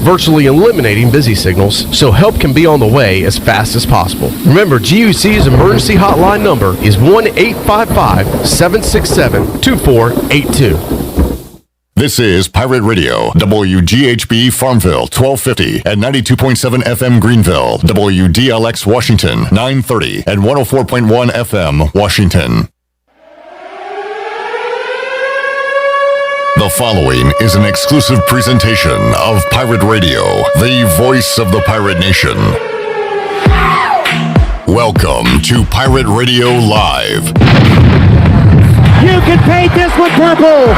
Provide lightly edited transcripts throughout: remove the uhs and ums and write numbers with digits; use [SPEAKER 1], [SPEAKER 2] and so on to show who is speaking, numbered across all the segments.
[SPEAKER 1] virtually eliminating busy signals so help can be on the way as fast as possible. Remember, GUC's emergency hotline number is 1-855-767-2482.
[SPEAKER 2] This is Pirate Radio, WGHB Farmville, 1250 and 92.7 FM Greenville, WDLX Washington, 930 and 104.1 FM Washington. The following is an exclusive presentation of Pirate Radio, the voice of the pirate nation. Welcome to Pirate Radio Live.
[SPEAKER 3] You can paint this one purple!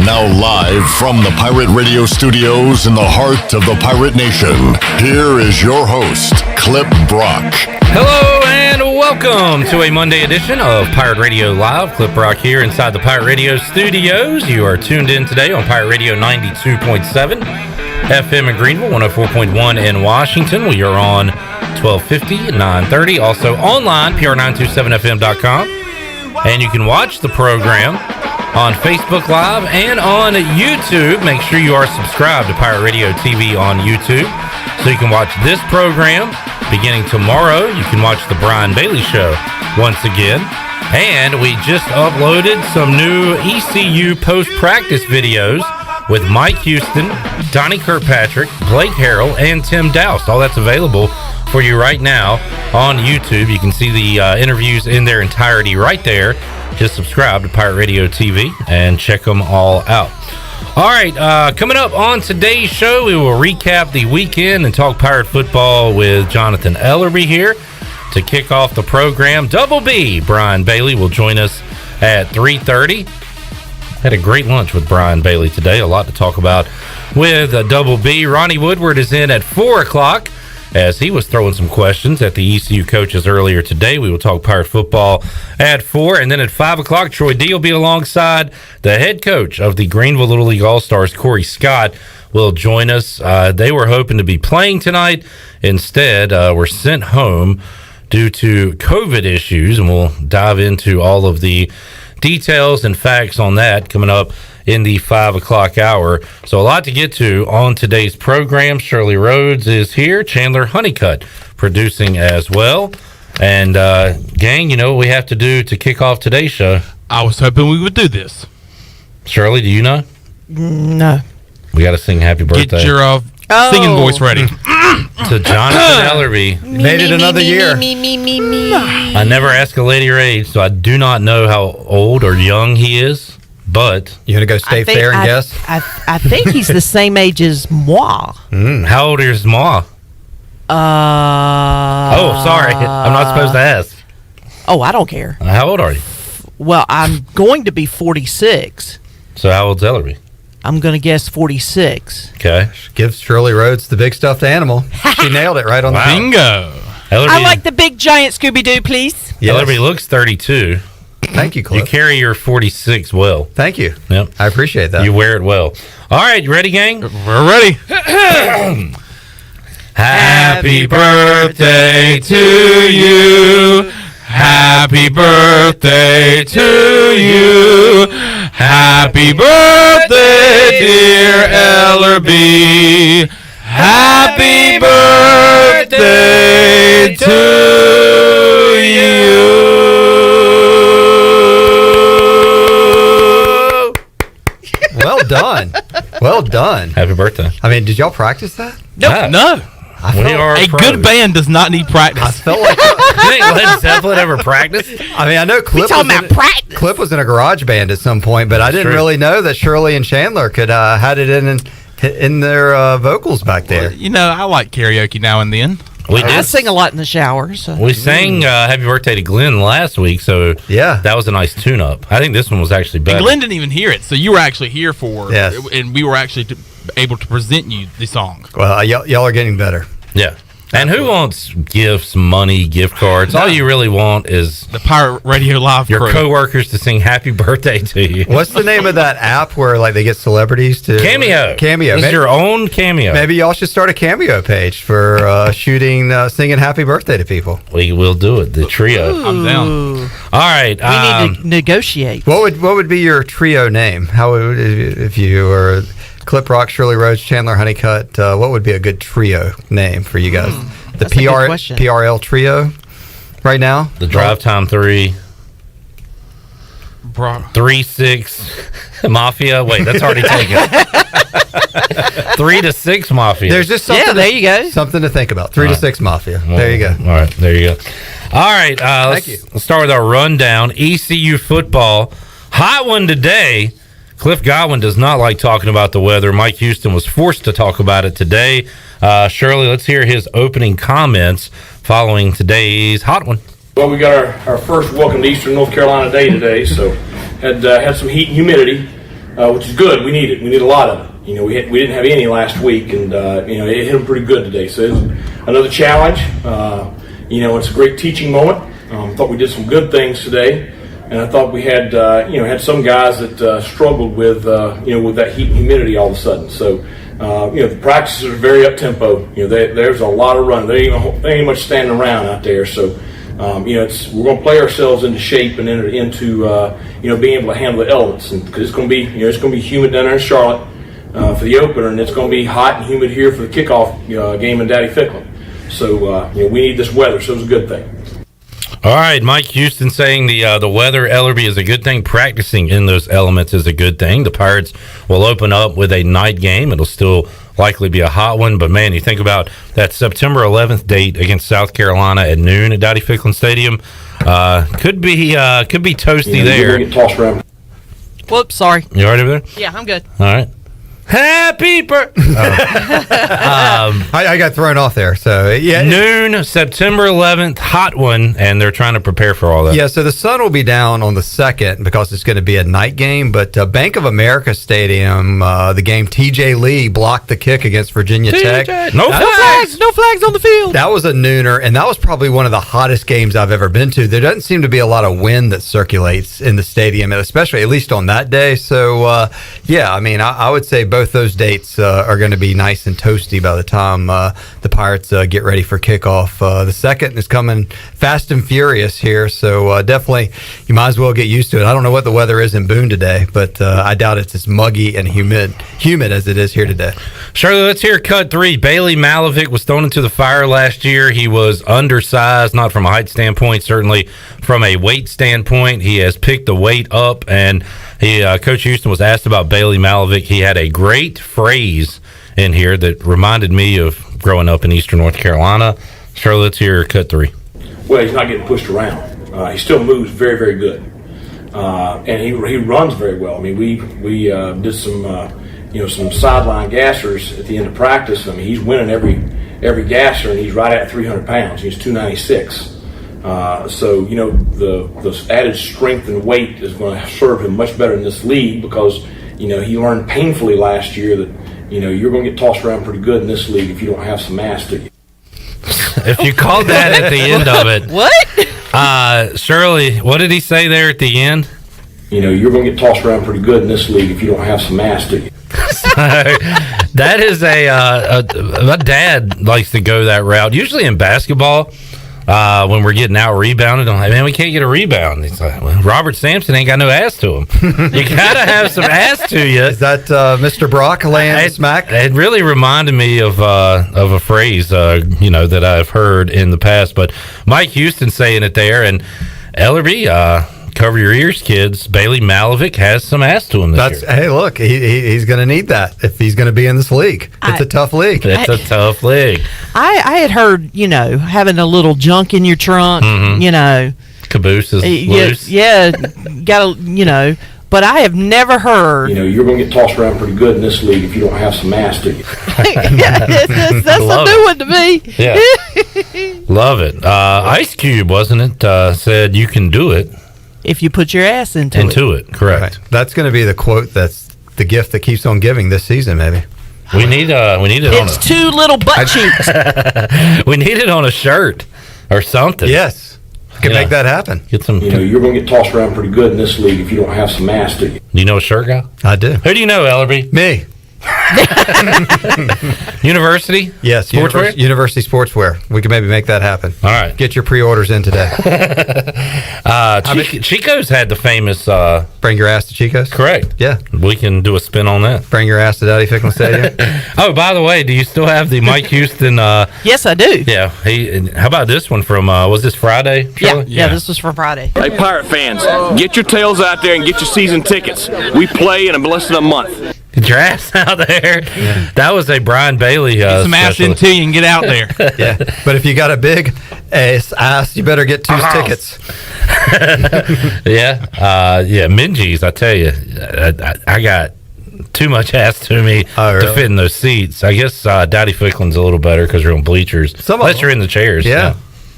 [SPEAKER 2] Now live from the Pirate Radio studios in the heart of the Pirate Nation, here is your host, Clip Brock.
[SPEAKER 4] Hello and welcome to a Monday edition of Pirate Radio Live. Clip Brock here inside the Pirate Radio studios. You are tuned in today on Pirate Radio 92.7 FM in Greenville, 104.1 in Washington. We are on 1250, 930. Also online, pr927fm.com. And you can watch the program on Facebook Live and on YouTube. Make sure you are subscribed to Pirate Radio TV on YouTube so you can watch this program beginning tomorrow. You can watch the Brian Bailey Show once again. And we just uploaded some new ECU post-practice videos with Mike Houston, Donnie Kirkpatrick, Blake Harrell, and Tim Doust. All that's available for you right now on YouTube. You can see the interviews in their entirety right there. Just subscribe to Pirate Radio TV and check them all out. All right, coming up on today's show, we will recap the weekend and talk Pirate football with Jonathan Ellerbe here. To kick off the program, Double B, Brian Bailey, will join us at 3:30. Had a great lunch with Brian Bailey today. A lot to talk about with Double B. Ronnie Woodward is in at 4 o'clock. As he was throwing some questions at the ECU coaches earlier today. We will talk Pirate football at 4. And then at 5 o'clock, Troy D will be alongside the head coach of the Greenville Little League All-Stars, Cory Scott, will join us. They were hoping to be playing tonight. Instead, were sent home due to COVID issues. And we'll dive into all of the details and facts on that coming up in the 5 o'clock hour. So a lot to get to on today's program. Shirley Rhodes is here. Chandler Honeycutt producing as well. And gang, you know what we have to do to kick off today's show?
[SPEAKER 5] I was hoping we would do this.
[SPEAKER 4] Shirley, do you know?
[SPEAKER 6] No.
[SPEAKER 4] We got to sing happy birthday.
[SPEAKER 5] Get your singing voice ready.
[SPEAKER 4] To Jonathan Ellerbe.
[SPEAKER 6] Made it another year.
[SPEAKER 4] I never ask a lady her age, so I do not know how old or young he is. But
[SPEAKER 6] you want to go stay fair and guess?
[SPEAKER 7] I think he's the same age as moi.
[SPEAKER 4] How old is moi? Oh, sorry. I'm not supposed to ask.
[SPEAKER 7] Oh, I don't care.
[SPEAKER 4] How old are you?
[SPEAKER 7] Well, I'm going to be 46.
[SPEAKER 4] So how old's Ellerbe?
[SPEAKER 7] I'm going to guess 46.
[SPEAKER 4] Okay.
[SPEAKER 6] Give Shirley Rhodes the big stuffed animal. She nailed it right on the
[SPEAKER 5] bingo.
[SPEAKER 4] Ellerbe,
[SPEAKER 7] I like the big giant Scooby-Doo, please.
[SPEAKER 6] Yes.
[SPEAKER 4] Ellerbe looks 32.
[SPEAKER 6] Thank you, Cliff.
[SPEAKER 4] You carry your 46 well.
[SPEAKER 6] Thank you.
[SPEAKER 4] Yep.
[SPEAKER 6] I appreciate that.
[SPEAKER 4] You wear it well. All right, you ready, gang?
[SPEAKER 5] We're ready.
[SPEAKER 4] Happy birthday to you.
[SPEAKER 5] Happy birthday to you. Happy birthday, dear Ellerbe. Happy birthday to you.
[SPEAKER 6] Well done. Well done.
[SPEAKER 4] Happy birthday.
[SPEAKER 6] I mean, did y'all practice that?
[SPEAKER 5] No.
[SPEAKER 4] We are
[SPEAKER 5] A
[SPEAKER 4] pros.
[SPEAKER 5] good band does not need
[SPEAKER 6] I
[SPEAKER 5] practice.
[SPEAKER 6] felt like
[SPEAKER 4] You think Led Zeppelin ever practiced?
[SPEAKER 6] I mean, I know Clip was in a garage band at some point, but I didn't really know that Shirley and Chandler could had it in their vocals back there.
[SPEAKER 5] You know, I like karaoke now and then.
[SPEAKER 4] We
[SPEAKER 7] I
[SPEAKER 4] did.
[SPEAKER 7] sing a lot in the shower. So.
[SPEAKER 4] We sang Happy Birthday to Glenn last week, so
[SPEAKER 6] Yeah.
[SPEAKER 4] that was a nice tune-up. I think this one was actually better.
[SPEAKER 5] And Glenn didn't even hear it, so you were actually here for
[SPEAKER 6] Yes.
[SPEAKER 5] and we were actually able to present you the song.
[SPEAKER 6] Well, y'all are getting better.
[SPEAKER 4] Yeah. And who wants gifts, money, gift cards? All you really want is
[SPEAKER 5] The Pirate Radio Live
[SPEAKER 4] your
[SPEAKER 5] crew.
[SPEAKER 4] coworkers to sing happy birthday to you.
[SPEAKER 6] What's the name of that app where like they get celebrities to
[SPEAKER 4] Cameo.
[SPEAKER 6] Cameo.
[SPEAKER 4] It's your own Cameo.
[SPEAKER 6] Maybe y'all should start a Cameo page for singing happy birthday to people.
[SPEAKER 4] We will do it. The trio.
[SPEAKER 5] I'm down.
[SPEAKER 4] All right.
[SPEAKER 7] We need to negotiate.
[SPEAKER 6] What would be your trio name? How would if you were Clip Rock, Shirley Rhodes, Chandler Honeycutt. What would be a good trio name for you guys? The
[SPEAKER 7] That's a good question.
[SPEAKER 6] PRL trio right now?
[SPEAKER 4] The drive time 3. 3-6 Mafia. Wait, that's already taken. 3 to 6 Mafia.
[SPEAKER 6] There's just something.
[SPEAKER 7] Yeah, there you go.
[SPEAKER 6] Something to think about. 3 to 6 Mafia.
[SPEAKER 4] Well,
[SPEAKER 6] there you go.
[SPEAKER 4] All right, there you go. All right, let's start with our rundown. ECU football. Hot one today. Cliff Godwin does not like talking about the weather. Mike Houston was forced to talk about it today. Shirley, let's hear his opening comments following today's hot one.
[SPEAKER 8] Well, we got our first welcome to Eastern North Carolina day today, so had some heat and humidity, which is good. We need it. We need a lot of it. You know, we didn't have any last week, and you know, it hit them pretty good today. So it's another challenge. You know, it's a great teaching moment. Thought we did some good things today, and I thought we had had some guys that struggled with with that heat and humidity all of a sudden. So the practices are very up tempo. You know, there's a lot of running. There ain't much standing around out there. So. We're going to play ourselves into shape and into being able to handle the elements, because it's going to be humid down there in Charlotte for the opener, and it's going to be hot and humid here for the kickoff game in Daddy Ficklin. So we need this weather, so it's a good thing.
[SPEAKER 4] All right, Mike Houston saying the weather, Ellerbe, is a good thing. Practicing in those elements is a good thing. The Pirates will open up with a night game. It'll still likely be a hot one, but man, you think about that September 11th date against South Carolina at noon at Daddy Ficklin Stadium. Could be toasty there.
[SPEAKER 8] Get tossed around.
[SPEAKER 7] Whoops, sorry.
[SPEAKER 4] You all right over there?
[SPEAKER 7] Yeah, I'm good.
[SPEAKER 4] All right. Happy birthday!
[SPEAKER 6] I got thrown off there. So yeah,
[SPEAKER 4] noon, September 11th, hot one, and they're trying to prepare for all that.
[SPEAKER 6] Yeah, so the sun will be down on the 2nd because it's going to be a night game. But Bank of America Stadium, the game TJ Lee blocked the kick against Virginia Tech.
[SPEAKER 4] No flags
[SPEAKER 7] on the field.
[SPEAKER 6] That was a nooner, and that was probably one of the hottest games I've ever been to. There doesn't seem to be a lot of wind that circulates in the stadium, especially at least on that day. So I would say both those dates are going to be nice and toasty by the time the Pirates get ready for kickoff. The 2nd is coming fast and furious here, so definitely you might as well get used to it. I don't know what the weather is in Boone today, but I doubt it's as muggy and humid as it is here today.
[SPEAKER 4] Shirley, let's hear cut 3. Bailey Malovic was thrown into the fire last year. He was undersized, not from a height standpoint, certainly from a weight standpoint. He has picked the weight up, and Coach Houston was asked about Bailey Malovic. He had a great phrase in here that reminded me of growing up in Eastern North Carolina. Shirley, let's hear cut 3.
[SPEAKER 8] Well, he's not getting pushed around. He still moves very, very good, and he runs very well. I mean, we did some sideline gassers at the end of practice. I mean, he's winning every gasser, and he's right at 300 pounds. He's 296. So the added strength and weight is going to serve him much better in this league, because he learned painfully last year that you're going to get tossed around pretty good in this league if you don't have some mass to you.
[SPEAKER 4] If you called that at the end of it,
[SPEAKER 7] What?
[SPEAKER 4] Shirley, what did he say there at the end?
[SPEAKER 8] You're going to get tossed around pretty good in this league if you don't have some mass to you.
[SPEAKER 4] That is my dad likes to go that route. Usually in basketball, when we're getting out rebounded, I'm like, man, we can't get a rebound. He's like, well, Robert Sampson ain't got no ass to him. You gotta have some ass to you.
[SPEAKER 6] Is that Mr. Brock laying smack?
[SPEAKER 4] It really reminded me of a phrase that I've heard in the past. But Mike Houston saying it there, and Ellerbe, cover your ears, kids. Bailey Malovic has some ass to him this year.
[SPEAKER 6] Hey, look, he's going to need that if he's going to be in this league. It's a tough league.
[SPEAKER 4] It's a tough league.
[SPEAKER 7] I had heard, having a little junk in your trunk,
[SPEAKER 4] Caboose is loose.
[SPEAKER 7] Yeah, gotta, but I have never heard.
[SPEAKER 8] You're going to get tossed around pretty good in this league if you don't have some mass to you.
[SPEAKER 7] That's a new one to me.
[SPEAKER 4] Yeah. Love it. Ice Cube, wasn't it? Said you can do it.
[SPEAKER 7] If you put your ass into
[SPEAKER 4] it. Correct.
[SPEAKER 6] Right. That's going to be the quote. That's the gift that keeps on giving this season. Maybe
[SPEAKER 4] we need it.
[SPEAKER 7] It's 2 little butt cheeks.
[SPEAKER 4] We need it on a shirt or something.
[SPEAKER 6] Yes, can make that happen.
[SPEAKER 4] Get some.
[SPEAKER 8] You're going to get tossed around pretty good in this league if you don't have some mass to you.
[SPEAKER 4] Do you know a shirt guy?
[SPEAKER 6] I do.
[SPEAKER 4] Who do you know, Ellerbe?
[SPEAKER 6] Me.
[SPEAKER 4] University?
[SPEAKER 6] Yes,
[SPEAKER 4] Sportswear?
[SPEAKER 6] University Sportswear. We can maybe make that happen.
[SPEAKER 4] All right.
[SPEAKER 6] Get your pre-orders in today.
[SPEAKER 4] Chico's had the famous...
[SPEAKER 6] Bring your ass to Chico's?
[SPEAKER 4] Correct.
[SPEAKER 6] Yeah.
[SPEAKER 4] We can do a spin on that.
[SPEAKER 6] Bring your ass to Daddy Ficklen Stadium?
[SPEAKER 4] Oh, by the way, do you still have the Mike Houston...
[SPEAKER 7] Yes, I do.
[SPEAKER 4] Yeah. How about this one from... was this Friday?
[SPEAKER 7] Yeah, this was from Friday.
[SPEAKER 9] Hey, Pirate fans, get your tails out there and get your season tickets. We play in less than a month.
[SPEAKER 4] Get your ass out there. Yeah. That was a Brian Bailey
[SPEAKER 5] Get some ass into you and get out there.
[SPEAKER 6] Yeah, but if you got a big ass, you better get 2 tickets.
[SPEAKER 4] Yeah. Minji's, I tell you, I got too much ass to me to fit in those seats. I guess Daddy Ficklen's a little better because you're on bleachers. Unless you're in the chairs.
[SPEAKER 6] Yeah.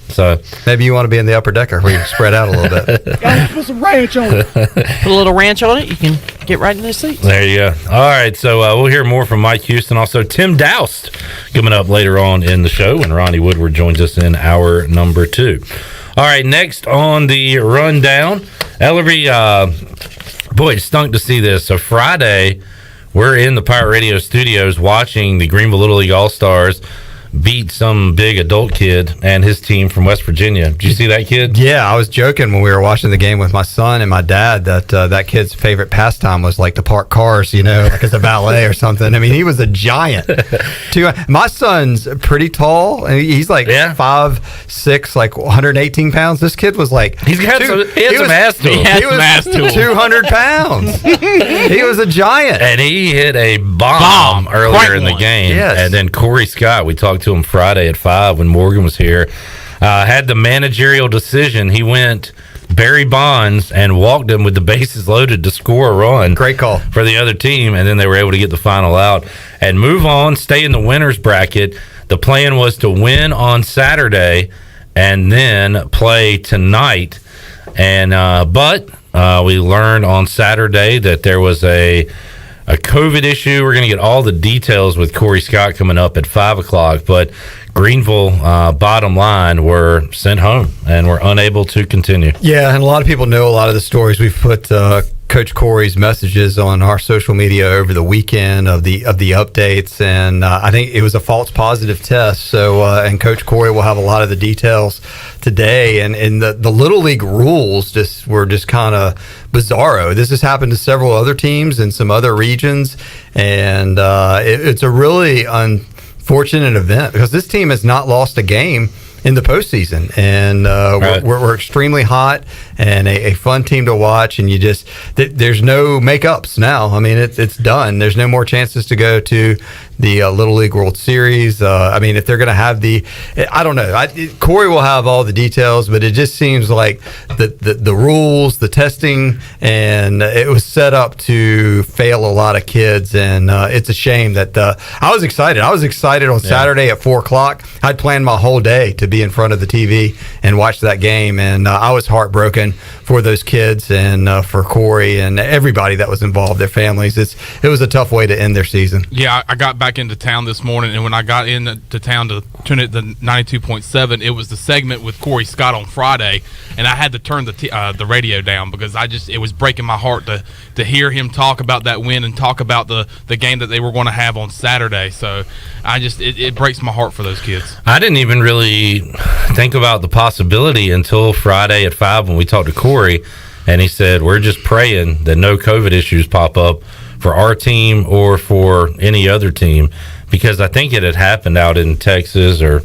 [SPEAKER 4] So
[SPEAKER 6] maybe you want to be in the upper decker where you spread out a little bit.
[SPEAKER 3] Gotta put some ranch on it.
[SPEAKER 7] Put a little ranch on it. You can get right in those seats.
[SPEAKER 4] There you go. All right, so we'll hear more from Mike Houston. Also, Tim Doust coming up later on in the show when Ronnie Woodward joins us in hour number 2. All right, next on the rundown, Ellerbe, boy, it stunk to see this. So Friday, we're in the Pirate Radio studios watching the Greenville Little League All-Stars beat some big adult kid and his team from West Virginia. Did you see that kid?
[SPEAKER 6] Yeah, I was joking when we were watching the game with my son and my dad that that kid's favorite pastime was like to park cars, like as a valet or something. I mean, he was a giant. My son's pretty tall. He's like 5'6", like 118 pounds. This kid was like
[SPEAKER 4] he had some ass to him.
[SPEAKER 6] He was 200 pounds. He was a giant,
[SPEAKER 4] and he hit a bomb earlier in the game.
[SPEAKER 6] Yes.
[SPEAKER 4] And then Cory Scott, we talked to him Friday at 5 when Morgan was here, had the managerial decision. He went Barry Bonds and walked him with the bases loaded to score a run.
[SPEAKER 6] Great call
[SPEAKER 4] for the other team, and then they were able to get the final out and move on, stay in the winners bracket. The plan was to win on Saturday and then play tonight, and but we learned on Saturday that there was a COVID issue. We're going to get all the details with Cory Scott coming up at 5 o'clock, but Greenville, bottom line, were sent home and were unable to continue.
[SPEAKER 6] Yeah, and a lot of people know a lot of the stories. We've put Coach Cory's messages on our social media over the weekend of the updates, and I think it was a false positive test. So, and Coach Cory will have a lot of the details today. And the Little League rules were just kind of bizarro. This has happened to several other teams in some other regions, and it's a really unfortunate event because this team has not lost a game in the postseason, and we're extremely hot and a fun team to watch. And you just there's no makeups now. I mean, it's done. There's no more chances to go to the Little League World Series. I mean, if they're going to have I don't know. Cory will have all the details, but it just seems like the rules, the testing, and it was set up to fail a lot of kids. And it's a shame that I was excited. I was excited on Saturday at 4 o'clock. I'd planned my whole day to be in front of the TV and watch that game, and I was heartbroken for those kids and for Cory and everybody that was involved, their families. It was a tough way to end their season.
[SPEAKER 5] Yeah, I got back into town this morning, and when I got into town to tune it to 92.7, it was the segment with Cory Scott on Friday, and I had to turn the radio down because it was breaking my heart to hear him talk about that win and talk about the game that they were going to have on Saturday. So it breaks my heart for those kids.
[SPEAKER 4] I didn't even really think about the possibility until Friday at 5 when we talked to Cory, and he said, we're just praying that no COVID issues pop up for our team or for any other team, because I think it had happened out in Texas or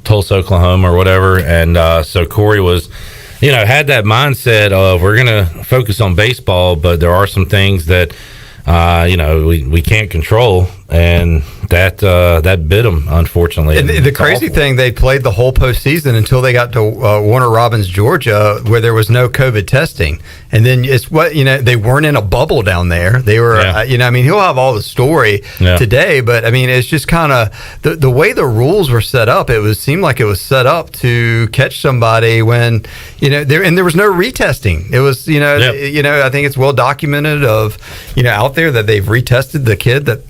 [SPEAKER 4] Tulsa, Oklahoma or whatever. And so Cory was, had that mindset of we're going to focus on baseball, but there are some things that, we can't control. And that bit them, unfortunately.
[SPEAKER 6] And the crazy thing, they played the whole postseason until they got to Warner Robins, Georgia, where there was no COVID testing. And then they weren't in a bubble down there. They were, he'll have all the story today, but I mean, it's just kind of the way the rules were set up. Seemed like it was set up to catch somebody when, there was no retesting. It was, I think it's well documented out there that they've retested the kid that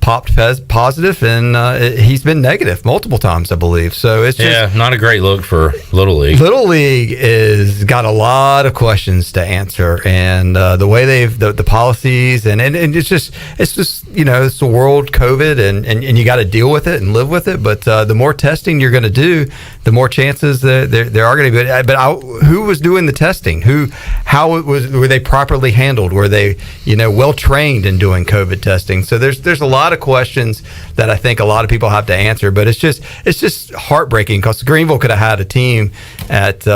[SPEAKER 6] popped positive, and he's been negative multiple times, I believe. So it's just,
[SPEAKER 4] not a great look for Little League.
[SPEAKER 6] Little League is got a lot of questions to answer, and the way the policies and it's just it's the world COVID, and you got to deal with it and live with it. But the more testing you're going to do, the more chances that there are going to be. But who was doing the testing? Were they properly handled? Were they well trained in doing COVID testing? So there's a lot of questions that I think a lot of people have to answer. But it's just heartbreaking because Greenville could have had a team at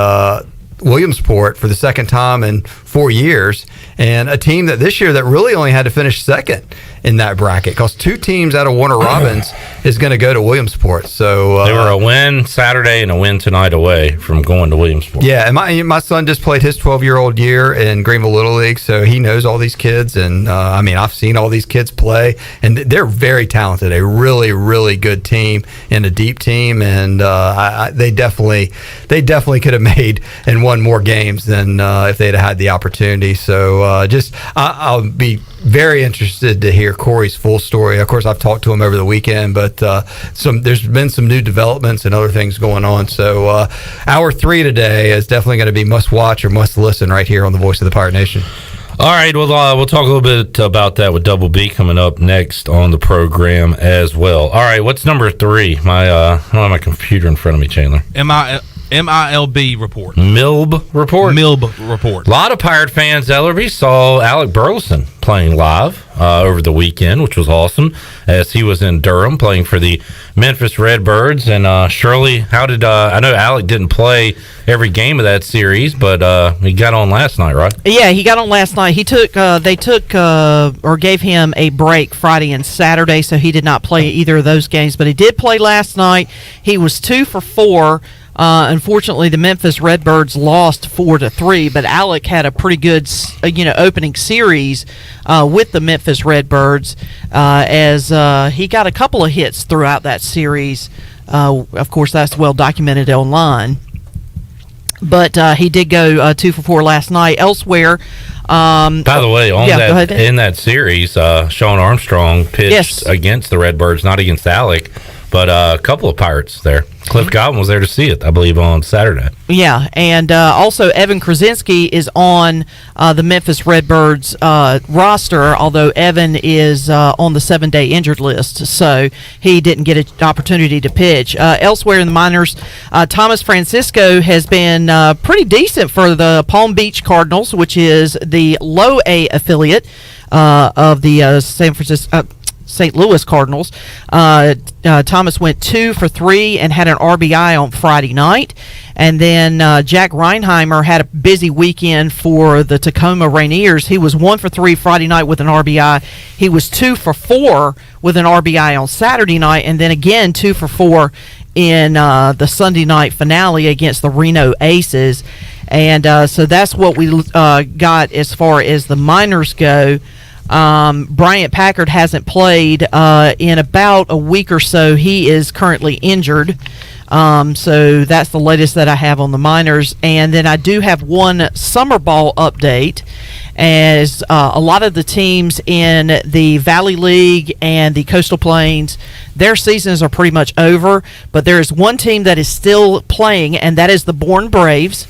[SPEAKER 6] Williamsport for the second time in 4 years, and a team that this year that really only had to finish second in that bracket because 2 teams out of Warner Robins is going to go to Williamsport. So
[SPEAKER 4] they were a win Saturday and a win tonight away from going to Williamsport.
[SPEAKER 6] Yeah, and my son just played his 12-year-old year in Greenville Little League, so he knows all these kids, and I've seen all these kids play, and they're very talented. A really, really good team and a deep team, and they definitely could have made and won more games than if they'd had the opportunity. So I'll be very interested to hear Cory's full story. Of course, I've talked to him over the weekend, but there's been some new developments and other things going on. So hour 3 today is definitely going to be must watch or must listen right here on the Voice of the Pirate Nation.
[SPEAKER 4] All right, well, we'll talk a little bit about that with Double B coming up next on the program as well. All right, what's number 3? I don't have my computer in front of me, Chandler.
[SPEAKER 5] MILB report.
[SPEAKER 4] MILB report?
[SPEAKER 5] MILB report.
[SPEAKER 4] A lot of Pirate fans, Ellerbe, saw Alec Burleson playing live over the weekend, which was awesome, as he was in Durham playing for the Memphis Redbirds. And Shirley, how did I know Alec didn't play every game of that series, but he got on last night, right?
[SPEAKER 7] Yeah, he got on last night. They gave him a break Friday and Saturday, so he did not play either of those games, but he did play last night. He was 2 for 4. Unfortunately, the Memphis Redbirds lost 4-3, but Alec had a pretty good, opening series with the Memphis Redbirds as he got a couple of hits throughout that series. Of course, that's well documented online. But he did go 2 for 4 last night. Elsewhere,
[SPEAKER 4] by the way, in that series, Sean Armstrong pitched against the Redbirds, not against Alec, but a couple of Pirates there. Cliff Godwin was there to see it, I believe, on Saturday.
[SPEAKER 7] Yeah, and also Evan Krasinski is on the Memphis Redbirds roster, although Evan is on the 7-day injured list, so he didn't get an opportunity to pitch. Elsewhere in the minors, Thomas Francisco has been pretty decent for the Palm Beach Cardinals, which is the low A affiliate of the St. Louis Cardinals. Thomas went 2 for 3 and had an RBI on Friday night. And then Jack Reinheimer had a busy weekend for the Tacoma Rainiers. He was 1 for 3 Friday night with an RBI. He was 2 for 4 with an RBI on Saturday night, and then again 2 for 4 in the Sunday night finale against the Reno Aces. And so that's what we got as far as the minors go. Bryant Packard hasn't played in about a week or so. He is currently injured. So that's the latest that I have on the minors. And then I do have one summer ball update, as a lot of the teams in the Valley League and the Coastal Plains, their seasons are pretty much over. But there is one team that is still playing, and that is the Bourne Braves.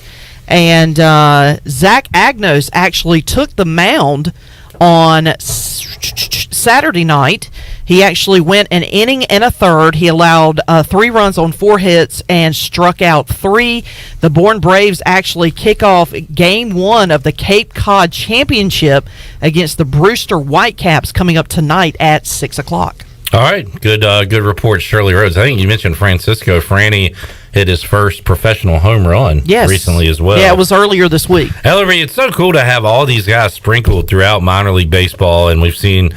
[SPEAKER 7] And Zach Agnos actually took the mound on Saturday night. He actually went an inning and a third. He allowed 3 runs on 4 hits and struck out 3. The Bourne Braves actually kick off Game 1 of the Cape Cod Championship against the Brewster Whitecaps coming up tonight at 6 o'clock.
[SPEAKER 4] All right, good report, Shirley Rhodes. I think you mentioned Francisco. Franny hit his first professional home run recently as well.
[SPEAKER 7] Yeah, it was earlier this week.
[SPEAKER 4] Ellerbe, it's so cool to have all these guys sprinkled throughout minor league baseball, and we've seen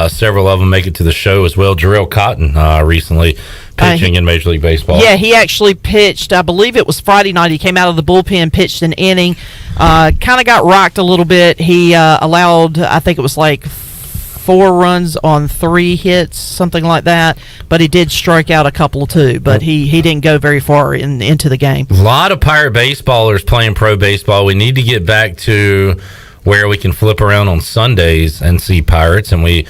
[SPEAKER 4] several of them make it to the show as well. Jerrell Cotton recently pitching in Major League Baseball.
[SPEAKER 7] Yeah, he actually pitched, I believe it was Friday night. He came out of the bullpen, pitched an inning, kind of got rocked a little bit. He allowed, I think it was like 4 runs on 3 hits, something like that. But he did strike out a couple too. But he didn't go very far into the game.
[SPEAKER 4] A lot of Pirate baseballers playing pro baseball. We need to get back to where we can flip around on Sundays and see Pirates, and we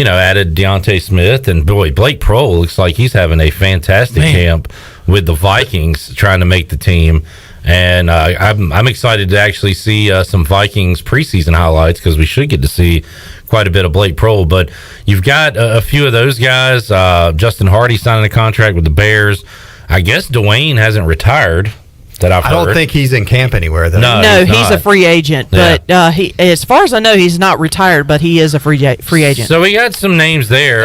[SPEAKER 4] added Deontay Smith, and boy, Blake Prohl looks like he's having a fantastic camp with the Vikings, trying to make the team. And I'm excited to actually see some Vikings preseason highlights, because we should get to see quite a bit of Blake Prohl. But you've got a few of those guys. Justin Hardy signing a contract with the Bears. I guess Dwayne hasn't retired. That I've heard.
[SPEAKER 6] I don't think he's in camp anywhere, though.
[SPEAKER 7] No, he's a free agent. But he, as far as I know, he's not retired, but he is a free agent.
[SPEAKER 4] So we got some names there.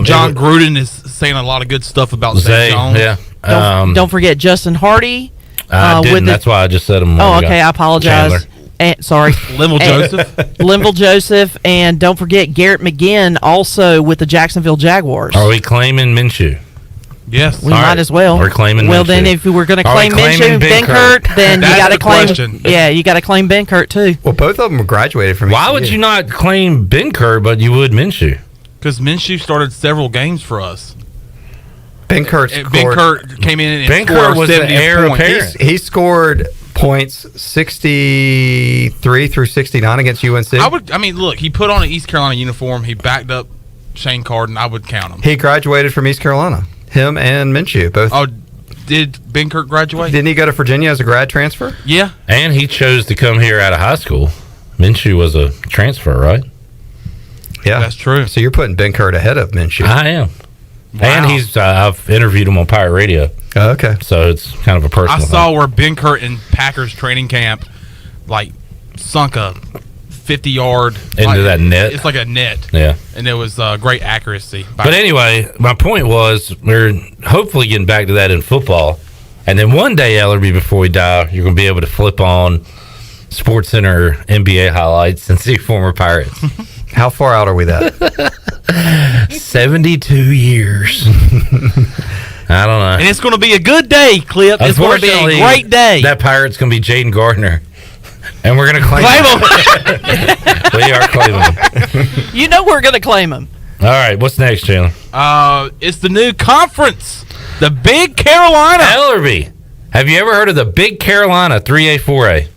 [SPEAKER 5] John Gruden is saying a lot of good stuff about Zay Jones.
[SPEAKER 4] Yeah.
[SPEAKER 7] Don't forget Justin Hardy.
[SPEAKER 4] I didn't. That's why I just said him.
[SPEAKER 7] Oh, okay. I apologize. Sorry.
[SPEAKER 5] Linville
[SPEAKER 7] Joseph. And don't forget Garrett McGinn, also with the Jacksonville Jaguars.
[SPEAKER 4] Are we claiming Minshew?
[SPEAKER 5] Yes.
[SPEAKER 7] We might as well.
[SPEAKER 4] We're claiming
[SPEAKER 7] Well,
[SPEAKER 4] Minshew.
[SPEAKER 7] then if we were going to claim Minshew, Benkert, then you got to claim. Yeah, you got to claim Benkert too.
[SPEAKER 6] Well, both of them graduated from.
[SPEAKER 4] Why would you not claim Benkert, but you would Minshew?
[SPEAKER 5] Because Minshew started several games for us.
[SPEAKER 6] Benkert
[SPEAKER 5] came in and
[SPEAKER 4] Benkert was the heir apparent.
[SPEAKER 6] He scored points 63 through 69 against UNC.
[SPEAKER 5] Look, he put on an East Carolina uniform. He backed up Shane Carden. I would count him.
[SPEAKER 6] He graduated from East Carolina. Him and Minshew both.
[SPEAKER 5] Oh, did Benkert graduate?
[SPEAKER 6] Didn't he go to Virginia as a grad transfer?
[SPEAKER 5] Yeah.
[SPEAKER 4] And he chose to come here out of high school. Minshew was a transfer, right?
[SPEAKER 6] Yeah.
[SPEAKER 5] That's true.
[SPEAKER 6] So you're putting Benkert ahead of Minshew.
[SPEAKER 4] I am. Wow. And he's I've interviewed him on Pirate Radio.
[SPEAKER 6] Oh, okay.
[SPEAKER 4] So it's kind of a personal
[SPEAKER 5] I saw where Benkert in Packers training camp sunk a 50-yard
[SPEAKER 4] into that net.
[SPEAKER 5] It's like a net.
[SPEAKER 4] Yeah.
[SPEAKER 5] And it was great accuracy.
[SPEAKER 4] But anyway, my point was we're hopefully getting back to that in football. And then one day, Ellerbe, before we die, you're going to be able to flip on SportsCenter NBA highlights and see former Pirates.
[SPEAKER 6] How far out are we that?
[SPEAKER 4] 72 years. I don't know.
[SPEAKER 5] And it's going to be a good day, Clip. It's going to be a great day.
[SPEAKER 4] That Pirate's going to be Jaden Gardner. And we're going to claim him. We are claiming him.
[SPEAKER 7] You know we're going to claim him.
[SPEAKER 4] All right. What's next, Chandler?
[SPEAKER 5] It's the new conference. The Big Carolina.
[SPEAKER 4] Ellerbe. Have you ever heard of the Big Carolina 3A, 4A?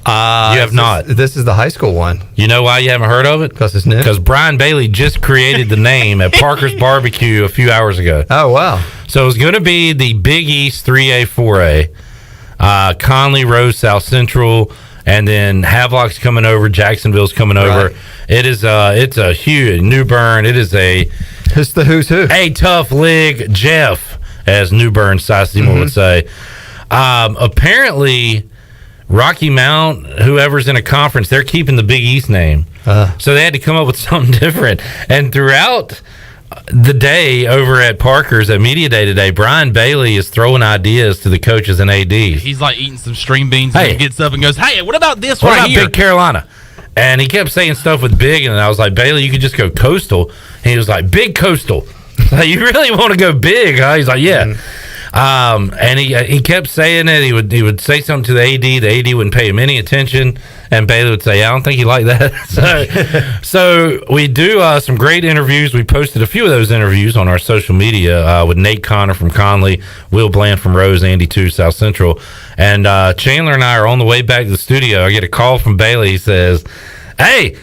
[SPEAKER 4] You have not.
[SPEAKER 6] This is the high school one.
[SPEAKER 4] You know why you haven't heard of it?
[SPEAKER 6] Because it's new.
[SPEAKER 4] Because Brian Bailey just created the name at Parker's Barbecue a few hours ago.
[SPEAKER 6] Oh, wow.
[SPEAKER 4] So it's going to be the Big East 3A, 4A. Conley, Rose, South Central, and then Havelock's coming over. Jacksonville's coming over.
[SPEAKER 6] Right.
[SPEAKER 4] It's a huge New Bern. It's the
[SPEAKER 6] who's who.
[SPEAKER 4] A tough league, Jeff, as New Bern Cy Seymour would say. Apparently, Rocky Mount, whoever's in a conference, they're keeping the Big East name. So they had to come up with something different. And throughout the day over at Parker's at Media Day today, Brian Bailey is throwing ideas to the coaches and ADs.
[SPEAKER 5] He's like eating some string beans and he gets up and goes, hey, what about this
[SPEAKER 4] what
[SPEAKER 5] right
[SPEAKER 4] about
[SPEAKER 5] here?
[SPEAKER 4] Big Carolina? And he kept saying stuff with big, and I was like, Bailey, you could just go coastal. And he was like, big coastal. Like, you really want to go big, huh? He's like, yeah. And he kept saying it. He would say something to the AD wouldn't pay him any attention, and Bailey would say, I don't think he liked that. So we do some great interviews. We posted a few of those interviews on our social media with Nate Connor from Conley, Will Bland from Rose, Andy Two, South Central. And Chandler and I are on the way back to the studio. I get a call from Bailey. He says, hey,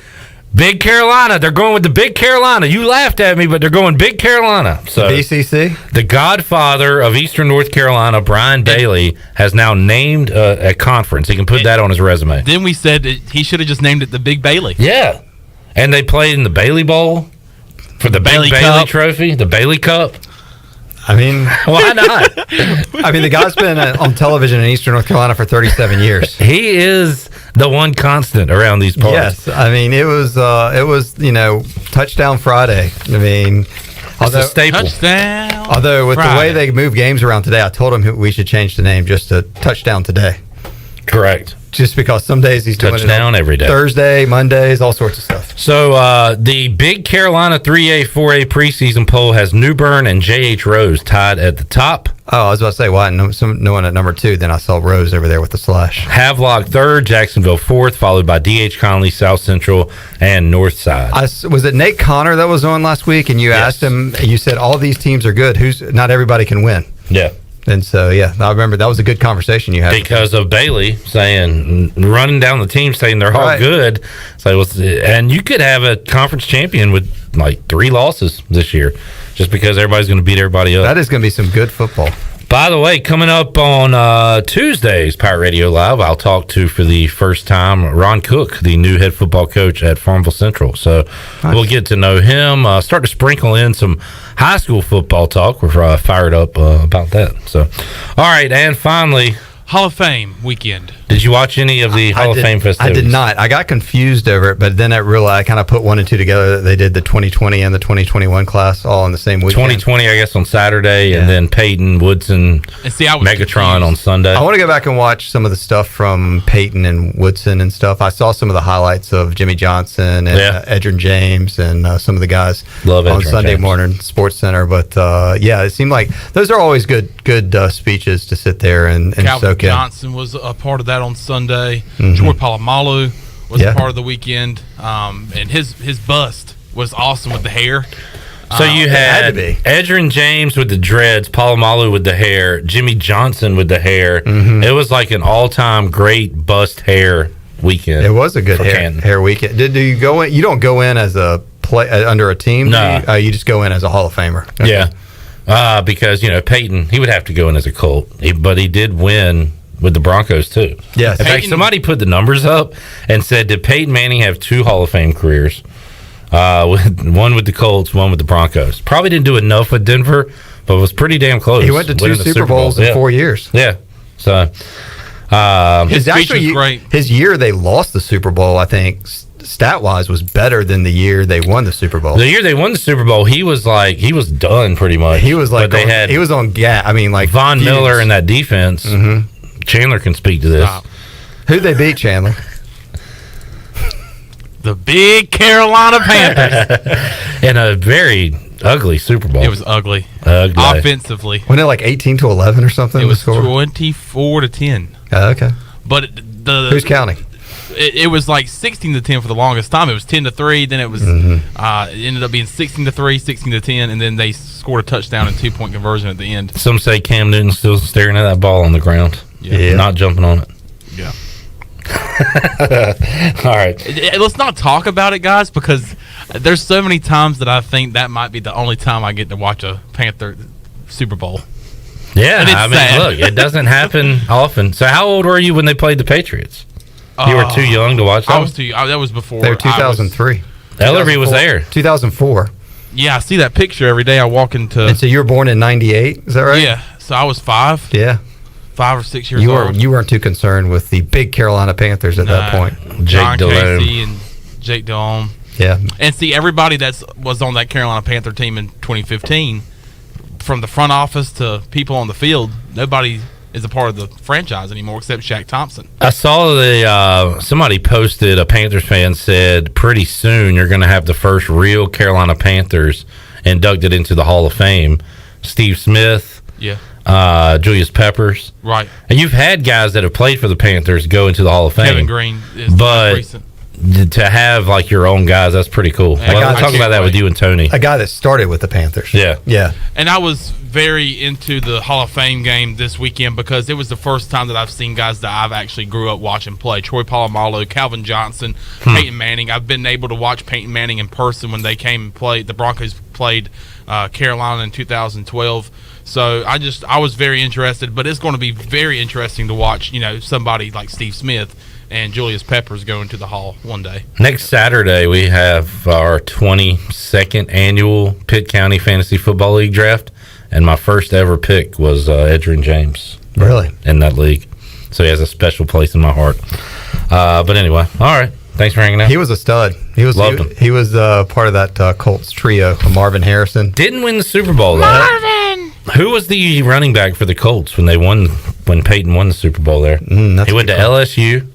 [SPEAKER 4] Big Carolina. They're going with the Big Carolina. You laughed at me, but they're going Big Carolina. So
[SPEAKER 6] BCC?
[SPEAKER 4] The godfather of Eastern North Carolina, Brian Bailey, has now named a conference. He can put that on his resume.
[SPEAKER 5] Then we said that he should have just named it the Big Bailey.
[SPEAKER 4] Yeah. And they played in the Bailey Bowl for the Big Bailey Trophy, the Bailey Cup.
[SPEAKER 6] I mean,
[SPEAKER 4] why not?
[SPEAKER 6] I mean, the guy's been on television in Eastern North Carolina for 37 years.
[SPEAKER 4] He is the one constant around these parts.
[SPEAKER 6] Yes, I mean, it was Touchdown Friday. I mean,
[SPEAKER 4] it's a staple.
[SPEAKER 5] Touchdown.
[SPEAKER 6] Although with
[SPEAKER 5] Friday.
[SPEAKER 6] the way they move games around today, I told him we should change the name just to Touchdown Today.
[SPEAKER 4] Correct.
[SPEAKER 6] Just because some days he's doing
[SPEAKER 4] Touchdown every day.
[SPEAKER 6] Thursday, Mondays, all sorts of stuff.
[SPEAKER 4] So the Big Carolina 3A, 4A preseason poll has New Bern and J.H. Rose tied at the top.
[SPEAKER 6] Oh, I was about to say, why no one at number 2? Then I saw Rose over there with the slash.
[SPEAKER 4] Havelock third, Jacksonville fourth, followed by D.H. Conley, South Central, and North Side.
[SPEAKER 6] Was it Nate Connor that was on last week? And you asked him, you said all these teams are good. Not everybody can win.
[SPEAKER 4] Yeah.
[SPEAKER 6] And so, yeah, I remember that was a good conversation you had.
[SPEAKER 4] Because of Bailey running down the team saying they're all good. So and you could have a conference champion with like 3 losses this year just because everybody's going to beat everybody up.
[SPEAKER 6] That is going to be some good football.
[SPEAKER 4] By the way, coming up on Tuesday's Pirate Radio Live, I'll talk to, for the first time, Ron Cook, the new head football coach at Farmville Central. So we'll get to know him, start to sprinkle in some high school football talk. We're fired up about that. So, all right, and finally,
[SPEAKER 5] Hall of Fame weekend.
[SPEAKER 4] Did you watch any of the Hall of Fame festivities?
[SPEAKER 6] I did not. I got confused over it, but then I kind of put 1 and 2 together. They did the 2020 and the 2021 class all on the same weekend.
[SPEAKER 4] 2020, I guess, on Saturday, and then Peyton, Woodson, Megatron confused on Sunday.
[SPEAKER 6] I want to go back and watch some of the stuff from Peyton and Woodson and stuff. I saw some of the highlights of Jimmy Johnson and Edgerrin James and some of the guys on Sunday morning Sports Center. But it seemed like those are always good speeches to sit there and soak in.
[SPEAKER 5] Johnson was a part of that on Sunday. Troy Polamalu was a part of the weekend, and his bust was awesome with the hair.
[SPEAKER 4] So you had Edgerrin James with the dreads, Polamalu with the hair, Jimmy Johnson with the hair. It was like an all-time great bust hair weekend.
[SPEAKER 6] It was a good hair weekend. Do you go in? You don't go in as a play under a team.
[SPEAKER 4] No,
[SPEAKER 6] you just go in as a Hall of Famer. Okay.
[SPEAKER 4] Yeah, because Peyton, he would have to go in as a Colt, but he did win with the Broncos too.
[SPEAKER 6] Yes.
[SPEAKER 4] In fact, somebody put the numbers up and said, did Peyton Manning have 2 Hall of Fame careers? One with the Colts, one with the Broncos. Probably didn't do enough with Denver, but was pretty damn close.
[SPEAKER 6] He went to 2 Super Bowls in 4 years.
[SPEAKER 4] Yeah. So
[SPEAKER 5] his speech was great.
[SPEAKER 6] His year they lost the Super Bowl, I think, stat-wise, was better than the year they won the Super Bowl.
[SPEAKER 4] The year they won the Super Bowl, he was done pretty much.
[SPEAKER 6] He was like, he was on gas. I mean, like
[SPEAKER 4] Von Miller in that defense. Chandler can speak to this.
[SPEAKER 6] Who'd they beat, Chandler?
[SPEAKER 5] The big Carolina Panthers.
[SPEAKER 4] In a very ugly Super Bowl.
[SPEAKER 5] It was ugly. Offensively.
[SPEAKER 6] Wasn't it like 18-11 or something?
[SPEAKER 5] It was 24-10.
[SPEAKER 6] Okay.
[SPEAKER 5] But
[SPEAKER 6] who's counting?
[SPEAKER 5] It was like 16-10 for the longest time. It was 10-3. Then it was it ended up being 16-3, 16-10, and then they scored a touchdown and 2-point conversion at the end.
[SPEAKER 4] Some say Cam Newton's still staring at that ball on the ground.
[SPEAKER 6] Yeah.
[SPEAKER 4] Not jumping on it.
[SPEAKER 5] Yeah.
[SPEAKER 4] All right.
[SPEAKER 5] Let's not talk about it, guys, because there's so many times that I think that might be the only time I get to watch a Panther Super Bowl.
[SPEAKER 4] Yeah, I mean, look, it doesn't happen often. So how old were you when they played the Patriots? You were too young to watch that?
[SPEAKER 5] I was too young. That was before.
[SPEAKER 6] They were 2003.
[SPEAKER 4] Ellerbe was there.
[SPEAKER 6] 2004.
[SPEAKER 5] Yeah, I see that picture every day I walk into.
[SPEAKER 6] And so you were born in 98, is that right?
[SPEAKER 5] Yeah, so I was 5.
[SPEAKER 6] Yeah.
[SPEAKER 5] 5 or 6 years old.
[SPEAKER 6] You weren't too concerned with the big Carolina Panthers at that point.
[SPEAKER 5] John Casey and Jake Delhomme.
[SPEAKER 6] Yeah.
[SPEAKER 5] And see, everybody that was on that Carolina Panther team in 2015, from the front office to people on the field, nobody is a part of the franchise anymore except Shaq Thompson.
[SPEAKER 4] I saw somebody posted, a Panthers fan said, pretty soon you're going to have the first real Carolina Panthers inducted into the Hall of Fame. Steve Smith.
[SPEAKER 5] Yeah.
[SPEAKER 4] Julius Peppers.
[SPEAKER 5] Right.
[SPEAKER 4] And you've had guys that have played for the Panthers go into the Hall of Fame.
[SPEAKER 5] Kevin Green is recent.
[SPEAKER 4] To have like your own guys, that's pretty cool.
[SPEAKER 5] Yeah,
[SPEAKER 4] I'll talk about that with you and Tony.
[SPEAKER 6] A guy that started with the Panthers.
[SPEAKER 4] Yeah.
[SPEAKER 6] Yeah.
[SPEAKER 5] And I was very into the Hall of Fame game this weekend because it was the first time that I've seen guys that I've actually grew up watching play. Troy Polamalu, Calvin Johnson, Peyton Manning. I've been able to watch Peyton Manning in person when they came and played. The Broncos played Carolina in 2012. So I was very interested, but it's going to be very interesting to watch, somebody like Steve Smith and Julius Peppers go into the Hall one day.
[SPEAKER 4] Next Saturday, we have our 22nd annual Pitt County Fantasy Football League draft, and my first ever pick was Edgerrin James.
[SPEAKER 6] Really?
[SPEAKER 4] In that league. So he has a special place in my heart. But anyway, all right. Thanks for hanging out.
[SPEAKER 6] He was a stud.
[SPEAKER 4] Loved him.
[SPEAKER 6] He was part of that Colts trio. Marvin Harrison.
[SPEAKER 4] Didn't win the Super Bowl, though.
[SPEAKER 5] Marvin!
[SPEAKER 4] Who was the running back for the Colts when Peyton won the Super Bowl there? He went to LSU.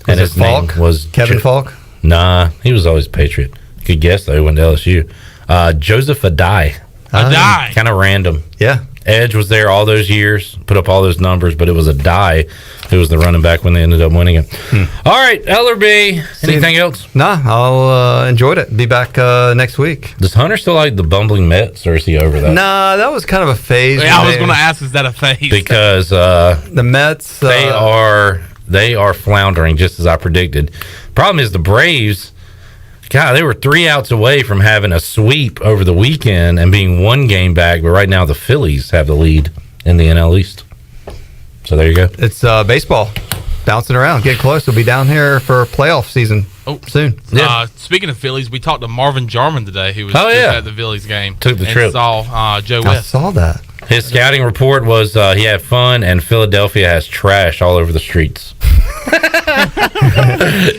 [SPEAKER 6] And his name was Kevin Falk?
[SPEAKER 4] Nah, he was always a Patriot. Good guess, though. He went to LSU. Joseph Adai.
[SPEAKER 5] Adai.
[SPEAKER 4] Kind of random.
[SPEAKER 6] Yeah.
[SPEAKER 4] Edge was there all those years, put up all those numbers, but it was a Dye who was the running back when they ended up winning it. All right, Ellerbe, anything else?
[SPEAKER 6] Nah, I'll enjoyed it. Be back next week.
[SPEAKER 4] Does Hunter still like the bumbling Mets, or is he over that?
[SPEAKER 6] Nah, that was kind of a phase.
[SPEAKER 5] Yeah, I was going to ask, is that a phase?
[SPEAKER 4] Because
[SPEAKER 6] the Mets,
[SPEAKER 4] they are floundering, just as I predicted. Problem is the Braves, God, they were 3 outs away from having a sweep over the weekend and being 1 game back, but right now the Phillies have the lead in the NL East. So there you go.
[SPEAKER 6] It's baseball. Bouncing around, getting close. We'll be down here for playoff season soon.
[SPEAKER 4] Yeah.
[SPEAKER 5] Speaking of Phillies, we talked to Marvin Jarman today, who was at the Phillies game.
[SPEAKER 4] Took the trip.
[SPEAKER 5] Saw Joe
[SPEAKER 6] I
[SPEAKER 5] West.
[SPEAKER 6] saw that.
[SPEAKER 4] His scouting report was he had fun, and Philadelphia has trash all over the streets.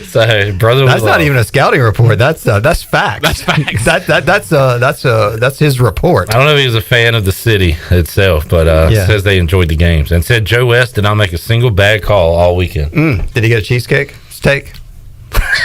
[SPEAKER 4] So, brother,
[SPEAKER 6] that's not even a scouting report. That's facts.
[SPEAKER 5] That's facts.
[SPEAKER 6] That's his report.
[SPEAKER 4] I don't know if he was a fan of the city itself, but says they enjoyed the games, and said Joe West did not make a single bad call all weekend.
[SPEAKER 6] Did he get a cheesecake steak?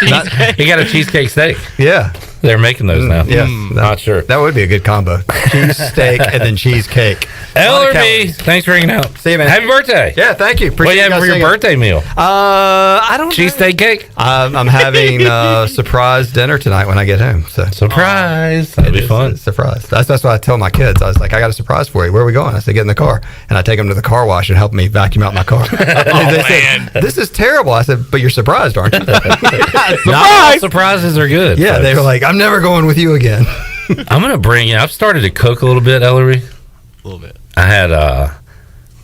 [SPEAKER 4] He got a cheesecake steak.
[SPEAKER 6] Yeah.
[SPEAKER 4] They're making those now.
[SPEAKER 6] Yes.
[SPEAKER 4] Not sure.
[SPEAKER 6] That would be a good combo. Cheese steak and then cheesecake.
[SPEAKER 4] Ellerbe, thanks for hanging out.
[SPEAKER 6] See you, man.
[SPEAKER 4] Happy birthday.
[SPEAKER 6] Yeah, thank you.
[SPEAKER 4] What do you have for your birthday meal?
[SPEAKER 6] I don't know.
[SPEAKER 4] Cheesesteak cake?
[SPEAKER 6] I'm having a surprise dinner tonight when I get home. So
[SPEAKER 4] surprise. That'll be fun.
[SPEAKER 6] Surprise. That's what I tell my kids. I was like, I got a surprise for you. Where are we going? I said, get in the car. And I take them to the car wash and help me vacuum out my car. They said, this is terrible. I said, but you're surprised, aren't you?
[SPEAKER 4] Surprise! Not all surprises are good.
[SPEAKER 6] Yeah,
[SPEAKER 4] folks.
[SPEAKER 6] they were like, I'm never going with you again.
[SPEAKER 4] I'm going to bring you, I've started to cook a little bit, Ellerbe.
[SPEAKER 5] A little bit.
[SPEAKER 4] I had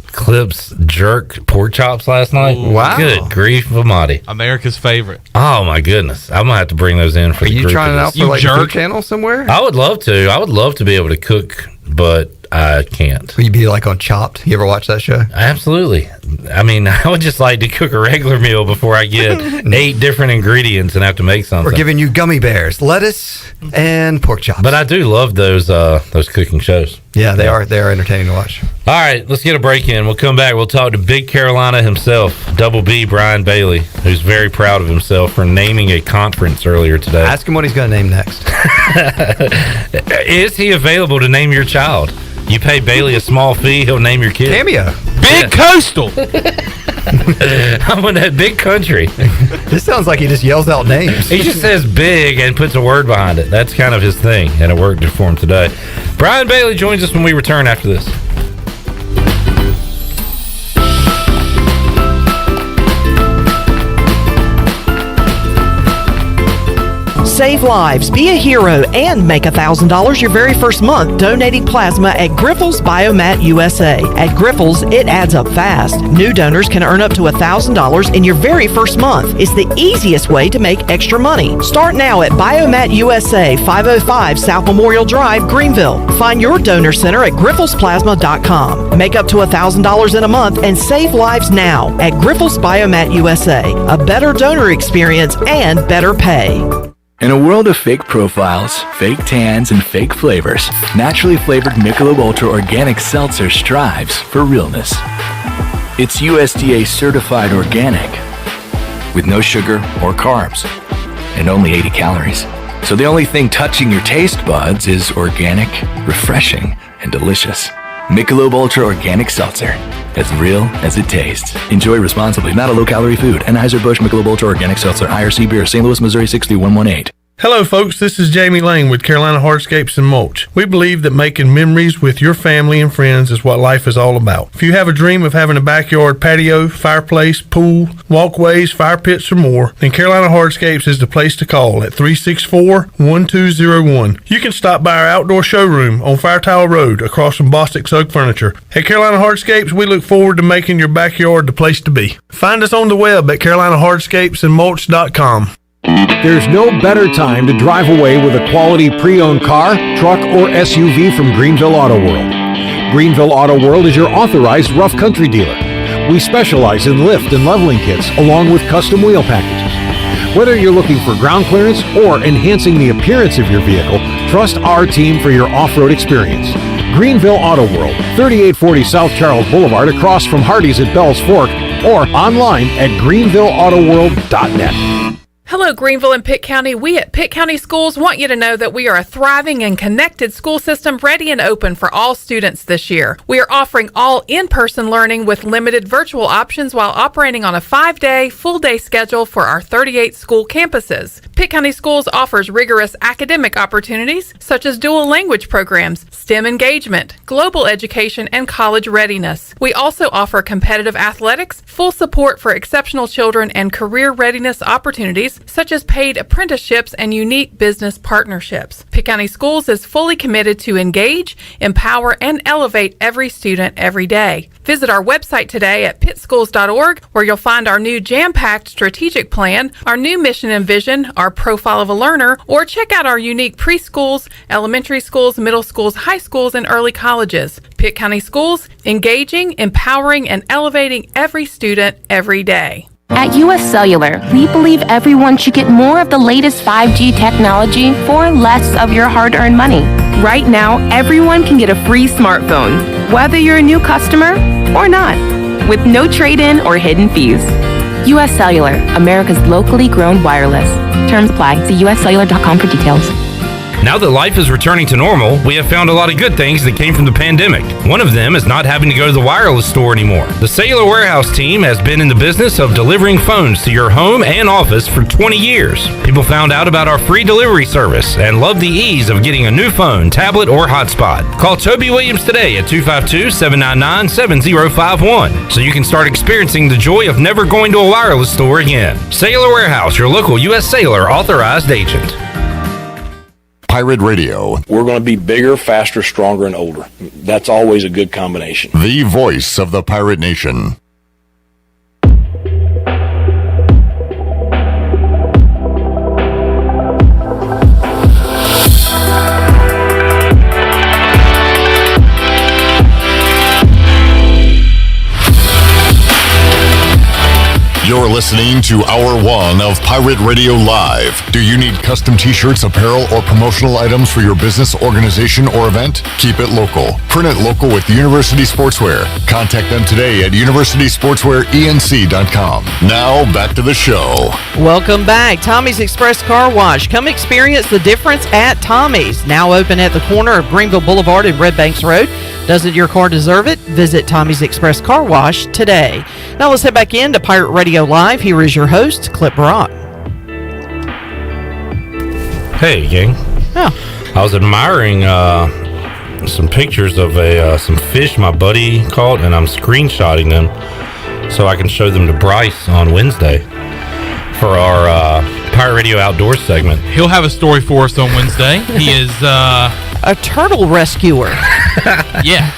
[SPEAKER 4] Clip's jerk pork chops last night.
[SPEAKER 5] Ooh.
[SPEAKER 6] Wow.
[SPEAKER 4] Good grief, Amati.
[SPEAKER 5] America's favorite.
[SPEAKER 4] Oh, my goodness. I'm going to have to bring those in for
[SPEAKER 6] Are
[SPEAKER 4] the
[SPEAKER 6] you
[SPEAKER 4] group.
[SPEAKER 6] trying it out for like a food channel somewhere?
[SPEAKER 4] I would love to. I would love to be able to cook, but I can't.
[SPEAKER 6] Will you be like on Chopped? You ever watch that show?
[SPEAKER 4] Absolutely. I mean, I would just like to cook a regular meal before I get 8 different ingredients and have to make something.
[SPEAKER 6] We're giving you gummy bears, lettuce, and pork chops.
[SPEAKER 4] But I do love those cooking shows.
[SPEAKER 6] Yeah, they are entertaining to watch.
[SPEAKER 4] All right, let's get a break in. We'll come back. We'll talk to Big Carolina himself, Double B, Brian Bailey, who's very proud of himself for naming a conference earlier today.
[SPEAKER 6] Ask him what he's going to name next.
[SPEAKER 4] Is he available to name your child? You pay Bailey a small fee, he'll name your kid.
[SPEAKER 6] Cameo.
[SPEAKER 5] Big Coastal.
[SPEAKER 4] I'm in that big country.
[SPEAKER 6] This sounds like he just yells out names.
[SPEAKER 4] He just says big and puts a word behind it. That's kind of his thing, and it worked for him today. Brian Bailey joins us when we return after this.
[SPEAKER 7] Save lives, be a hero, and make $1,000 your very first month donating plasma at Grifols Biomat USA. At Grifols, it adds up fast. New donors can earn up to $1,000 in your very first month. It's the easiest way to make extra money. Start now at Biomat USA, 505 South Memorial Drive, Greenville. Find your donor center at grifolsplasma.com. Make up to $1,000 in a month and save lives now at Grifols Biomat USA. A better donor experience and better pay.
[SPEAKER 10] In a world of fake profiles, fake tans, and fake flavors, naturally flavored Michelob Ultra Organic Seltzer strives for realness. It's USDA certified organic, with no sugar or carbs, and only 80 calories. So the only thing touching your taste buds is organic, refreshing, and delicious. Michelob Ultra Organic Seltzer, as real as it tastes. Enjoy responsibly, not a low-calorie food. Anheuser-Busch Michelob Ultra Organic Seltzer, IRC Beer, St. Louis, Missouri 63118.
[SPEAKER 11] Hello folks, this is Jamie Lane with Carolina Hardscapes and Mulch. We believe that making memories with your family and friends is what life is all about. If you have a dream of having a backyard patio, fireplace, pool, walkways, fire pits, or more, then Carolina Hardscapes is the place to call at 364-1201. You can stop by our outdoor showroom on Fire Tower Road across from Bostic Sugg Furniture. At Carolina Hardscapes, we look forward to making your backyard the place to be. Find us on the web at carolinahardscapesandmulch.com.
[SPEAKER 12] There's no better time to drive away with a quality pre-owned car, truck, or SUV from Greenville Auto World. Greenville Auto World is your authorized rough country dealer. We specialize in lift and leveling kits along with custom wheel packages. Whether you're looking for ground clearance or enhancing the appearance of your vehicle, trust our team for your off-road experience. Greenville Auto World, 3840 South Charles Boulevard across from Hardee's at Bell's Fork, or online at greenvilleautoworld.net.
[SPEAKER 13] Hello, Greenville and Pitt County. We at Pitt County Schools want you to know that we are a thriving and connected school system ready and open for all students this year. We are offering all in-person learning with limited virtual options while operating on a 5-day, full-day schedule for our 38 school campuses. Pitt County Schools offers rigorous academic opportunities such as dual language programs, STEM engagement, global education, and college readiness. We also offer competitive athletics, full support for exceptional children, and career readiness opportunities such as paid apprenticeships and unique business partnerships. Pitt County Schools is fully committed to engage, empower, and elevate every student every day. Visit our website today at pittschools.org, where you'll find our new jam-packed strategic plan, our new mission and vision, our profile of a learner, or check out our unique preschools, elementary schools, middle schools, high schools, and early colleges. Pitt County Schools, engaging, empowering, and elevating every student every day.
[SPEAKER 14] At U.S. Cellular, we believe everyone should get more of the latest 5G technology for less of your hard-earned money. Right now, everyone can get a free smartphone, whether you're a new customer or not, with no trade-in or hidden fees. U.S. Cellular, America's locally grown wireless. Terms apply. See uscellular.com for details.
[SPEAKER 4] Now that life is returning to normal, we have found a lot of good things that came from the pandemic. One of them is not having to go to the wireless store anymore. The Cellular Warehouse team has been in the business of delivering phones to your home and office for 20 years. People found out about our free delivery service and love the ease of getting a new phone, tablet, or hotspot. Call Toby Williams today at 252-799-7051 so you can start experiencing the joy of never going to a wireless store again. Cellular Warehouse, your local U.S. Cellular authorized agent.
[SPEAKER 2] Pirate Radio.
[SPEAKER 15] We're going to be bigger, faster, stronger, and older. That's always a good combination.
[SPEAKER 2] The voice of the Pirate Nation. You're listening to Hour 1 of Pirate Radio Live. Do you need custom t-shirts, apparel, or promotional items for your business, organization, or event? Keep it local. Print it local with University Sportswear. Contact them today at universitysportswearenc.com. Now, back to the show.
[SPEAKER 7] Welcome back. Tommy's Express Car Wash. Come experience the difference at Tommy's. Now open at the corner of Greenville Boulevard and Red Banks Road. Doesn't your car deserve it? Visit Tommy's Express Car Wash today. Now let's head back into Pirate Radio Live. Here is your host, Clip Brock.
[SPEAKER 4] Hey, gang.
[SPEAKER 7] Oh.
[SPEAKER 4] I was admiring some pictures of some fish my buddy caught, and I'm screenshotting them so I can show them to Bryce on Wednesday for our Pirate Radio Outdoors segment.
[SPEAKER 5] He'll have a story for us on Wednesday. He is
[SPEAKER 7] a turtle rescuer.
[SPEAKER 5] Yeah,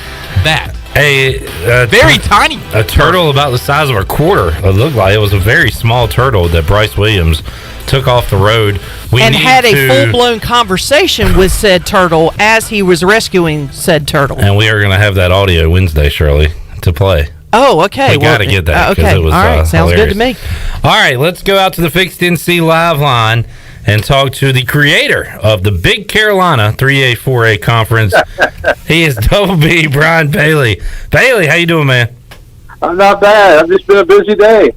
[SPEAKER 5] that.
[SPEAKER 4] Hey,
[SPEAKER 5] very tiny.
[SPEAKER 4] A turtle about the size of a quarter. It looked like it was a very small turtle that Bryce Williams took off the road.
[SPEAKER 7] And had a full-blown conversation with said turtle as he was rescuing said turtle.
[SPEAKER 4] And we are going to have that audio Wednesday, Shirley, to play.
[SPEAKER 7] Oh, okay.
[SPEAKER 4] We got to get that because it was
[SPEAKER 7] all right. Sounds
[SPEAKER 4] hilarious.
[SPEAKER 7] Good to me.
[SPEAKER 4] All right, let's go out to the Fixed NC Live line and talk to the creator of the Big Carolina 3A, 4A conference. He is Double B, Brian Bailey. Bailey, how you doing, man?
[SPEAKER 16] I'm not bad. I've just been a busy day.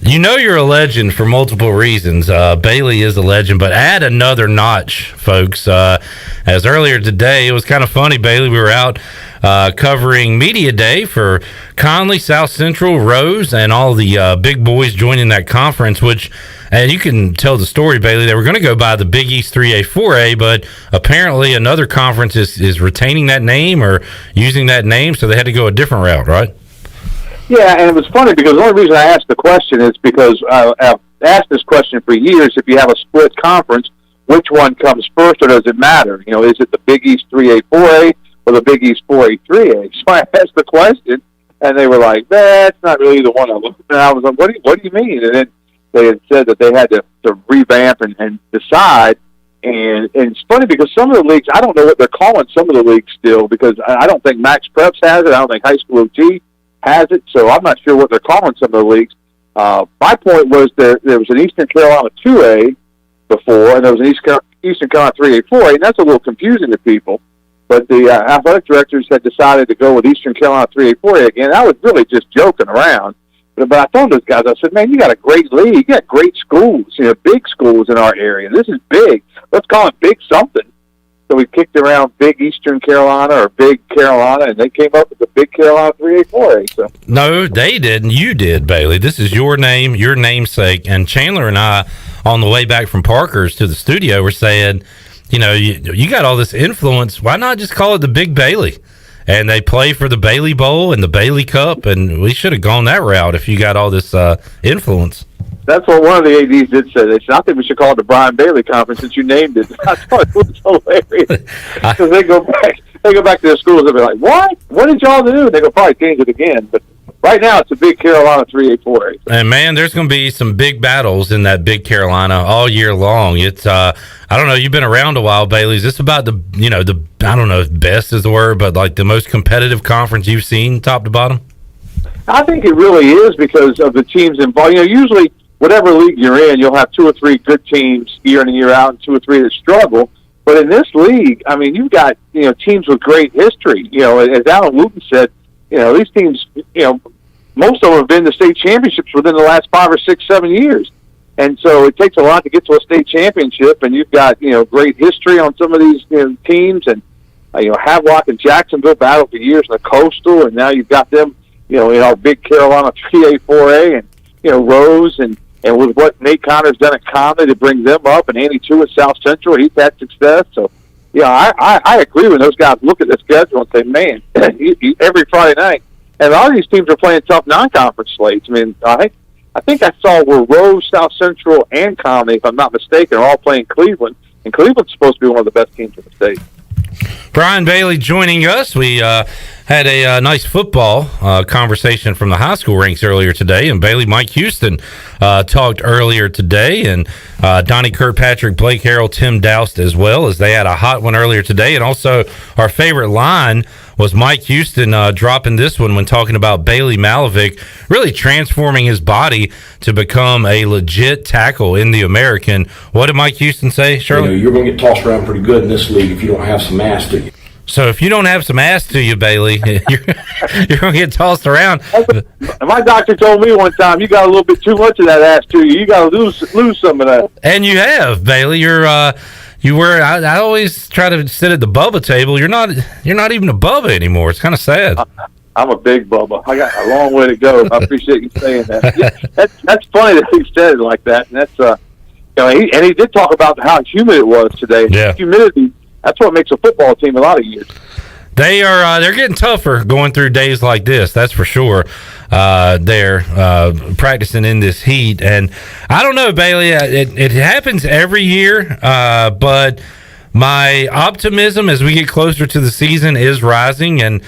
[SPEAKER 4] You know you're a legend for multiple reasons. Bailey is a legend, but add another notch, folks. As earlier today, it was kind of funny, Bailey. We were out covering Media Day for Conley, South Central, Rose, and all the big boys joining that conference, and you can tell the story, Bailey. They were going to go by the Big East 3A, 4A, but apparently another conference is retaining that name or using that name, so they had to go a different route, right?
[SPEAKER 16] Yeah, and it was funny because the only reason I asked the question is because I've asked this question for years. If you have a split conference, which one comes first, or does it matter? You know, is it the Big East 3A, 4A, or the Big East 4A, 3A? So I asked the question, and they were like, "That's not really the one I looked at." And I was like, "What do you mean?" And then they had said that they had to revamp and decide. And it's funny because some of the leagues, I don't know what they're calling some of the leagues still, because I don't think Max Preps has it. I don't think High School OT has it, so I'm not sure what they're calling some of the leagues. My point was there was an Eastern Carolina 2A before, and there was an Eastern Carolina 3A, 4A, and that's a little confusing to people. But the athletic directors had decided to go with Eastern Carolina 3A, 4A again. I was really just joking around. But I told those guys, I said, man, you got a great league. You got great schools, big schools in our area. This is big. Let's call it big something. So we kicked around Big Eastern Carolina or Big Carolina, and they came up with the Big Carolina 3A4A. So.
[SPEAKER 4] No, they didn't. You did, Bailey. This is your name, your namesake. And Chandler and I, on the way back from Parker's to the studio, were saying, you got all this influence. Why not just call it the Big Bailey? And they play for the Bailey Bowl and the Bailey Cup, and we should have gone that route if you got all this influence.
[SPEAKER 16] That's what one of the ADs did say. They said, I think we should call it the Brian Bailey Conference since you named it. I thought it was hilarious. Because they go back to their schools and be like, what? What did y'all do? And they go probably change it again. But right now it's a Big Carolina 3A4A.
[SPEAKER 4] And, man, there's going to be some big battles in that Big Carolina all year long. It's, I don't know, you've been around a while, Bailey. Is this about the I don't know if best is the word, but like the most competitive conference you've seen top to bottom?
[SPEAKER 16] I think it really is because of the teams involved. Usually whatever league you're in, you'll have 2 or 3 good teams year in and year out and 2 or 3 that struggle. But in this league, I mean, you've got, teams with great history. As Alan Wooten said, these teams, most of them have been to state championships within the last 5 or 6, 7 years. And so it takes a lot to get to a state championship, and you've got, great history on some of these teams. And, Havelock and Jacksonville battled for years in the Coastal, and now you've got them, in our Big Carolina 3A, 4A, and, Rose, and with what Nate Connor's done at Conley to bring them up, and Andy Chu at South Central, he's had success. So, I agree when those guys look at the schedule and say, man, every Friday night, and a lot of these teams are playing tough non-conference slates. I mean, I think I saw where Rose, South Central, and Conley, if I'm not mistaken, are all playing Cleveland, and Cleveland's supposed to be one of the best teams in the state.
[SPEAKER 4] Brian Bailey joining us. We had a nice football conversation from the high school ranks earlier today, and Bailey, Mike Houston talked earlier today, and Donnie Kirkpatrick, Blake Harrell, Tim Doust as well, as they had a hot one earlier today. And also our favorite line was Mike Houston dropping this one when talking about Bailey Malovic really transforming his body to become a legit tackle in the American. What did Mike Houston say, Shirley?
[SPEAKER 8] You're going to get tossed around pretty good in this league if you don't have some ass to you.
[SPEAKER 4] So if you don't have some ass to you, Bailey, you're going to get tossed around.
[SPEAKER 16] My doctor told me one time, you got a little bit too much of that ass to you. You got to lose some of that.
[SPEAKER 4] And you have, Bailey. I always try to sit at the Bubba table. You're not even a Bubba anymore. It's kind of sad.
[SPEAKER 16] I'm a big Bubba. I got a long way to go. I appreciate you saying that. Yeah, that's funny that he said it like that. And that's he did talk about how humid it was today.
[SPEAKER 4] Yeah.
[SPEAKER 16] Humidity. That's what makes a football team a lot of years.
[SPEAKER 4] They're getting tougher going through days like this. That's for sure. They're practicing in this heat, and I don't know, Bailey. It happens every year, but my optimism as we get closer to the season is rising, and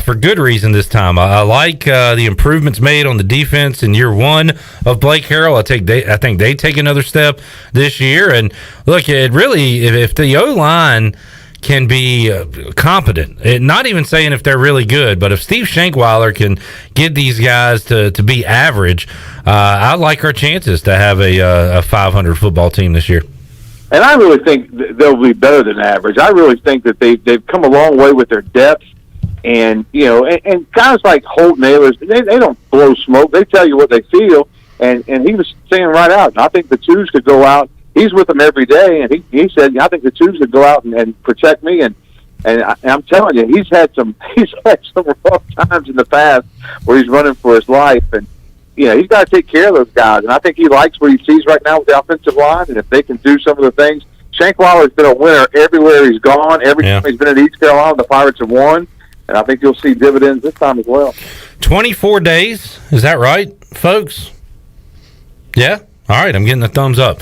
[SPEAKER 4] for good reason this time. I like the improvements made on the defense in year one of Blake Harrell. I think they take another step this year, and look, it really if the O-line can be competent, not even saying if they're really good, but if Steve Shankweiler can get these guys to be average, I like our chances to have a 500 football team this year.
[SPEAKER 16] And I really think they'll be better than average. I really think that they've come a long way with their depth, and and guys like Holt Nailers, they don't blow smoke. They tell you what they feel, and he was saying right out, I think the twos could go out. He's with them every day, and he said, I think the twos could go out and protect me. And I'm telling you, he's had some rough times in the past where he's running for his life. And, he's got to take care of those guys. And I think he likes what he sees right now with the offensive line. And if they can do some of the things, Shankweiler's been a winner everywhere he's gone. Every time he's been at East Carolina, the Pirates have won. And I think you'll see dividends this time as well.
[SPEAKER 4] 24 days. Is that right, folks? Yeah? All right, I'm getting a thumbs up.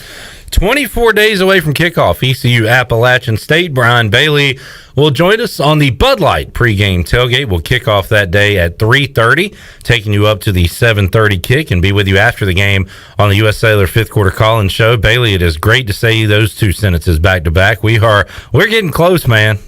[SPEAKER 4] 24 days away from kickoff, ECU Appalachian State. Brian Bailey will join us on the Bud Light pregame tailgate. We'll kick off that day at 3:30, taking you up to the 7:30 kick, and be with you after the game on the U.S. Sailor fifth quarter call-in show. Bailey, it is great to say those two sentences back to back. We're getting close, man.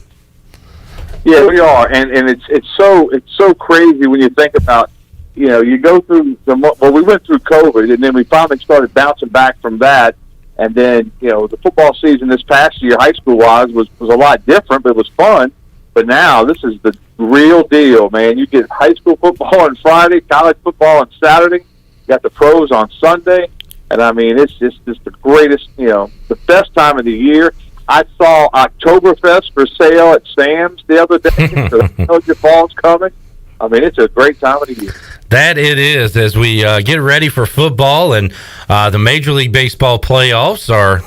[SPEAKER 16] Yeah, we are, and it's so crazy when you think about. You go through we went through COVID, and then we finally started bouncing back from that. And then, the football season this past year, high school-wise, was a lot different, but it was fun. But now, this is the real deal, man. You get high school football on Friday, college football on Saturday, got the pros on Sunday, and I mean, it's just the greatest, the best time of the year. I saw Oktoberfest for sale at Sam's the other day. So your fall's coming. I mean, it's a great time of the year.
[SPEAKER 4] That it is, as we get ready for football, and the Major League Baseball playoffs are,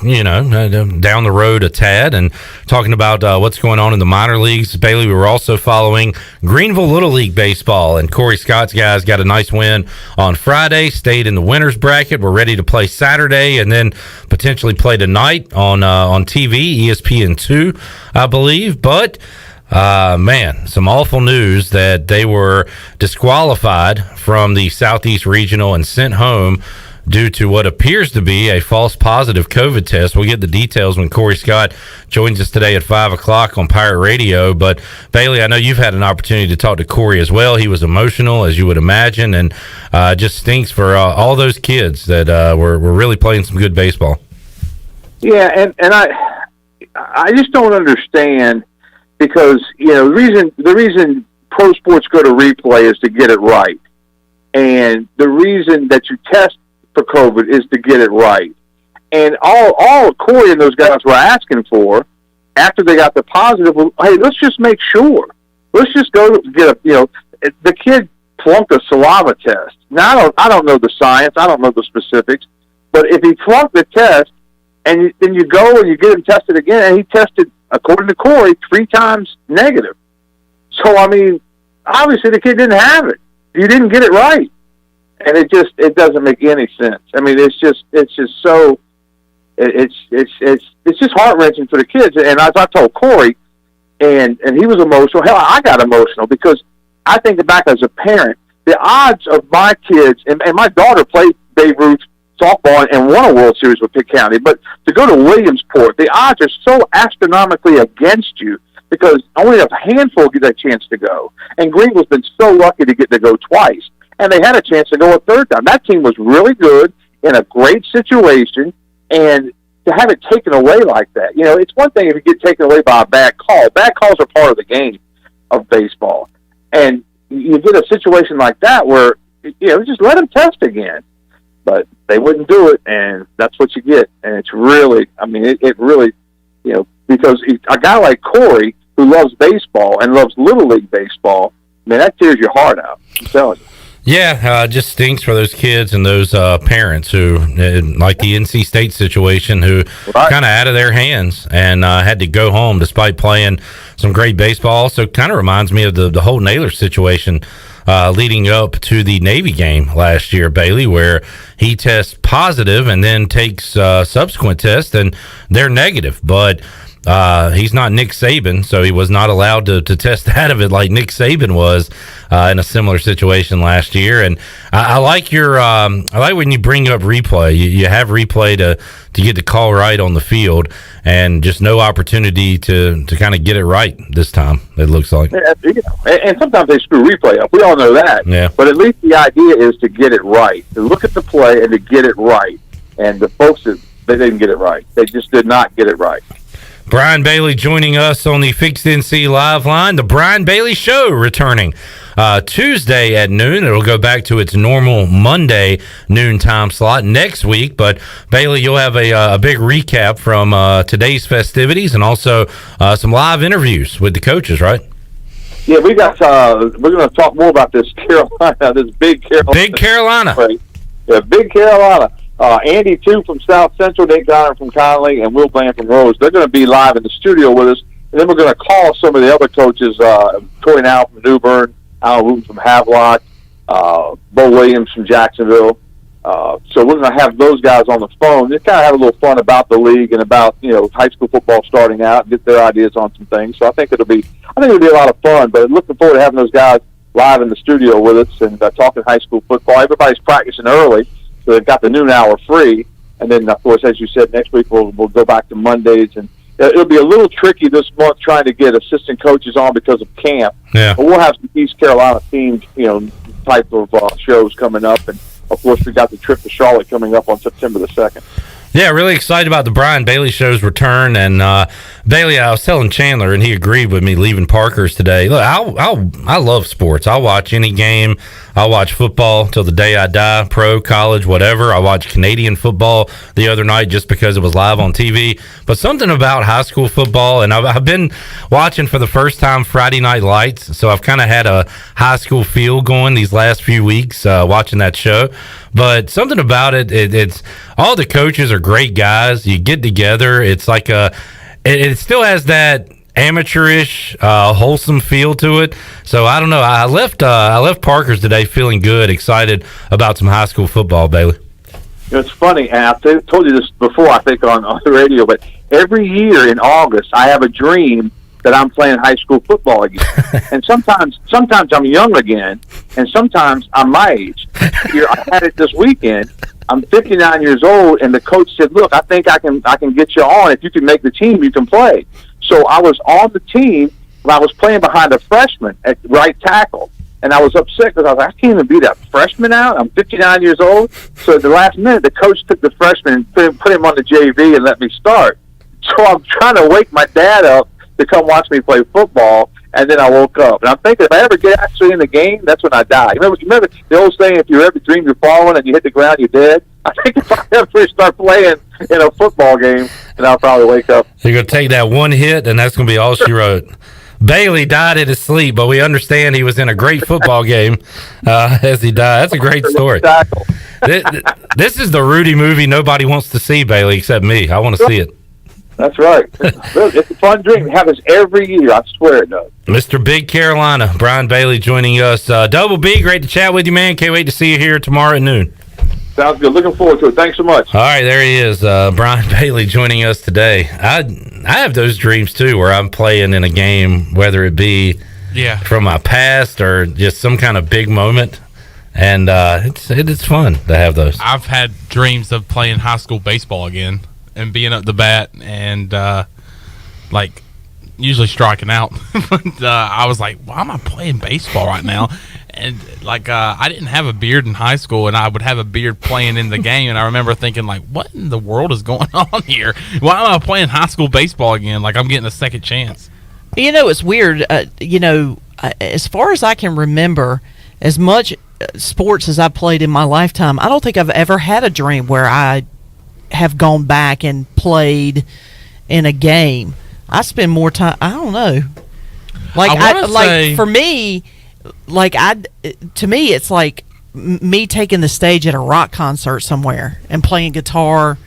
[SPEAKER 4] down the road a tad, and talking about what's going on in the minor leagues. Bailey, we were also following Greenville Little League Baseball, and Cory Scott's guys got a nice win on Friday, stayed in the winner's bracket. We're ready to play Saturday, and then potentially play tonight on TV, ESPN2, I believe, but... man, some awful news that they were disqualified from the Southeast Regional and sent home due to what appears to be a false positive COVID test. We'll get the details when Cory Scott joins us today at 5 o'clock on Pirate Radio. But, Bailey, I know you've had an opportunity to talk to Cory as well. He was emotional, as you would imagine, and just stinks for all those kids that were really playing some good baseball.
[SPEAKER 16] Yeah, and I just don't understand. Because, the reason pro sports go to replay is to get it right. And the reason that you test for COVID is to get it right. And all Cory and those guys were asking for, after they got the positive, was, hey, let's just make sure. Let's just go get the kid flunked a saliva test. Now, I don't know the science. I don't know the specifics. But if he flunked the test, and then you go and you get him tested again, and he tested, according to Cory, 3 times negative. So, I mean, obviously the kid didn't have it. You didn't get it right. And it doesn't make any sense. I mean, it's just so, it's just heart-wrenching for the kids. And as I told Cory, and he was emotional. Hell, I got emotional because I think back as a parent, the odds of my kids, and my daughter played Babe Ruth softball and won a World Series with Pitt County, but to go to Williamsport, the odds are so astronomically against you because only a handful get that chance to go. And Greenville's been so lucky to get to go twice, and they had a chance to go a third time. That team was really good in a great situation, and to have it taken away like that, it's one thing if you get taken away by a bad call. Bad calls are part of the game of baseball, and you get a situation like that where just let them test again. But they wouldn't do it, and that's what you get. And it's really, I mean, it really, because a guy like Cory, who loves baseball and loves Little League baseball, man, that tears your heart out. I'm telling you.
[SPEAKER 4] Yeah, it just stinks for those kids and those parents who, like the NC State situation, who kind of out of their hands and had to go home despite playing some great baseball. So it kind of reminds me of the whole Naylor situation leading up to the Navy game last year, Bailey, where he tests positive and then takes subsequent tests and they're negative. But he's not Nick Saban, so he was not allowed to test out of it like Nick Saban was in a similar situation last year. And I like I like when you bring up replay. You have replay to get the call right on the field, and just no opportunity to kind of get it right this time, it looks like.
[SPEAKER 16] And sometimes they screw replay up. We all know that.
[SPEAKER 4] Yeah.
[SPEAKER 16] But at least the idea is to get it right, to look at the play and to get it right. And the folks, they didn't get it right. They just did not get it right.
[SPEAKER 4] Brian Bailey joining us on the Fixed NC Live line. The Brian Bailey Show returning Tuesday at noon. It'll go back to its normal Monday noon time slot next week. But, Bailey, you'll have a big recap from today's festivities and also some live interviews with the coaches, right?
[SPEAKER 16] Yeah, we got. We're going to talk more about this Carolina, this big Carolina.
[SPEAKER 4] Big Carolina.
[SPEAKER 16] Yeah, big Carolina. Andy, too, from South Central, Nick Donner from Conley, and Will Bland from Rose. They're going to be live in the studio with us. And then we're going to call some of the other coaches, Troy Now from New Bern, Alan Wooten from Havelock, Bo Williams from Jacksonville. So we're going to have those guys on the phone. Just kind of have a little fun about the league and about, high school football starting out and get their ideas on some things. So I think it'll be a lot of fun. But looking forward to having those guys live in the studio with us and talking high school football. Everybody's practicing early. So they've got the noon hour free, and then, of course, as you said, next week we'll go back to Mondays, and it'll be a little tricky this month trying to get assistant coaches on because of camp.
[SPEAKER 4] Yeah.
[SPEAKER 16] But we'll have some East Carolina themed, type of shows coming up, and of course we got the trip to Charlotte coming up on September the 2nd.
[SPEAKER 4] Yeah, really excited about the Brian Bailey Show's return. And Bailey, I was telling Chandler, and he agreed with me leaving Parker's today. Look, I love sports. I'll watch any game. I'll watch football till the day I die, pro, college, whatever. I watched Canadian football the other night just because it was live on TV. But something about high school football, and I've been watching for the first time Friday Night Lights, so I've kind of had a high school feel going these last few weeks watching that show. But something about it's all the coaches are great guys. You get together. It's like it still has that amateurish, wholesome feel to it. So I don't know. I left Parker's today feeling good, excited about some high school football, Bailey.
[SPEAKER 16] It's funny, and I've told you this before, I think, on the radio, but every year in August, I have a dream that I'm playing high school football again. And sometimes I'm young again, and sometimes I'm my age. Here, I had it this weekend. I'm 59 years old, and the coach said, "Look, I think I can get you on. If you can make the team, you can play." So I was on the team, but I was playing behind a freshman at right tackle. And I was upset because I was like, I can't even beat that freshman out. I'm 59 years old. So at the last minute, the coach took the freshman and put him on the JV and let me start. So I'm trying to wake my dad up to come watch me play football, and then I woke up. And I'm thinking, if I ever get actually in the game, that's when I die. You remember the old saying, if you ever dream you're falling and you hit the ground, you're dead? I think if I ever start playing in a football game, then I'll probably wake up.
[SPEAKER 4] You're going to take that one hit, and that's going to be all she wrote. Bailey died in his sleep, but we understand he was in a great football game as he died. That's a great story. This is the Rudy movie nobody wants to see, Bailey, except me. I want to see it.
[SPEAKER 16] That's right. It's a fun dream. It happens every year. I swear it does.
[SPEAKER 4] Mr. Big Carolina, Brian Bailey joining us. Double B, great to chat with you, man. Can't wait to see you here tomorrow at noon.
[SPEAKER 16] Sounds good. Looking forward to it. Thanks so much.
[SPEAKER 4] All right, there he is, Brian Bailey joining us today. I have those dreams, too, where I'm playing in a game, whether it be from my past or just some kind of big moment. And it's fun to have those.
[SPEAKER 5] I've had dreams of playing high school baseball again and being up the bat and, usually striking out. But I was like, why am I playing baseball right now? And I didn't have a beard in high school, and I would have a beard playing in the game. And I remember thinking, what in the world is going on here? Why am I playing high school baseball again? I'm getting a second chance.
[SPEAKER 7] It's weird. As far as I can remember, as much sports as I've played in my lifetime, I don't think I've ever had a dream where I have gone back and played in a game. I spend more time. I don't know. For me. To me, it's like me taking the stage at a rock concert somewhere and playing guitar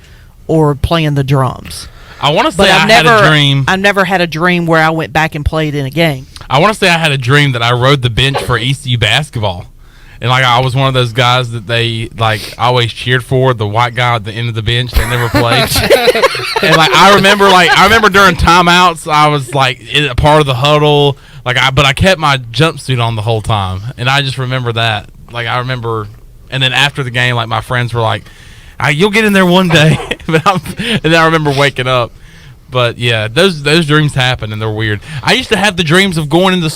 [SPEAKER 7] or playing the drums.
[SPEAKER 5] I want to say I had a dream.
[SPEAKER 7] I've never had a dream where I went back and played in a game.
[SPEAKER 5] I want to say I had a dream that I rode the bench for ECU basketball. And I was one of those guys that they always cheered for, the white guy at the end of the bench that never played. And I remember during timeouts, I was a part of the huddle. But I kept my jumpsuit on the whole time, and I just remember that. I remember, and then after the game, my friends were like, "You'll get in there one day." And then I remember waking up. But yeah, those dreams happen, and they're weird. I used to have the dreams of going to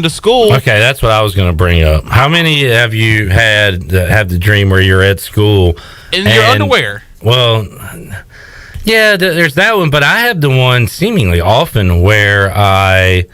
[SPEAKER 5] school.
[SPEAKER 4] Okay, that's what I was going to bring up. How many have you had that have the dream where you're at school
[SPEAKER 5] in your underwear?
[SPEAKER 4] Well, yeah, there's that one, but I have the one seemingly often where I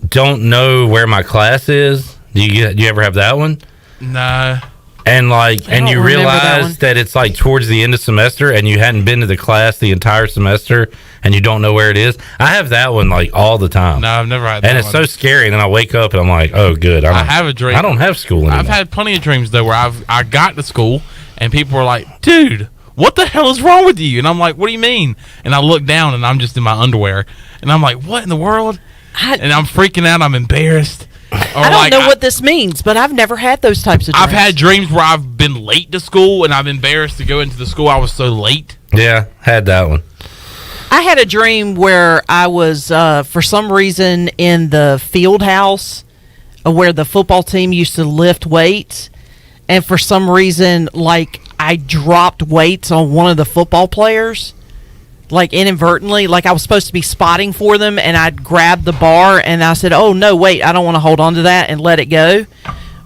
[SPEAKER 4] don't know where my class is. Do you ever have that one?
[SPEAKER 5] No.
[SPEAKER 4] And and you realize that it's towards the end of semester and you hadn't been to the class the entire semester and you don't know where it is. I have that one all the time.
[SPEAKER 5] No, I've never had that
[SPEAKER 4] one. And it's so scary. And then I wake up and I'm like, oh, good.
[SPEAKER 5] I have a dream.
[SPEAKER 4] I don't have school anymore.
[SPEAKER 5] I've had plenty of dreams though where I got to school and people were like, dude, what the hell is wrong with you? And I'm like, what do you mean? And I look down and I'm just in my underwear and I'm like, what in the world? And I'm freaking out. I'm embarrassed.
[SPEAKER 7] I don't know what this means, but I've never had those types of dreams.
[SPEAKER 5] I've had dreams where I've been late to school and I'm embarrassed to go into the school I was so late.
[SPEAKER 4] Yeah, had that one.
[SPEAKER 7] I had a dream where I was, for some reason, in the field house where the football team used to lift weights. And for some reason, I dropped weights on one of the football players. Inadvertently, I was supposed to be spotting for them, and I'd grabbed the bar, and I said, oh, no, wait, I don't want to hold on to that and let it go.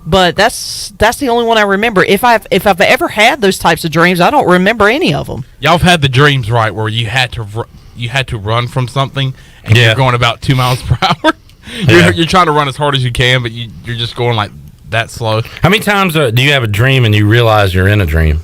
[SPEAKER 7] but that's the only one I remember. If I've ever had those types of dreams, I don't remember any of them.
[SPEAKER 5] Y'all have had the dreams, right, where you had to run from something, and you're going about 2 miles per hour. You're trying to run as hard as you can, but you're just going like that slow.
[SPEAKER 4] How many times do you have a dream and you realize you're in a dream?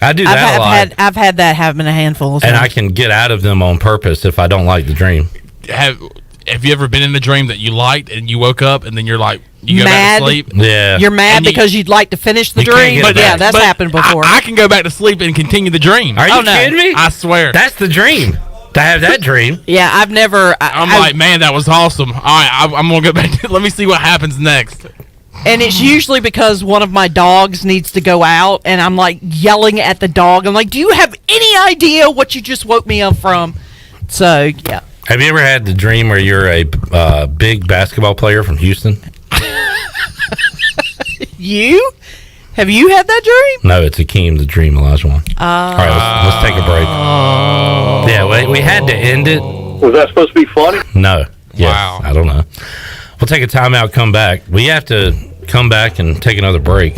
[SPEAKER 4] I do that a lot.
[SPEAKER 7] I've had that happen a handful of times.
[SPEAKER 4] And I can get out of them on purpose if I don't like the dream.
[SPEAKER 5] Have you ever been in a dream that you liked and you woke up and then you're like, you go back to sleep?
[SPEAKER 4] Yeah.
[SPEAKER 7] You're mad because you'd like to finish the dream? But yeah, that's happened before.
[SPEAKER 5] I can go back to sleep and continue the dream.
[SPEAKER 4] Are you kidding me?
[SPEAKER 5] I swear.
[SPEAKER 4] That's the dream. To have that dream.
[SPEAKER 7] Yeah, I've never.
[SPEAKER 5] I'm like, man, that was awesome. All right, I'm going to go back. Let me see what happens next.
[SPEAKER 7] And it's usually because one of my dogs needs to go out, and I'm like yelling at the dog. I'm like, do you have any idea what you just woke me up from? So, yeah.
[SPEAKER 4] Have you ever had the dream where you're a big basketball player from Houston?
[SPEAKER 7] You? Have you had that dream?
[SPEAKER 4] No, it's Akeem, the dream Elijah one. All right, let's take a break. Yeah, we had to end it.
[SPEAKER 16] Was that supposed to be funny?
[SPEAKER 4] No. Yes, wow. I don't know. We'll take a timeout, come back. We have to come back and take another break,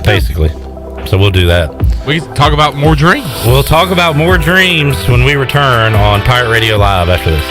[SPEAKER 4] basically. So we'll do that.
[SPEAKER 5] We can talk about more dreams.
[SPEAKER 4] We'll talk about more dreams when we return on Pirate Radio Live after this.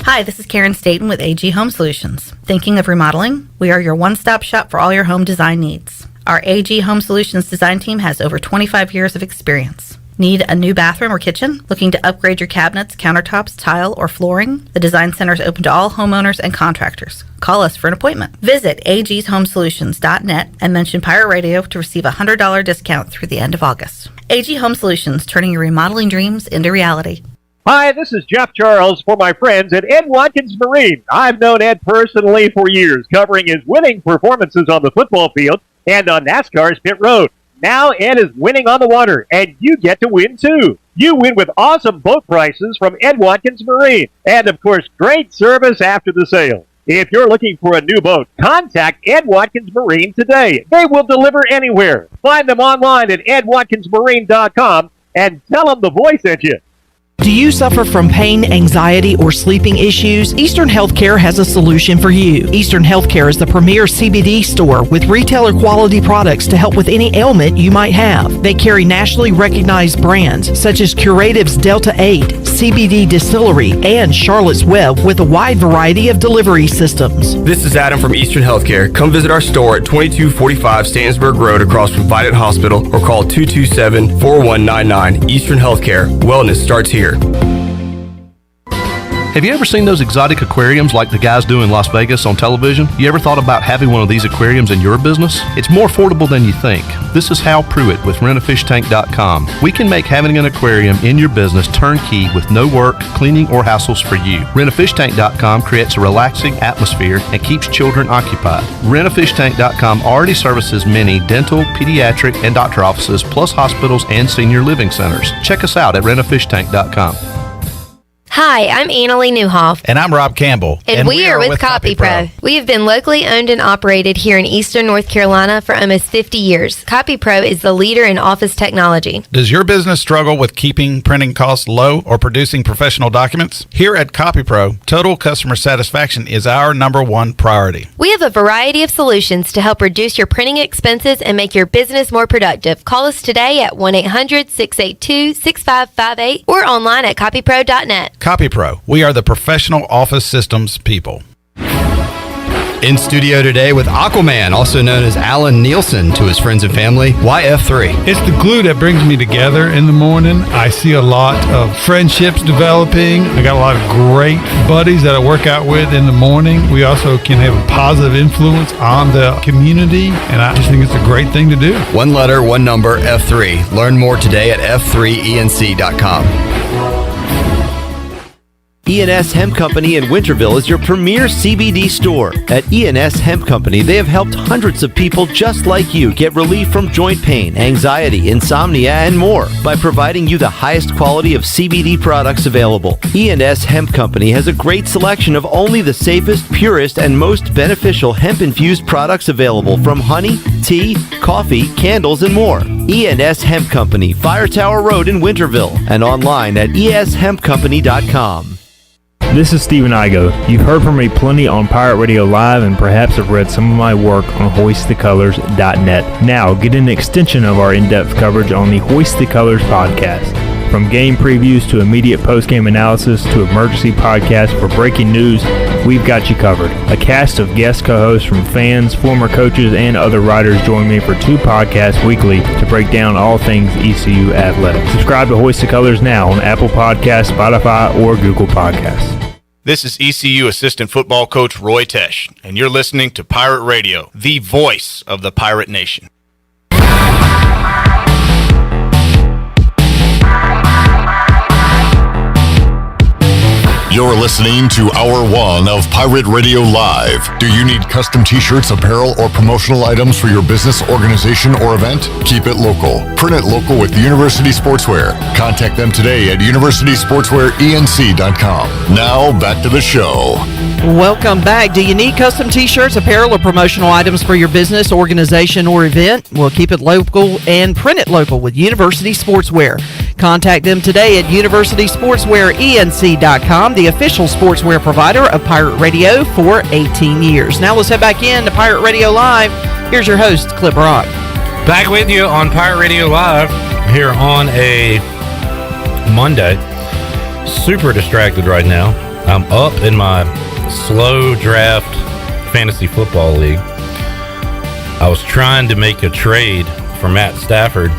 [SPEAKER 17] Hi, this is Karen Staten with AG Home Solutions. Thinking of remodeling? We are your one-stop shop for all your home design needs. Our AG Home Solutions design team has over 25 years of experience. Need a new bathroom or kitchen? Looking to upgrade your cabinets, countertops, tile, or flooring? The Design Center is open to all homeowners and contractors. Call us for an appointment. Visit agshomesolutions.net and mention Pirate Radio to receive a $100 discount through the end of August. AG Home Solutions, turning your remodeling dreams into reality.
[SPEAKER 18] Hi, this is Jeff Charles for my friends at Ed Watkins Marine. I've known Ed personally for years, covering his winning performances on the football field and on NASCAR's pit road. Now Ed is winning on the water, and you get to win too. You win with awesome boat prices from Ed Watkins Marine, and of course, great service after the sale. If you're looking for a new boat, contact Ed Watkins Marine today. They will deliver anywhere. Find them online at edwatkinsmarine.com and tell them the voice sent you.
[SPEAKER 7] Do you suffer from pain, anxiety, or sleeping issues? Eastern Healthcare has a solution for you. Eastern Healthcare is the premier CBD store with retailer quality products to help with any ailment you might have. They carry nationally recognized brands such as Curative's Delta 8, CBD Distillery, and Charlotte's Web with a wide variety of delivery systems.
[SPEAKER 19] This is Adam from Eastern Healthcare. Come visit our store at 2245 Stantonburg Road across from Vidant Hospital or call 227-4199. Eastern Healthcare. Wellness starts here.
[SPEAKER 1] Have you ever seen those exotic aquariums like the guys do in Las Vegas on television? You ever thought about having one of these aquariums in your business? It's more affordable than you think. This is Hal Pruitt with rentafishtank.com. We can make having an aquarium in your business turnkey with no work, cleaning, or hassles for you. Rentafishtank.com creates a relaxing atmosphere and keeps children occupied. Rentafishtank.com already services many dental, pediatric, and doctor offices, plus hospitals and senior living centers. Check us out at rentafishtank.com.
[SPEAKER 20] Hi, I'm Annalie Newhoff.
[SPEAKER 21] And I'm Rob Campbell.
[SPEAKER 20] And we are with CopyPro. We have been locally owned and operated here in Eastern North Carolina for almost 50 years. CopyPro is the leader in office technology.
[SPEAKER 21] Does your business struggle with keeping printing costs low or producing professional documents? Here at CopyPro, total customer satisfaction is our #1 priority.
[SPEAKER 20] We have a variety of solutions to help reduce your printing expenses and make your business more productive. Call us today at 1-800-682-6558 or online at copypro.net.
[SPEAKER 21] CopyPro, we are the professional office systems people.
[SPEAKER 6] In studio today with Aquaman, also known as Alan Nielsen to his friends and family, YF3.
[SPEAKER 22] It's the glue that brings me together in the morning. I see a lot of friendships developing. I got a lot of great buddies that I work out with in the morning. We also can have a positive influence on the community, and I just think it's a great thing to do.
[SPEAKER 6] One letter, one number, F3. Learn more today at f3enc.com.
[SPEAKER 3] E&S Hemp Company in Winterville is your premier CBD store. At E&S Hemp Company, they have helped hundreds of people just like you get relief from joint pain, anxiety, insomnia, and more by providing you the highest quality of CBD products available. E&S Hemp Company has a great selection of only the safest, purest, and most beneficial hemp-infused products available from honey, tea, coffee, candles, and more. E&S Hemp Company, Fire Tower Road in Winterville, and online at eshempcompany.com.
[SPEAKER 9] This is Stephen Igo. You've heard from me plenty on Pirate Radio Live and perhaps have read some of my work on hoistthecolors.net. Now, get an extension of our in-depth coverage on the Hoist the Colors podcast. From game previews to immediate post-game analysis to emergency podcasts for breaking news, we've got you covered. A cast of guest co-hosts from fans, former coaches, and other writers join me for 2 podcasts weekly to break down all things ECU athletics. Subscribe to Hoist the Colors now on Apple Podcasts, Spotify, or Google Podcasts.
[SPEAKER 23] This is ECU assistant football coach Roy Tesh, and you're listening to Pirate Radio, the voice of the Pirate Nation.
[SPEAKER 2] You're listening to Hour 1 of Pirate Radio Live. Do you need custom t-shirts, apparel, or promotional items for your business, organization, or event? Keep it local. Print it local with University Sportswear. Contact them today at universitysportswearenc.com. Now, back to the show.
[SPEAKER 7] Welcome back. Do you need custom t-shirts, apparel, or promotional items for your business, organization, or event? Well, keep it local and print it local with University Sportswear. Contact them today at universitysportswearenc.com, the official sportswear provider of Pirate Radio for 18 years. Now let's head back in to Pirate Radio Live. Here's your host, Clip Rock.
[SPEAKER 4] Back with you on Pirate Radio Live here on a Monday. Super distracted right now. I'm up in my slow draft fantasy football league. I was trying to make a trade for Matt Stafford.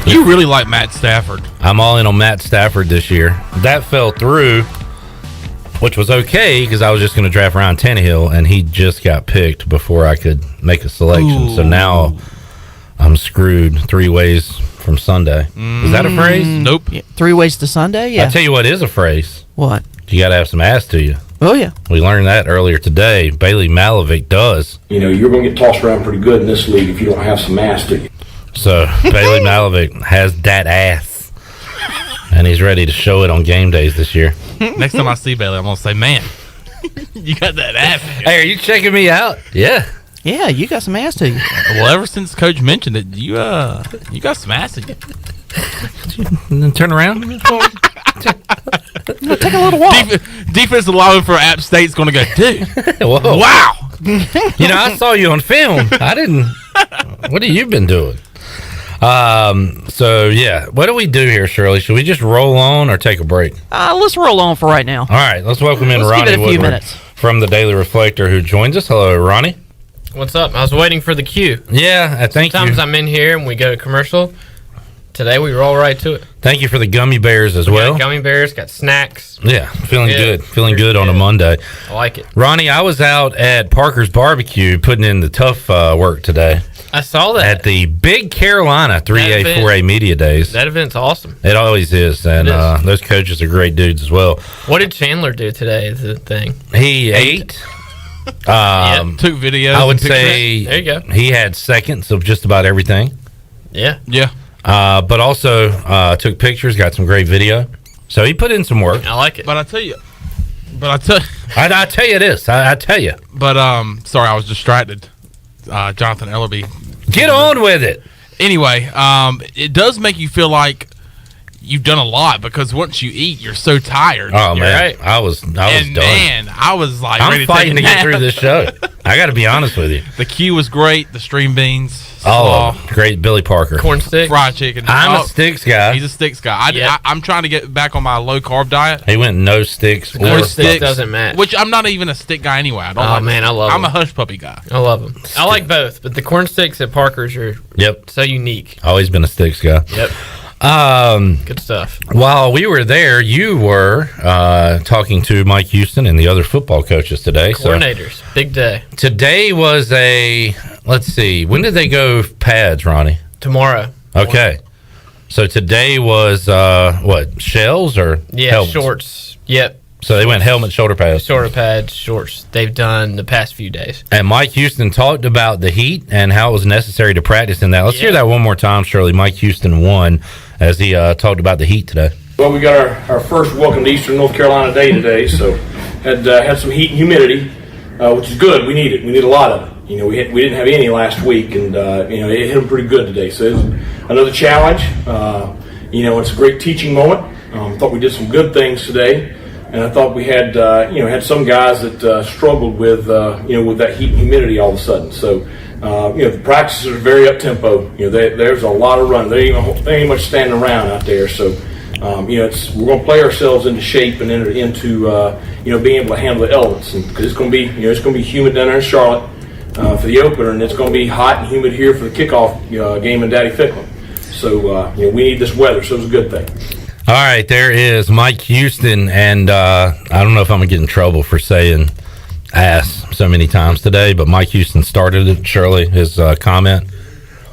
[SPEAKER 5] You really like Matt Stafford.
[SPEAKER 4] I'm all in on Matt Stafford this year. That fell through, which was okay because I was just going to draft Ryan Tannehill, and he just got picked before I could make a selection. So now I'm screwed 3 ways from Sunday. Is that a phrase?
[SPEAKER 5] Nope.
[SPEAKER 7] Yeah, 3 ways to Sunday? Yeah.
[SPEAKER 4] I tell you what is a phrase.
[SPEAKER 7] What?
[SPEAKER 4] You got to have some ass to you.
[SPEAKER 7] Oh, yeah.
[SPEAKER 4] We learned that earlier today. Bailey Malavik does.
[SPEAKER 8] You know, you're going to get tossed around pretty good in this league if you don't have some ass to you.
[SPEAKER 4] So Bailey Malavik has that ass, and he's ready to show it on game days this year.
[SPEAKER 5] Next time I see Bailey, I'm going to say, man, you got that ass.
[SPEAKER 4] Hey, are you checking me out? Yeah.
[SPEAKER 7] Yeah, you got some ass to you.
[SPEAKER 5] Well, ever since Coach mentioned it, you got some ass to you.
[SPEAKER 4] And then turn around.
[SPEAKER 7] Take a little walk.
[SPEAKER 5] Defensive lineman for App State's going to go, dude.
[SPEAKER 4] Whoa.
[SPEAKER 5] Wow.
[SPEAKER 4] You know, I saw you on film. I didn't. What have you been doing? So, yeah. What do we do here, Shirley? Should we just roll on or take a break?
[SPEAKER 7] Let's roll on for right now.
[SPEAKER 4] All right. Let's welcome in
[SPEAKER 7] Ronnie
[SPEAKER 4] Ronnie Woodward
[SPEAKER 7] minutes.
[SPEAKER 4] from the Daily Reflector who joins us. Hello, Ronnie.
[SPEAKER 24] What's up? I was waiting for the cue.
[SPEAKER 4] Yeah, thank you.
[SPEAKER 24] Sometimes I'm in here and we go to commercial. Today we roll right to it.
[SPEAKER 4] Thank you for the gummy bears as
[SPEAKER 24] We
[SPEAKER 4] well.
[SPEAKER 24] got gummy bears, got snacks.
[SPEAKER 4] Yeah, feeling
[SPEAKER 24] Yeah,
[SPEAKER 4] good. Feeling good on a Monday.
[SPEAKER 24] I like it.
[SPEAKER 4] Ronnie, I was out at Parker's Barbecue putting in the tough work today.
[SPEAKER 24] I saw that.
[SPEAKER 4] At the Big Carolina 3A, 4A Media Days.
[SPEAKER 24] That event's awesome.
[SPEAKER 4] It always is. And those coaches are great dudes as well.
[SPEAKER 24] What did Chandler do today is the thing?
[SPEAKER 4] He ate.
[SPEAKER 5] Took videos.
[SPEAKER 4] I would
[SPEAKER 24] and pictures.
[SPEAKER 4] say
[SPEAKER 24] There you go.
[SPEAKER 4] he had seconds of just about everything.
[SPEAKER 24] Yeah.
[SPEAKER 5] Yeah.
[SPEAKER 4] But also took pictures, got some great video. So he put in some work.
[SPEAKER 24] I like it.
[SPEAKER 5] But I tell you.
[SPEAKER 4] I tell you this. I tell you.
[SPEAKER 5] But, sorry, I was distracted. Jonathan Ellerbe.
[SPEAKER 4] Get on with it.
[SPEAKER 5] Anyway, it does make you feel like you've done a lot because once you eat, you're so tired.
[SPEAKER 4] Oh, man. Right. I was done.
[SPEAKER 5] Man, I was like,
[SPEAKER 4] I'm fighting to get through this show. I got to be honest with you.
[SPEAKER 5] The queue was great. The string beans.
[SPEAKER 4] Great. Billy Parker.
[SPEAKER 24] Corn sticks.
[SPEAKER 5] Fried chicken.
[SPEAKER 4] I'm a sticks guy.
[SPEAKER 5] He's a sticks guy. I'm trying to get back on my low carb diet.
[SPEAKER 4] He went no sticks.
[SPEAKER 24] Corn sticks doesn't match.
[SPEAKER 5] Which I'm not even a stick guy anyway. I don't
[SPEAKER 24] I love
[SPEAKER 5] I'm
[SPEAKER 24] them.
[SPEAKER 5] a hush puppy guy.
[SPEAKER 24] I love them. I like both, but the corn sticks at Parker's are so unique.
[SPEAKER 4] Always been a sticks guy.
[SPEAKER 24] Yep. Good stuff.
[SPEAKER 4] While we were there, you were talking to Mike Houston and the other football coaches today.
[SPEAKER 24] Coordinators. Big day.
[SPEAKER 4] Today was let's see, when did they go pads, Ronnie?
[SPEAKER 24] Tomorrow.
[SPEAKER 4] Okay. So today was, what, shells or helmets?
[SPEAKER 24] Shorts. Yep.
[SPEAKER 4] So they went helmet, shoulder pads.
[SPEAKER 24] Shoulder pads, shorts. They've done the past few days.
[SPEAKER 4] And Mike Houston talked about the heat and how it was necessary to practice in that. Let's hear that one more time, Shirley. Mike Houston won as he talked about the heat today.
[SPEAKER 8] Well, we got our first welcome to Eastern North Carolina day today, so had some heat and humidity, which is good. We need it. We need a lot of it. You know, we didn't have any last week, and it hit them pretty good today. So it was another challenge. It's a great teaching moment. Thought we did some good things today, and I thought we had had some guys that struggled with that heat and humidity all of a sudden. So the practices are very up tempo. There's a lot of run. There ain't much standing around out there. So. We're going to play ourselves into shape and into being able to handle the elements, because it's going to be humid down there in Charlotte for the opener, and it's going to be hot and humid here for the kickoff game in Daddy Ficklin. So we need this weather, so it's a good thing.
[SPEAKER 4] All right, there is Mike Houston, and I don't know if I'm going to get in trouble for saying ass so many times today, but Mike Houston started it. Shirley, his comment.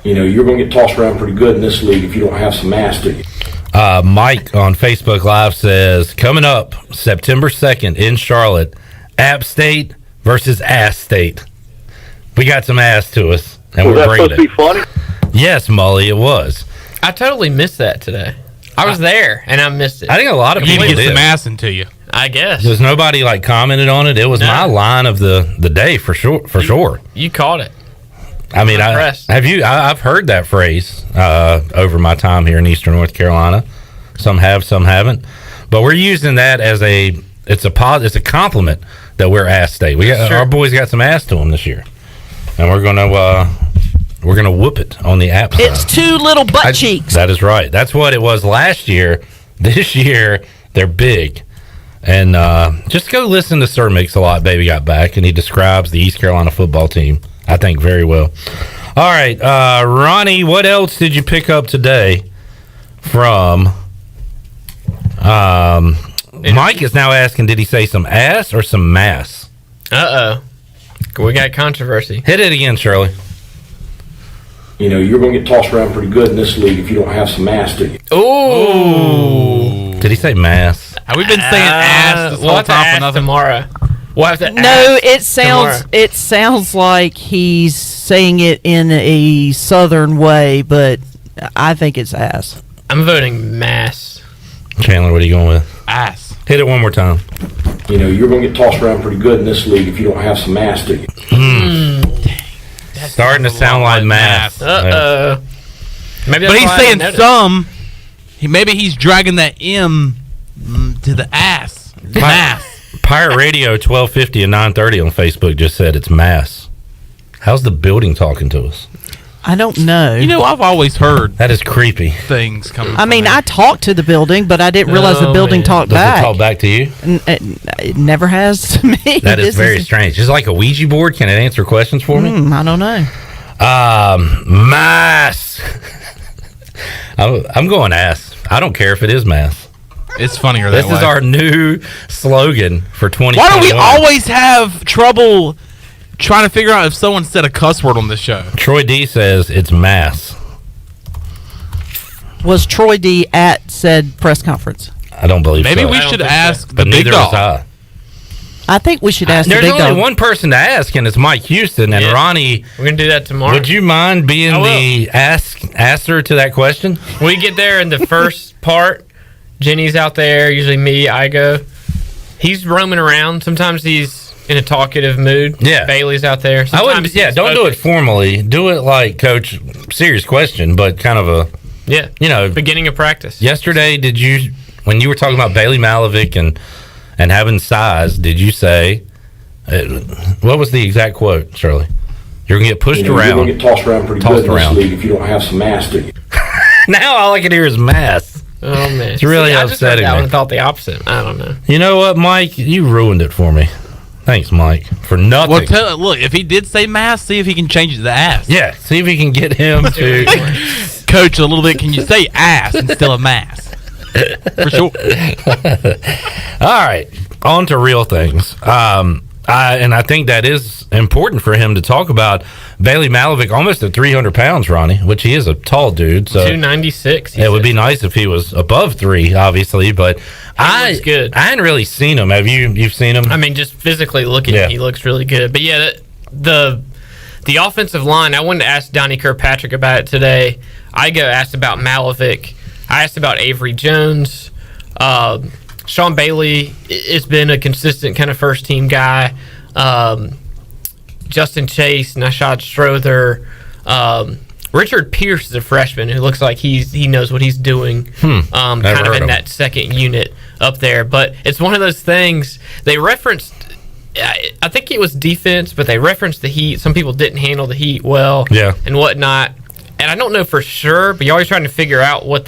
[SPEAKER 8] You're going to get tossed around pretty good in this league if you don't have some ass to you.
[SPEAKER 4] Mike on Facebook Live says, coming up September 2nd in Charlotte, App State versus Ass State. We got some ass to us, and we're bringing it. Was that supposed
[SPEAKER 16] to be funny?
[SPEAKER 4] Yes, Molly, it was.
[SPEAKER 24] I totally missed that today. I was there, and I missed it.
[SPEAKER 4] I think a lot of people
[SPEAKER 5] did. Some ass into you.
[SPEAKER 24] I guess.
[SPEAKER 4] There's nobody commented on it. It was my line of the day for sure.
[SPEAKER 24] You caught it.
[SPEAKER 4] I mean, I've heard that phrase over my time here in Eastern North Carolina. Some have, some haven't. But we're using that as it's a compliment that we're ass state. Our boys got some ass to them this year, and we're gonna whoop it on the app.
[SPEAKER 7] It's two little butt cheeks.
[SPEAKER 4] That is right. That's what it was last year. This year they're big. And just go listen to Sir Mix-a-Lot, Baby Got Back, and he describes the East Carolina football team, I think, very well. All right, Ronnie, what else did you pick up today from Mike is now asking, did he say some ass or some mass?
[SPEAKER 24] We got controversy.
[SPEAKER 4] Hit it again, Shirley.
[SPEAKER 8] You're going to get tossed around pretty good in this league if you don't have some ass to you.
[SPEAKER 24] Ooh.
[SPEAKER 4] Did he say mass?
[SPEAKER 5] Have we been saying ass this whole time for nothing?
[SPEAKER 24] Tomorrow. We'll have to
[SPEAKER 7] it sounds like he's saying it in a southern way, but I think it's ass.
[SPEAKER 24] I'm voting mass.
[SPEAKER 4] Chandler, what are you going with?
[SPEAKER 5] Ass.
[SPEAKER 4] Hit it one more time.
[SPEAKER 8] You're going to get tossed around pretty good in this league if you don't have some ass to you.
[SPEAKER 4] Starting to sound like math.
[SPEAKER 24] Maybe
[SPEAKER 5] but he's saying some. Maybe he's dragging that M to the ass. Mass.
[SPEAKER 4] Pirate Radio 1250 and 930 on Facebook just said it's mass. How's the building talking to us?
[SPEAKER 7] I don't know.
[SPEAKER 5] I've always heard
[SPEAKER 4] that is creepy
[SPEAKER 5] things coming.
[SPEAKER 7] I mean, I talked to the building, but I didn't realize the building talked back.
[SPEAKER 4] Does it talk back to you?
[SPEAKER 7] It never has to me.
[SPEAKER 4] That is very strange. Just like a Ouija board, can it answer questions for me?
[SPEAKER 7] I don't know.
[SPEAKER 4] Mass. I'm going ass. I don't care if it is mass.
[SPEAKER 5] It's funnier that way.
[SPEAKER 4] This is our new slogan for 2021.
[SPEAKER 5] Why do we always have trouble trying to figure out if someone said a cuss word on this show?
[SPEAKER 4] Troy D says it's mass.
[SPEAKER 7] Was Troy D at said press conference?
[SPEAKER 4] I don't believe
[SPEAKER 5] Maybe
[SPEAKER 4] so.
[SPEAKER 5] we should ask the
[SPEAKER 4] but
[SPEAKER 5] big
[SPEAKER 4] neither
[SPEAKER 5] dog.
[SPEAKER 4] was
[SPEAKER 7] I think we should ask the big dog.
[SPEAKER 4] There's only one person to ask, and it's Mike Houston. And Ronnie,
[SPEAKER 24] we're going to do that tomorrow.
[SPEAKER 4] Would you mind being the answer to that question?
[SPEAKER 24] We get there in the first part. Jenny's out there, usually me, I go. He's roaming around. Sometimes he's in a talkative mood.
[SPEAKER 4] Yeah.
[SPEAKER 24] Bailey's out there.
[SPEAKER 4] I wouldn't. Yeah, don't do it formally. Do it like, Coach, serious question, but kind of a.
[SPEAKER 24] Yeah. Beginning of practice.
[SPEAKER 4] Yesterday, when you were talking about Bailey Malovic and having size, did you say, what was the exact quote, Shirley? You're going to get pushed around.
[SPEAKER 8] You're going to get tossed around pretty good in this league if you don't have some ass to you.
[SPEAKER 4] Now all I can hear is mass.
[SPEAKER 24] Oh, man.
[SPEAKER 4] It's really upsetting me.
[SPEAKER 24] I thought the opposite. I don't know.
[SPEAKER 4] You know what, Mike? You ruined it for me. Thanks, Mike, for nothing.
[SPEAKER 5] Well, look, if he did say mass, see if he can change it to the ass.
[SPEAKER 4] Yeah, see if he can get him to
[SPEAKER 5] coach a little bit. Can you say ass instead of mass? For sure.
[SPEAKER 4] All right, on to real things. I And I think that is important for him to talk about. Bailey Malovic, almost at 300 pounds, Ronnie, which he is a tall dude. So
[SPEAKER 24] 296.
[SPEAKER 4] It would be nice if he was above 3, obviously, but
[SPEAKER 24] looks good.
[SPEAKER 4] I hadn't really seen him. Have you've seen him?
[SPEAKER 24] I mean, just physically looking, he looks really good. But yeah, the offensive line, I wanted to ask Donnie Kirkpatrick about it today. Igo asked about Malovic. I asked about Avery Jones. Sean Bailey has been a consistent kind of first-team guy. Justin Chase, Nashad Strother. Richard Pierce is a freshman who looks like he knows what he's doing, kind of in that second unit up there. But it's one of those things they referenced. I think it was defense, but they referenced the heat. Some people didn't handle the heat well, and whatnot. And I don't know for sure, but you're always trying to figure out where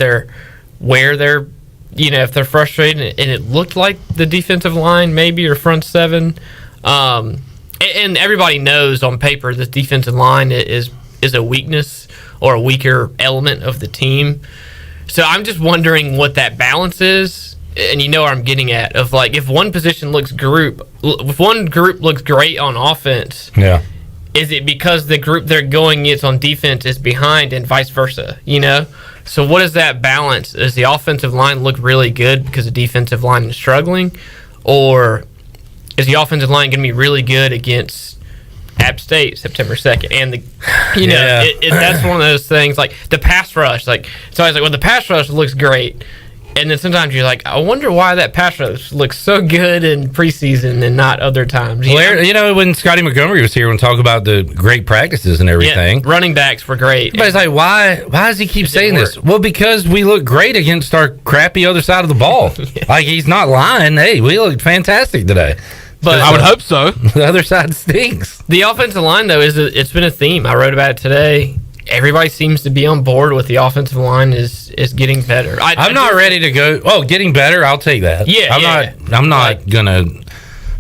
[SPEAKER 24] they're, if they're frustrated. And it looked like the defensive line, maybe, or front seven. And everybody knows on paper the defensive line is a weakness or a weaker element of the team. So I'm just wondering what that balance is. And you know where I'm getting at, of like, if one group looks great on offense, is it because the group they're going against on defense is behind, and vice versa? So what is that balance? Does the offensive line look really good because the defensive line is struggling, or is the offensive line going to be really good against App State September 2nd? And that's one of those things, like the pass rush. Like, it's always like, well, the pass rush looks great. And then sometimes you're like, I wonder why that pass rush looks so good in preseason and not other times.
[SPEAKER 4] When Scotty Montgomery was here and talk about the great practices and everything.
[SPEAKER 24] Running backs were great.
[SPEAKER 4] Everybody's like, why does he keep saying this? Well, because we look great against our crappy other side of the ball. Like, he's not lying. Hey, we looked fantastic today.
[SPEAKER 5] But I would hope so.
[SPEAKER 4] The other side stinks.
[SPEAKER 24] The offensive line, though, it's been a theme. I wrote about it today. Everybody seems to be on board with the offensive line is getting better.
[SPEAKER 4] I'm not ready to go. Oh, getting better, I'll take that. I'm not gonna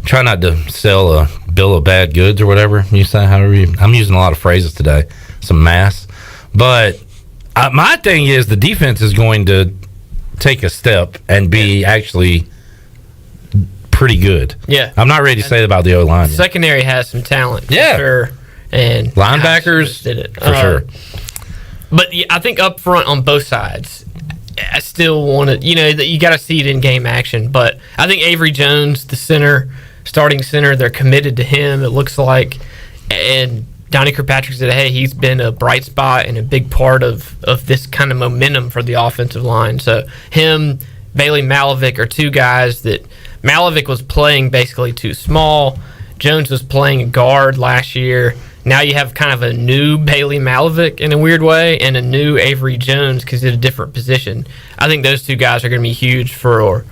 [SPEAKER 4] try not to sell a bill of bad goods or whatever you say. I'm using a lot of phrases today, some mass. But my thing is the defense is going to take a step and be actually pretty good.
[SPEAKER 24] Yeah,
[SPEAKER 4] I'm not ready to say that about the O-line.
[SPEAKER 24] Secondary has some talent. For sure. And
[SPEAKER 4] linebackers
[SPEAKER 24] did it
[SPEAKER 4] for sure.
[SPEAKER 24] But I think up front on both sides, I still want to, you got to see it in game action. But I think Avery Jones, the starting center, they're committed to him, it looks like. And Donnie Kirkpatrick said, hey, he's been a bright spot and a big part of this kind of momentum for the offensive line. So him, Bailey Malovic are two guys that Malovic was playing basically too small. Jones was playing guard last year. Now you have kind of a new Bailey Malovic in a weird way and a new Avery Jones because he's a different position. I think those two guys are going to be huge for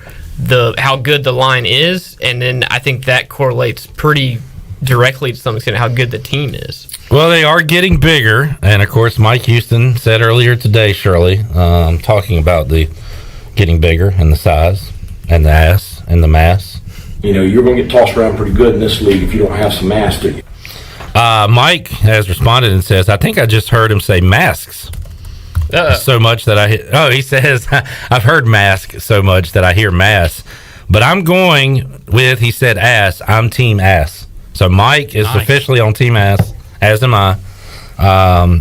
[SPEAKER 24] how good the line is, and then I think that correlates pretty directly to some extent how good the team is.
[SPEAKER 4] Well, they are getting bigger, and of course Mike Houston said earlier today, Shirley, talking about the getting bigger and the size and the ass and the mass.
[SPEAKER 8] You're going to get tossed around pretty good in this league if you don't have some mass to you.
[SPEAKER 4] Mike has responded and says, I think I just heard him say masks so much that he says, I've heard mask so much that I hear mass. But I'm going with, he said ass, I'm team ass. So Mike is officially on team ass, as am I.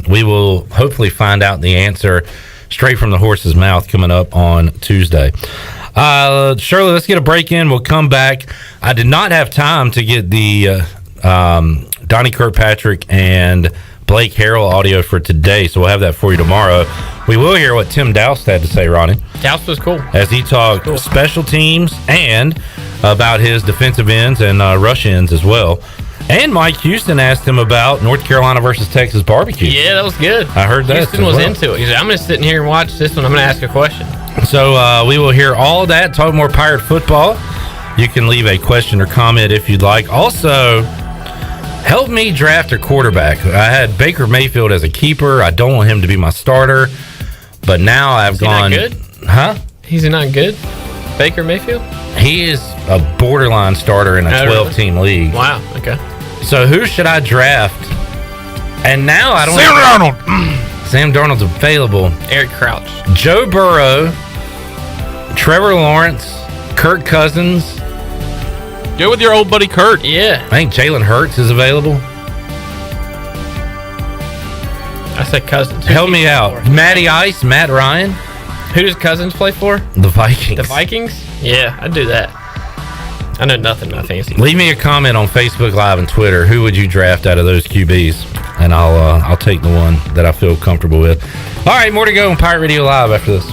[SPEAKER 4] We will hopefully find out the answer straight from the horse's mouth coming up on Tuesday. Shirley, let's get a break in. We'll come back. I did not have time to get the Donnie Kirkpatrick and Blake Harrell audio for today, so we'll have that for you tomorrow. We will hear what Tim Doust had to say, Ronnie.
[SPEAKER 24] Doust was cool.
[SPEAKER 4] As he talked special teams and about his defensive ends and rush ends as well. And Mike Houston asked him about North Carolina versus Texas barbecue.
[SPEAKER 24] Yeah, that was good.
[SPEAKER 4] I heard that.
[SPEAKER 24] Houston was into it. He said, I'm going to sit in here and watch this one. I'm going to ask a question.
[SPEAKER 4] So we will hear all of that, talk more Pirate football. You can leave a question or comment if you'd like. Also, help me draft a quarterback. I had Baker Mayfield as a keeper. I don't want him to be my starter. But now I've gone...
[SPEAKER 24] Is he not good?
[SPEAKER 4] Huh?
[SPEAKER 24] He's not good? Baker Mayfield?
[SPEAKER 4] He is a borderline starter in a 12-team league.
[SPEAKER 24] Wow, okay.
[SPEAKER 4] So who should I draft? And now I don't...
[SPEAKER 5] Sam Darnold!
[SPEAKER 4] Sam Darnold's available.
[SPEAKER 24] Eric Crouch.
[SPEAKER 4] Joe Burrow, Trevor Lawrence, Kirk Cousins,
[SPEAKER 5] Go with your old buddy Kurt.
[SPEAKER 24] Yeah.
[SPEAKER 4] I think Jalen Hurts is available.
[SPEAKER 24] I said Cousins.
[SPEAKER 4] Help me out. Matty Ice, Matt Ryan.
[SPEAKER 24] Who does Cousins play for?
[SPEAKER 4] The Vikings.
[SPEAKER 24] The Vikings? Yeah, I'd do that. I know nothing about fantasy.
[SPEAKER 4] Leave me a comment on Facebook Live and Twitter. Who would you draft out of those QBs? And I'll take the one that I feel comfortable with. All right, more to go on Pirate Radio Live after this.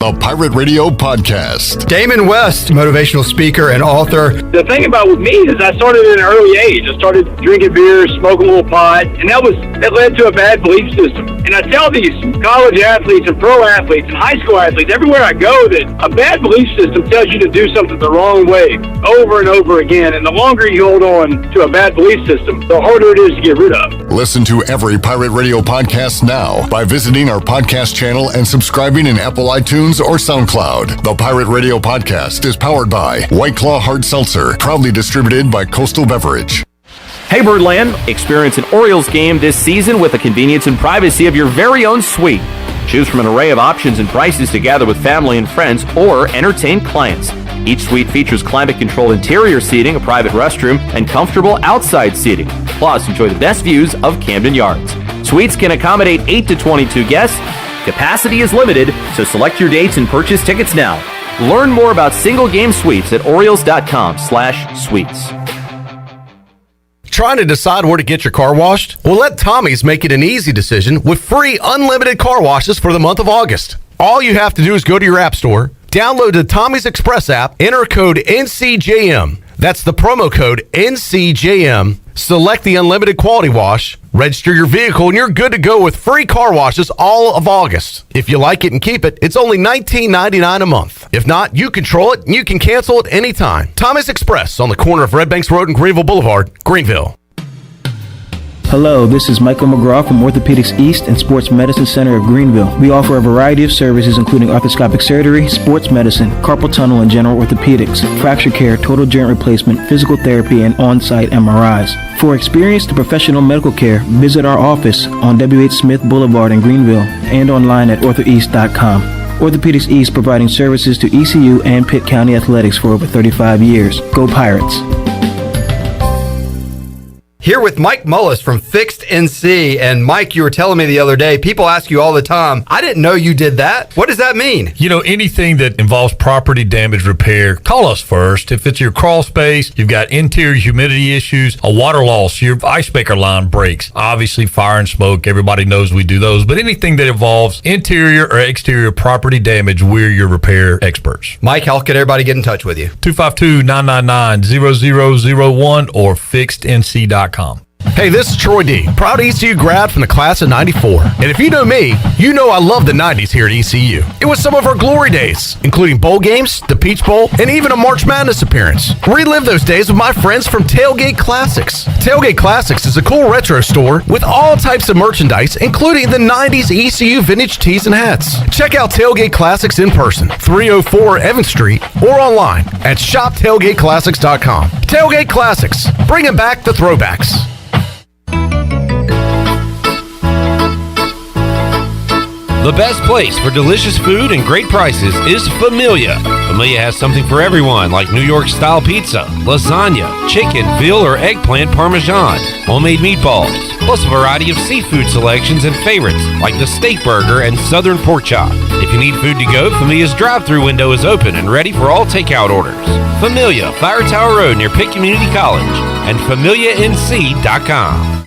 [SPEAKER 2] The Pirate Radio Podcast.
[SPEAKER 6] Damon West, motivational speaker and author.
[SPEAKER 10] The thing about with me is I started at an early age. I started drinking beer, smoking a little pot, and that led to a bad belief system. And I tell these college athletes and pro athletes and high school athletes everywhere I go that a bad belief system tells you to do something the wrong way over and over again. And the longer you hold on to a bad belief system, the harder it is to get rid of.
[SPEAKER 2] Listen to every Pirate Radio podcast now by visiting our podcast channel and subscribing in Apple iTunes or SoundCloud. The Pirate Radio Podcast is powered by White Claw Hard Seltzer, proudly distributed by Coastal Beverage.
[SPEAKER 11] Hey Birdland, experience an Orioles game this season with the convenience and privacy of your very own suite. Choose from an array of options and prices to gather with family and friends or entertain clients. Each suite features climate-controlled interior seating, a private restroom, and comfortable outside seating. Plus, enjoy the best views of Camden Yards. Suites can accommodate 8 to 22 guests. Capacity is limited, so select your dates and purchase tickets now. Learn more about single-game suites at Orioles.com/suites.
[SPEAKER 1] Trying to decide where to get your car washed? Well, let Tommy's make it an easy decision with free unlimited car washes for the month of August. All you have to do is go to your app store, download the Tommy's Express app, enter code NCJM. That's the promo code NCJM. Select the unlimited quality wash, register your vehicle, and you're good to go with free car washes all of August. If you like it and keep it, it's only $19.99 a month. If not, you control it and you can cancel it anytime. Tommy's Express on the corner of Red Banks Road and Greenville Boulevard, Greenville.
[SPEAKER 12] Hello, this is Michael McGraw from Orthopedics East and Sports Medicine Center of Greenville. We offer a variety of services including arthroscopic surgery, sports medicine, carpal tunnel and general orthopedics, fracture care, total joint replacement, physical therapy, and on-site MRIs. For experienced professional medical care, visit our office on W.H. Smith Boulevard in Greenville and online at orthoeast.com. Orthopedics East providing services to ECU and Pitt County Athletics for over 35 years. Go Pirates!
[SPEAKER 6] Here with Mike Mullis from Fixed NC. And Mike, you were telling me the other day, people ask you all the time, I didn't know you did that. What does that mean?
[SPEAKER 13] You know, anything that involves property damage repair, call us first. If it's your crawl space, you've got interior humidity issues, a water loss, your ice maker line breaks, obviously fire and smoke, everybody knows we do those. But anything that involves interior or exterior property damage, we're your repair experts.
[SPEAKER 6] Mike, how can everybody get in touch with you?
[SPEAKER 13] 252-999-0001 or fixednc.com.
[SPEAKER 1] Hey, this is Troy D, proud ECU grad from the class of 94. And if you know me, you know I love the 90s here at ECU. It was some of our glory days, including bowl games, the Peach Bowl, and even a March Madness appearance. Relive those days with my friends from Tailgate Classics. Tailgate Classics is a cool retro store with all types of merchandise, including the 90s ECU vintage tees and hats. Check out Tailgate Classics in person, 304 Evans Street, or online at shoptailgateclassics.com. Tailgate Classics, bringing back the throwbacks.
[SPEAKER 25] The best place for delicious food and great prices is Familia. Familia has something for everyone, like New York-style pizza, lasagna, chicken, veal, or eggplant parmesan, homemade meatballs, plus a variety of seafood selections and favorites, like the steak burger and southern pork chop. If you need food to go, Familia's drive-thru window is open and ready for all takeout orders. Familia, Fire Tower Road near Pitt Community College, and FamiliaNC.com.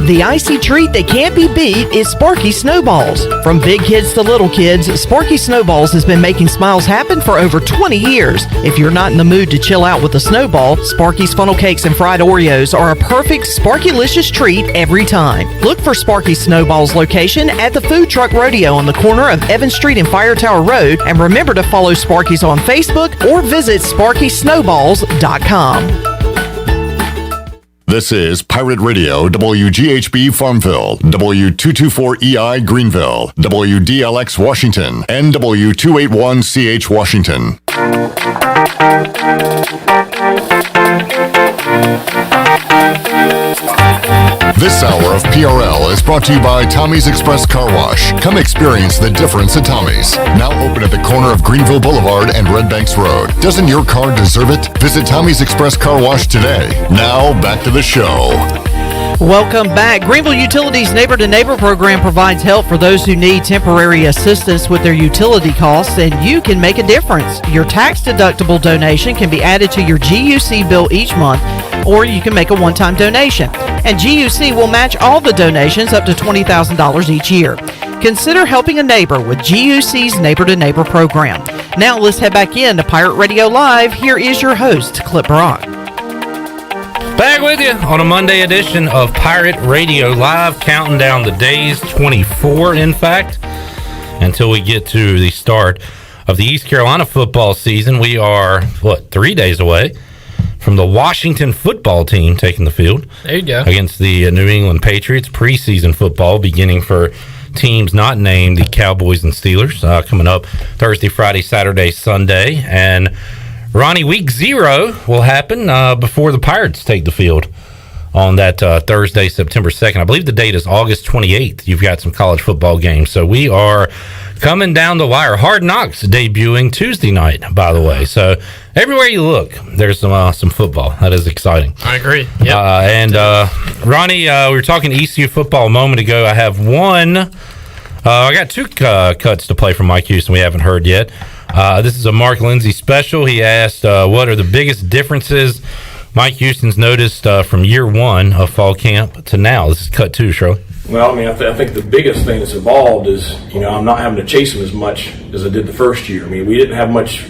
[SPEAKER 7] The icy treat that can't be beat is Sparky Snowballs. From big kids to little kids, Sparky Snowballs has been making smiles happen for over 20 years. If you're not in the mood to chill out with a snowball, Sparky's funnel cakes and fried Oreos are a perfect Sparky-licious treat every time. Look for Sparky Snowballs location at the Food Truck Rodeo on the corner of Evans Street and Fire Tower Road, and remember to follow Sparky's on Facebook or visit SparkySnowballs.com.
[SPEAKER 2] This is Pirate Radio, WGHB Farmville, W224EI Greenville, WDLX Washington, and W281CH Washington. This hour of PRL is brought to you by Tommy's Express Car Wash. Come experience the difference at Tommy's. Now open at the corner of Greenville Boulevard and Red Banks Road. Doesn't your car deserve it? Visit Tommy's Express Car Wash today. Now back to the show.
[SPEAKER 7] Welcome back. Greenville Utilities Neighbor to Neighbor program provides help for those who need temporary assistance with their utility costs, and you can make a difference. Your tax-deductible donation can be added to your GUC bill each month, or you can make a one-time donation. And GUC will match all the donations up to $20,000 each year. Consider helping a neighbor with GUC's Neighbor to Neighbor program. Now let's head back in to Pirate Radio Live. Here is your host, Clip Brock.
[SPEAKER 4] Back with you on a Monday edition of Pirate Radio Live, counting down the days, 24 in fact, until we get to the start of the East Carolina football season. We are, 3 days away from the Washington football team taking the field.
[SPEAKER 24] There you go.
[SPEAKER 4] Against the New England Patriots. Preseason football beginning for teams not named the Cowboys and Steelers, coming up Thursday, Friday, Saturday, Sunday. And Ronnie, week 0 will happen before the Pirates take the field on that Thursday, September 2nd. I believe the date is August 28th. You've got some college football games. So we are coming down the wire. Hard Knocks debuting Tuesday night, by the way. So everywhere you look, there's some football. That is exciting.
[SPEAKER 24] I agree. Yep.
[SPEAKER 4] Ronnie, we were talking ECU football a moment ago. I have one. I got 2 cuts to play from Mike Houston we haven't heard yet. This is a Mark Lindsay special. He asked, what are the biggest differences Mike Houston's noticed from year 1 of fall camp to now? This is cut 2, Shirley.
[SPEAKER 8] Well, I mean, I think the biggest thing that's evolved is, I'm not having to chase him as much as I did the first year. I mean, we didn't have much,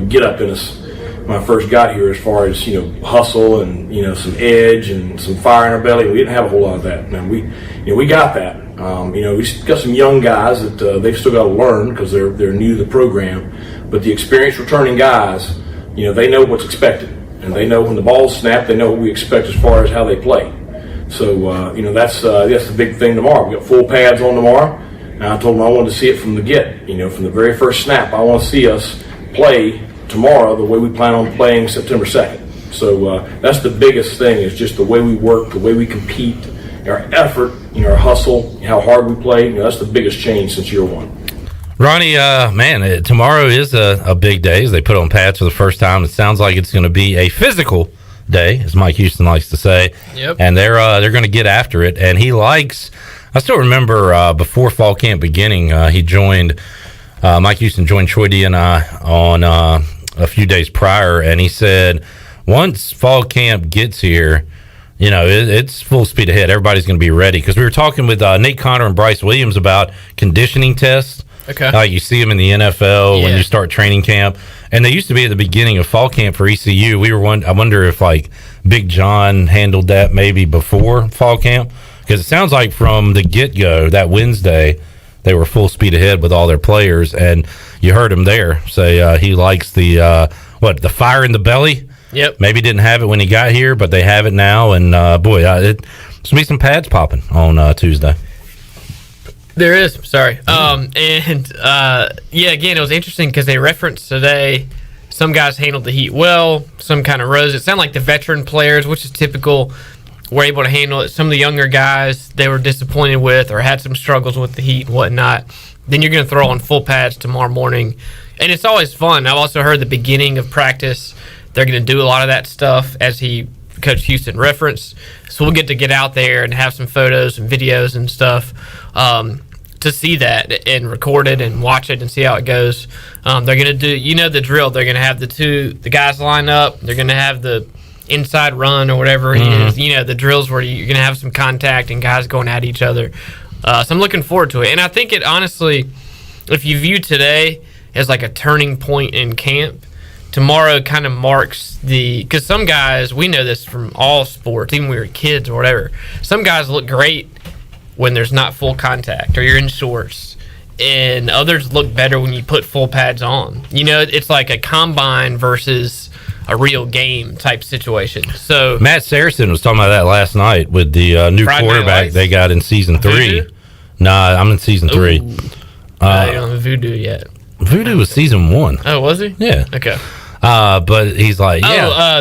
[SPEAKER 8] get up in us when I first got here as far as, hustle and, some edge and some fire in our belly. We didn't have a whole lot of that. Now, we got that. We got some young guys that they've still got to learn because they're new to the program. But the experienced returning guys, they know what's expected. And they know when the ball's snapped, they know what we expect as far as how they play. So, that's the big thing tomorrow. We got full pads on tomorrow. And I told them I wanted to see it from the get. From the very first snap, I want to see us play tomorrow the way we plan on playing September 2nd. So that's the biggest thing is just the way we work, the way we compete, our effort, our hustle, how hard we play. That's the biggest change since year 1.
[SPEAKER 4] Ronnie, tomorrow is a big day as they put on pads for the first time. It sounds like it's going to be a physical day, as Mike Houston likes to say.
[SPEAKER 24] Yep.
[SPEAKER 4] And they're going to get after it. And he likes. I still remember before fall camp beginning, Mike Houston joined Troy D and I on a few days prior, and he said once fall camp gets here, it's full speed ahead. Everybody's going to be ready because we were talking with Nate Connor and Bryce Williams about conditioning tests.
[SPEAKER 24] Okay.
[SPEAKER 4] You see them in the NFL when you start training camp, and they used to be at the beginning of fall camp for ECU. I wonder if Big John handled that maybe before fall camp because it sounds like from the get-go that Wednesday they were full speed ahead with all their players, and you heard him there say he likes the fire in the belly.
[SPEAKER 24] Yep.
[SPEAKER 4] Maybe didn't have it when he got here, but they have it now, and it's going to be some pads popping on Tuesday.
[SPEAKER 24] There is. Sorry. Again, it was interesting because they referenced today some guys handled the heat well, some kind of rose. It sounded like the veteran players, which is typical, were able to handle it. Some of the younger guys they were disappointed with or had some struggles with the heat and whatnot. Then you're going to throw on full pads tomorrow morning. And it's always fun. I've also heard the beginning of practice, they're going to do a lot of that stuff as Coach Houston referenced. So we'll get out there and have some photos and videos and stuff to see that and record it and watch it and see how it goes. They're going to do, the drill. They're going to have the guys line up. They're going to have the inside run or whatever it is. The drills where you're going to have some contact and guys going at each other. So I'm looking forward to it. And I think it honestly, if you view today as like a turning point in camp, tomorrow kind of marks because some guys, we know this from all sports, even when we were kids or whatever, some guys look great when there's not full contact or you're in shorts, and others look better when you put full pads on. It's like a combine versus a real game type situation. So
[SPEAKER 4] Matt Saracen was talking about that last night with the new
[SPEAKER 24] Friday
[SPEAKER 4] quarterback they got in season 3.
[SPEAKER 24] Voodoo?
[SPEAKER 4] Nah, I'm in season 3.
[SPEAKER 24] I don't have Voodoo yet.
[SPEAKER 4] Voodoo was season 1.
[SPEAKER 24] Oh, was he?
[SPEAKER 4] Yeah.
[SPEAKER 24] Okay.
[SPEAKER 4] But he's like,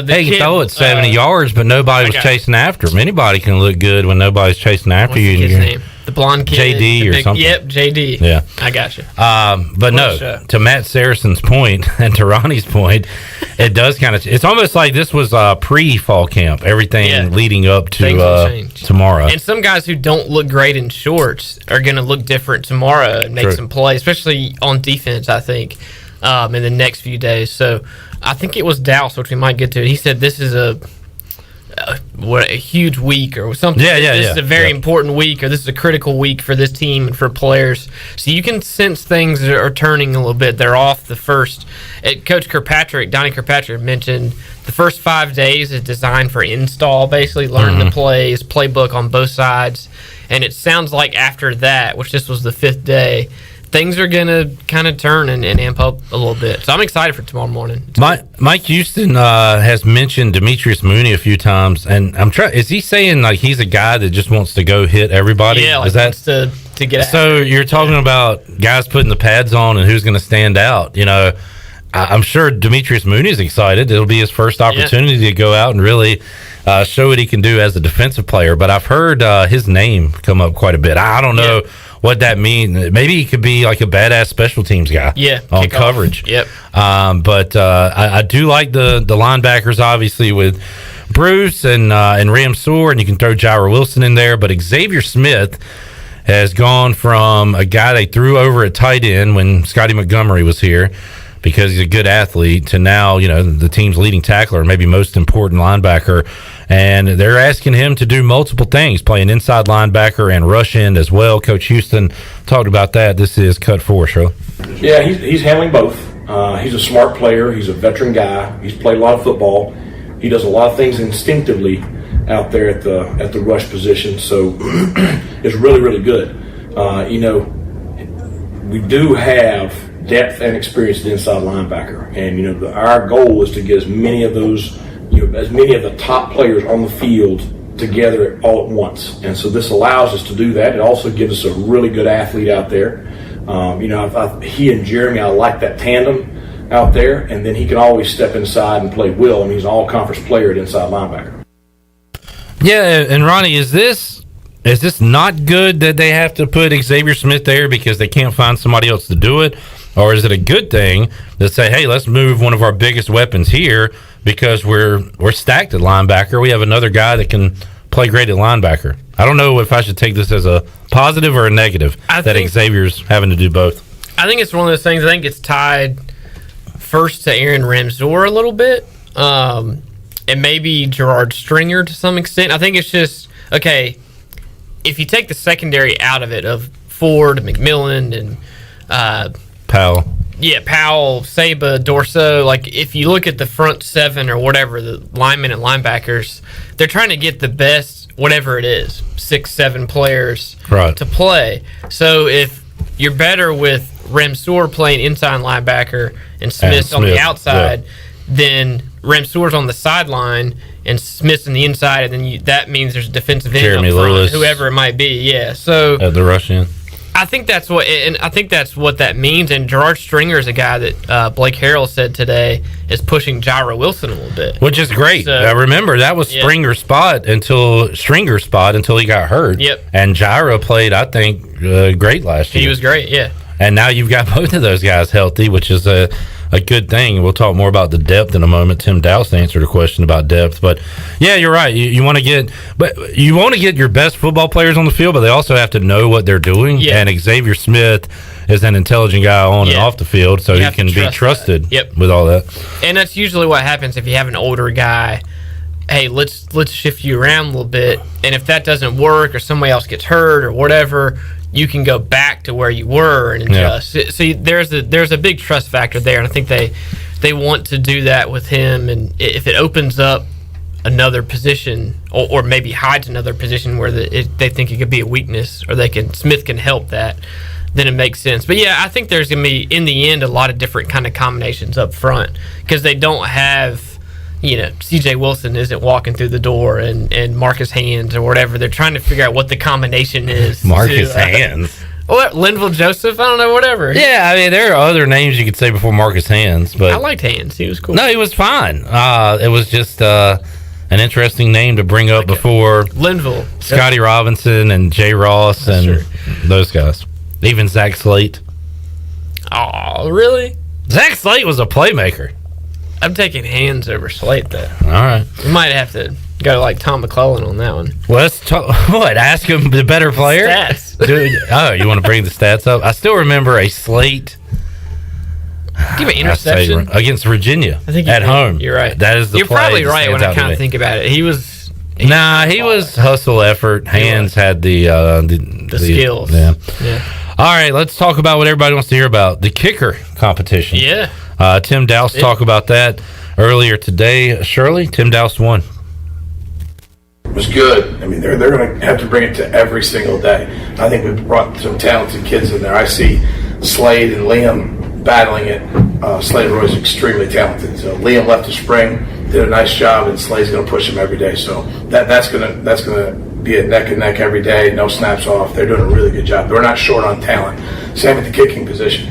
[SPEAKER 4] they can throw it 70 yards, but nobody was chasing after him. Anybody can look good when nobody's chasing after you.
[SPEAKER 24] What's his name? The blonde kid,
[SPEAKER 4] JD or something.
[SPEAKER 24] Yep, JD.
[SPEAKER 4] Yeah,
[SPEAKER 24] I got you.
[SPEAKER 4] But to Matt Saracen's point and to Ronnie's point, it does kind of. It's almost like this was pre-fall camp. Everything leading up to tomorrow.
[SPEAKER 24] And some guys who don't look great in shorts are going to look different tomorrow and make some plays, especially on defense. I think in the next few days. So I think it was Dallas, which we might get to. He said this is a huge week or something. This is a very important week, or this is a critical week for this team and for players. So you can sense things are turning a little bit. They're off the first. Coach Donnie Kirkpatrick mentioned the first 5 days is designed for install, basically learn the plays, playbook on both sides. And it sounds like after that, which this was the 5th day, things are going to kind of turn and amp up a little bit. So I'm excited for tomorrow morning.
[SPEAKER 4] Mike Houston has mentioned Demetrius Mooney a few times, and I'm trying. Is he saying like he's a guy that just wants to go hit everybody?
[SPEAKER 24] Yeah, like
[SPEAKER 4] is that
[SPEAKER 24] wants to get.
[SPEAKER 4] So you're talking about guys putting the pads on and who's going to stand out? You know, I'm sure Demetrius Mooney's excited. It'll be his first opportunity to go out and really show what he can do as a defensive player. But I've heard his name come up quite a bit. I don't know what that means. Maybe he could be like a badass special teams guy on coverage.
[SPEAKER 24] Yep.
[SPEAKER 4] But I do like the linebackers, obviously, with Bruce and Ramseur, and you can throw Jerrell Wilson in there. But Xavier Smith has gone from a guy they threw over at tight end when Scotty Montgomery was here, because he's a good athlete, to now, the team's leading tackler, maybe most important linebacker. And they're asking him to do multiple things, playing inside linebacker and rush end as well. Coach Houston talked about that. This is Cut 4, Shirley.
[SPEAKER 8] Yeah, he's handling both. He's a smart player. He's a veteran guy. He's played a lot of football. He does a lot of things instinctively out there at the rush position. So it's really, really good. We do have depth and experience at inside linebacker, and our goal is to get as many of those, as many of the top players on the field together all at once. And so this allows us to do that. It also gives us a really good athlete out there. He and Jeremy, I like that tandem out there, and then he can always step inside and play Will, and he's an all-conference player at inside linebacker.
[SPEAKER 4] Yeah, and Ronnie, is this not good that they have to put Xavier Smith there because they can't find somebody else to do it? Or is it a good thing to say, hey, let's move one of our biggest weapons here because we're stacked at linebacker. We have another guy that can play great at linebacker. I don't know if I should take this as a positive or a negative that Xavier's having to do both.
[SPEAKER 24] I think it's one of those things. I think it's tied first to Aaron Ramseur a little bit, and maybe Gerard Stringer to some extent. I think it's just, okay, if you take the secondary out of it, of Ford, McMillan, and
[SPEAKER 4] Powell.
[SPEAKER 24] Yeah, Powell, Saba, Dorso. Like, if you look at the front seven or whatever, the linemen and linebackers, they're trying to get the best, whatever it is, 6-7 players to play. So if you're better with Ramseur playing inside linebacker and Smith on the outside, then Ramseur's on the sideline and Smith's on the inside, and then that means there's a defensive end
[SPEAKER 4] Jeremy
[SPEAKER 24] up front,
[SPEAKER 4] Lewis,
[SPEAKER 24] whoever it might be. Yeah, so
[SPEAKER 4] at the rush end.
[SPEAKER 24] I think that's what that means. And Gerard Stringer is a guy that Blake Harrell said today is pushing Jerrell Wilson a little bit,
[SPEAKER 4] which is great. So, remember that was Stringer's spot until he got hurt.
[SPEAKER 24] Yep.
[SPEAKER 4] And Jerrell played, I think, great last year.
[SPEAKER 24] He was great. Yeah.
[SPEAKER 4] And now you've got both of those guys healthy, which is a good thing. We'll talk more about the depth in a moment. Tim Dowse answered a question about depth, but yeah, you're right. You want to get your best football players on the field, but they also have to know what they're doing. Yeah. And Xavier Smith is an intelligent guy on and off the field, so he can be trusted with all that.
[SPEAKER 24] And that's usually what happens if you have an older guy. Hey, let's shift you around a little bit, and if that doesn't work or somebody else gets hurt or whatever, you can go back to where you were and adjust. Yeah. So there's a big trust factor there, and I think they want to do that with him. And if it opens up another position or maybe hides another position where they think it could be a weakness, or Smith can help that, then it makes sense. But yeah, I think there's gonna be in the end a lot of different kind of combinations up front because they don't have. C.J. Wilson isn't walking through the door and Marcus Hands or whatever. They're trying to figure out what the combination is.
[SPEAKER 4] Marcus Hands.
[SPEAKER 24] What, Linville Joseph? I don't know, whatever.
[SPEAKER 4] Yeah, I mean, there are other names you could say before Marcus Hands, but
[SPEAKER 24] I liked Hands. He was cool.
[SPEAKER 4] No, he was fine. It was just an interesting name to bring up before
[SPEAKER 24] Linville,
[SPEAKER 4] Scotty Robinson and Jay Ross and those guys. Even Zach Slate.
[SPEAKER 24] Oh, really?
[SPEAKER 4] Zach Slate was a playmaker.
[SPEAKER 24] I'm taking Hands over Slate, though.
[SPEAKER 4] All right.
[SPEAKER 24] We might have to go like Tom McClellan on that one.
[SPEAKER 4] Well, let's talk. What? Ask him the better player?
[SPEAKER 24] Stats.
[SPEAKER 4] Dude, you want to bring the stats up? I still remember a Slate.
[SPEAKER 24] Give an interception
[SPEAKER 4] against Virginia
[SPEAKER 24] I think
[SPEAKER 4] at home.
[SPEAKER 24] You're right.
[SPEAKER 4] That is the
[SPEAKER 24] You're
[SPEAKER 4] play
[SPEAKER 24] probably
[SPEAKER 4] that
[SPEAKER 24] right when
[SPEAKER 4] stands
[SPEAKER 24] I
[SPEAKER 4] out to
[SPEAKER 24] kind
[SPEAKER 4] me.
[SPEAKER 24] of think about it. He was
[SPEAKER 4] hustle effort. Hands had the
[SPEAKER 24] skills.
[SPEAKER 4] Yeah.
[SPEAKER 24] Yeah.
[SPEAKER 4] All right, let's talk about what everybody wants to hear about, the kicker competition.
[SPEAKER 24] Yeah.
[SPEAKER 4] Tim Dowse talked about that earlier today. Shirley, Tim Dowse won.
[SPEAKER 8] It was good. I mean, they're going to have to bring it to every single day. I think we've brought some talented kids in there. I see Slade and Liam battling it. Slade Roy's extremely talented. So Liam left the spring, did a nice job, and Slade's going to push him every day. So that's going to be a neck and neck every day, no snaps off. They're doing a really good job. They're not short on talent. Same with the kicking position.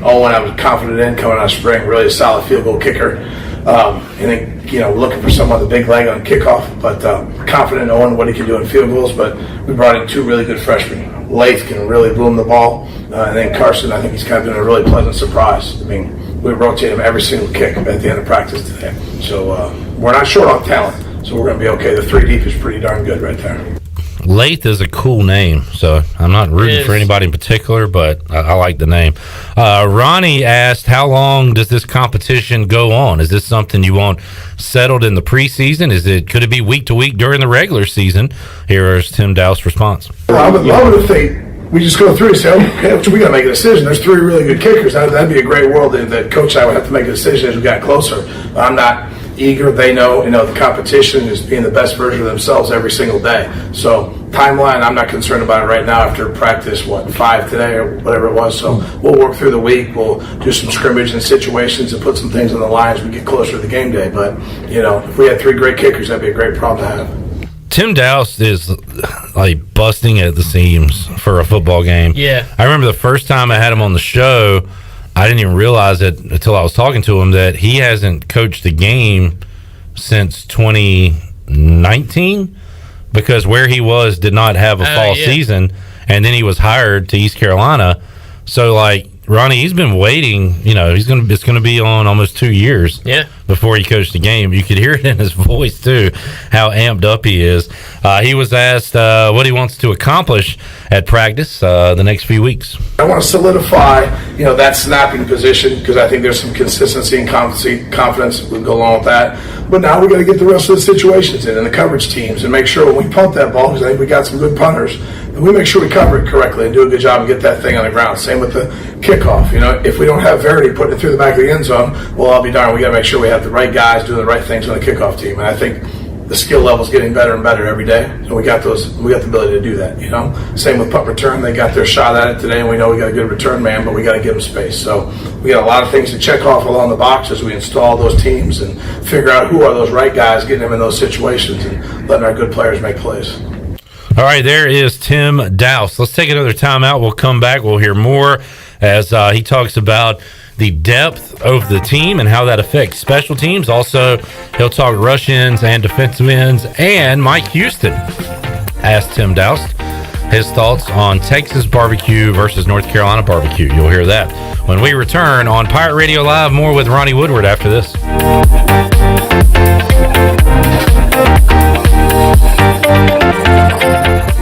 [SPEAKER 8] Owen, I was confident in coming out of spring, really a solid field goal kicker. I think, looking for someone with a big leg on kickoff, but confident in Owen, what he can do in field goals. But we brought in two really good freshmen. Lath can really boom the ball, and then Carson, I think he's kind of been a really pleasant surprise. I mean, we rotate him every single kick at the end of practice today. So we're not short on talent, so we're going to be okay. The 3 deep is pretty darn good right there.
[SPEAKER 4] Lath is a cool name, so I'm not rooting for anybody in particular, but I like the name. Ronnie asked, how long does this competition go on? Is this something you want settled in the preseason? Could it be week to week during the regular season? Here is Tim Dowse's response.
[SPEAKER 8] Well, I would love it if we just go through and say, okay, we got to make a decision. There's 3 really good kickers. That'd be a great world that Coach and I would have to make a decision as we got closer. I'm not eager. They know, the competition is being the best version of themselves every single day. So timeline, I'm not concerned about it right now after practice, 5 today or whatever it was. So we'll work through the week. We'll do some scrimmage and situations and put some things on the line as we get closer to the game day. But, if we had 3 great kickers, that'd be a great problem to have.
[SPEAKER 4] Tim Dowse is like busting at the seams for a football game.
[SPEAKER 24] Yeah.
[SPEAKER 4] I remember the first time I had him on the show, I didn't even realize it until I was talking to him that he hasn't coached a game since 2019 because where he was did not have a fall season, and then he was hired to East Carolina. So, Ronnie, he's been waiting. It's going to be on almost 2 years before he coached a game. You could hear it in his voice, too, how amped up he is. He was asked what he wants to accomplish at practice the next few weeks.
[SPEAKER 8] I want to solidify, that snapping position because I think there's some consistency and confidence we can go along with that. But now we got to get the rest of the situations in and the coverage teams and make sure when we punt that ball, because I think we got some good punters, that we make sure we cover it correctly and do a good job and get that thing on the ground. Same with the kickoff. If we don't have Verity putting it through the back of the end zone, well, I'll be darned. We got to make sure we have the right guys doing the right things on the kickoff team. And I think the skill level is getting better and better every day. And we got the ability to do that. Same with punt return. They got their shot at it today, and we know we got a good return man, but we got to give them space. So we got a lot of things to check off along the box as we install those teams and figure out who are those right guys, getting them in those situations and letting our good players make plays.
[SPEAKER 4] All right, there is Tim Dowse. Let's take another timeout. We'll come back. We'll hear more as he talks about the depth of the team and how that affects special teams. Also, he'll talk rush ends and defensive ends. And Mike Houston asked Tim Dowse his thoughts on Texas barbecue versus North Carolina barbecue. You'll hear that when we return on Pirate Radio Live. More with Ronnie Woodward after this.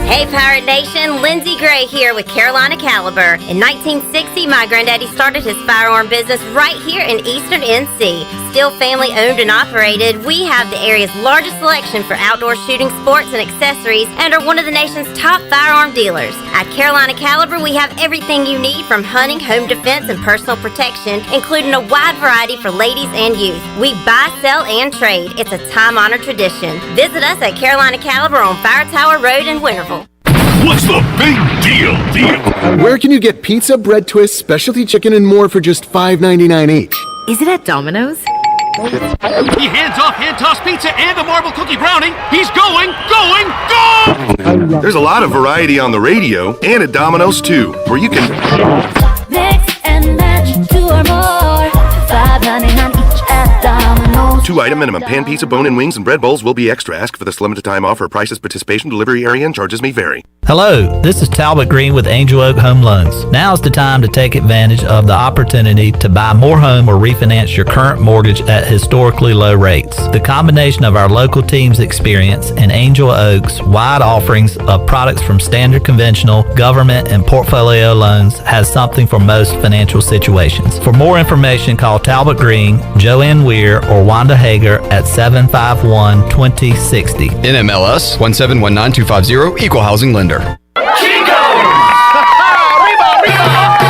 [SPEAKER 14] Hey Pirate Nation, Lindsey Gray here with Carolina Caliber. In 1960, my granddaddy started his firearm business right here in Eastern NC. Still family owned and operated, we have the area's largest selection for outdoor shooting sports and accessories and are one of the nation's top firearm dealers. At Carolina Caliber, we have everything you need from hunting, home defense, and personal protection, including a wide variety for ladies and youth. We buy, sell, and trade. It's a time-honored tradition. Visit us at Carolina Caliber on Fire Tower Road in Winterville.
[SPEAKER 15] What's the big deal?
[SPEAKER 17] Where can you get pizza, bread twists, specialty chicken, and more for just $5.99 each?
[SPEAKER 18] Is it at Domino's?
[SPEAKER 15] He hands off hand toss pizza and a marble cookie brownie. He's going!
[SPEAKER 18] There's a lot of variety on the radio and at Domino's too, where you can
[SPEAKER 19] Mix and match 2 or more. $5.99 each at Domino's.
[SPEAKER 18] 2-item minimum. Pan pizza, bone-in wings, and bread bowls will be extra. Ask for this limited time offer. Prices, participation, delivery area, and charges may vary.
[SPEAKER 20] Hello, this is Talbot Green with Angel Oak Home Loans. Now's the time to take advantage of the opportunity to buy more home or refinance your current mortgage at historically low rates. The combination of our local team's experience and Angel Oak's wide offerings of products from standard conventional, government, and portfolio loans has something for most financial situations. For more information, call Talbot Green, Joanne Weir, or Wanda Hager at 751-2060.
[SPEAKER 21] NMLS 1719250, Equal Housing Lender.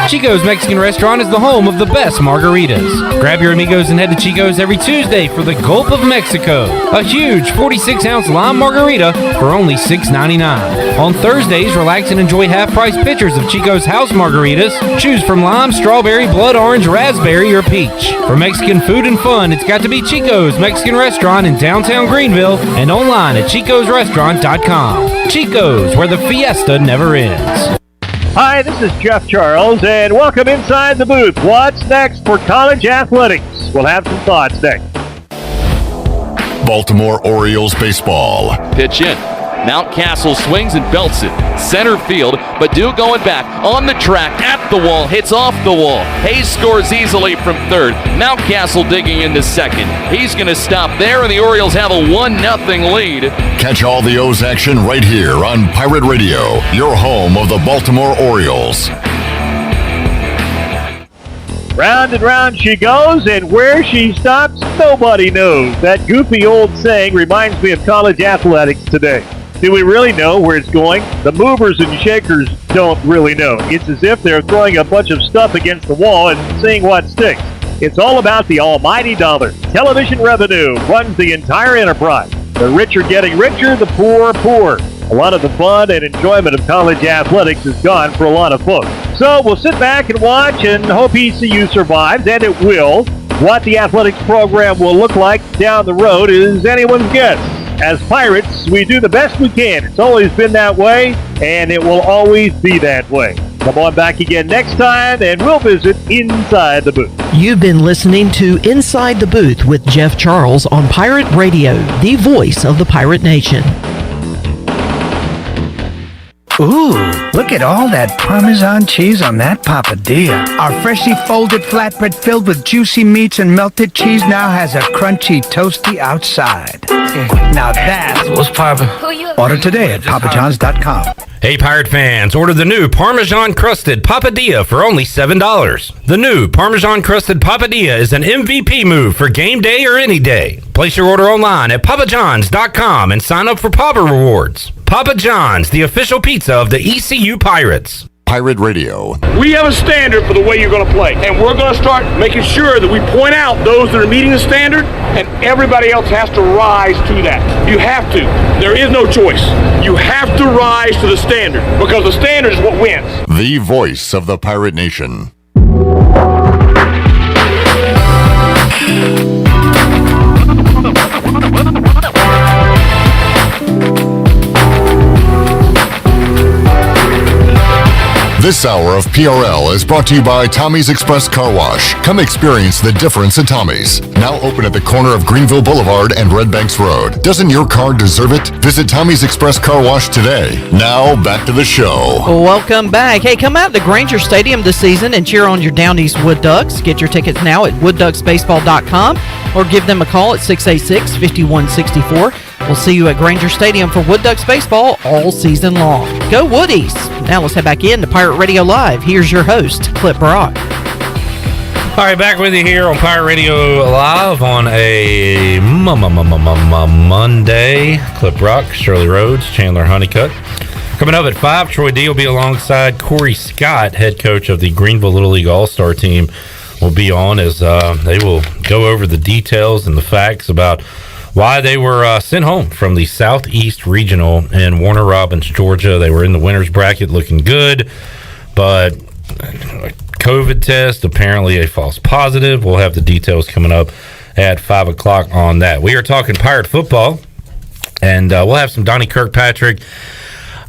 [SPEAKER 25] Chico's Mexican Restaurant is the home of the best margaritas. Grab your amigos and head to Chico's every Tuesday for the Gulp of Mexico, a huge 46-ounce lime margarita for only $6.99. On Thursdays, relax and enjoy half-price pitchers of Chico's house margaritas. Choose from lime, strawberry, blood orange, raspberry, or peach. For Mexican food and fun, it's got to be Chico's Mexican Restaurant in downtown Greenville and online at chicosrestaurant.com. Chico's, where the fiesta never ends.
[SPEAKER 22] Hi, this is Jeff Charles, and welcome inside the booth. What's next for college athletics? We'll have some thoughts next.
[SPEAKER 2] Baltimore Orioles baseball.
[SPEAKER 26] Pitch in. Mountcastle swings and belts it. Center field, but going back on the track at the wall, hits off the wall. Hayes scores easily from third. Mountcastle digging into second. He's going to stop there, and the Orioles have a 1-0 lead.
[SPEAKER 2] Catch all the O's action right here on Pirate Radio, your home of the Baltimore Orioles.
[SPEAKER 22] Round and round she goes, and where she stops, nobody knows. That goofy old saying reminds me of college athletics today. Do we really know where it's going? The movers and shakers don't really know. It's as if they're throwing a bunch of stuff against the wall and seeing what sticks. It's all about the almighty dollar. Television revenue runs the entire enterprise. The rich are getting richer, the poor poorer. A lot of the fun and enjoyment of college athletics is gone for a lot of folks. So we'll sit back and watch and hope ECU survives, and it will. What the athletics program will look like down the road is anyone's guess. As Pirates, we do the best we can. It's always been that way, and it will always be that way. Come on back again next time, and we'll visit Inside the Booth.
[SPEAKER 7] You've been listening to Inside the Booth with Jeff Charles on Pirate Radio, the voice of the Pirate Nation.
[SPEAKER 27] Ooh, look at all that Parmesan cheese on that papadilla. Our freshly folded flatbread filled with juicy meats and melted cheese now has a crunchy, toasty outside. Now that's what's poppin'. Order today at papajohns.com.
[SPEAKER 25] Hey, Pirate fans, order the new Parmesan-crusted papadilla for only $7. The new Parmesan-crusted papadilla is an MVP move for game day or any day. Place your order online at papajohns.com and sign up for Papa Rewards. Papa John's, the official pizza of the ECU Pirates.
[SPEAKER 2] Pirate Radio.
[SPEAKER 10] We have a standard for the way you're going to play, and we're going to start making sure that we point out those that are meeting the standard, and everybody else has to rise to that. You have to. There is no choice. You have to rise to the standard, because the standard is what wins.
[SPEAKER 2] The voice of the Pirate Nation. This hour of PRL is brought to you by Tommy's Express Car Wash. Come experience the difference at Tommy's. Now open at the corner of Greenville Boulevard and Red Banks Road. Doesn't your car deserve it? Visit Tommy's Express Car Wash today. Now back to the show.
[SPEAKER 7] Welcome back. Hey, come out to Granger Stadium this season and cheer on your Down East Wood Ducks. Get your tickets now at woodducksbaseball.com or give them a call at 686-5164. We'll see you at Granger Stadium for Wood Ducks baseball all season long. Go Woodies! Now let's head back in to Pirate Radio Live. Here's your host, Clip Brock.
[SPEAKER 4] All right, back with you here on Pirate Radio Live on a Monday. Clip Rock, Shirley Rhodes, Chandler Honeycutt. Coming up at 5, Troy D will be alongside Cory Scott, head coach of the Greenville Little League All-Star team, will be on as they will go over the details and the facts about why they were sent home from the Southeast Regional in Warner Robins, Georgia. They were in the winner's bracket looking good, but COVID test, apparently a false positive. We'll have the details coming up at 5 o'clock on that. We are talking Pirate football, and we'll have some Donnie Kirkpatrick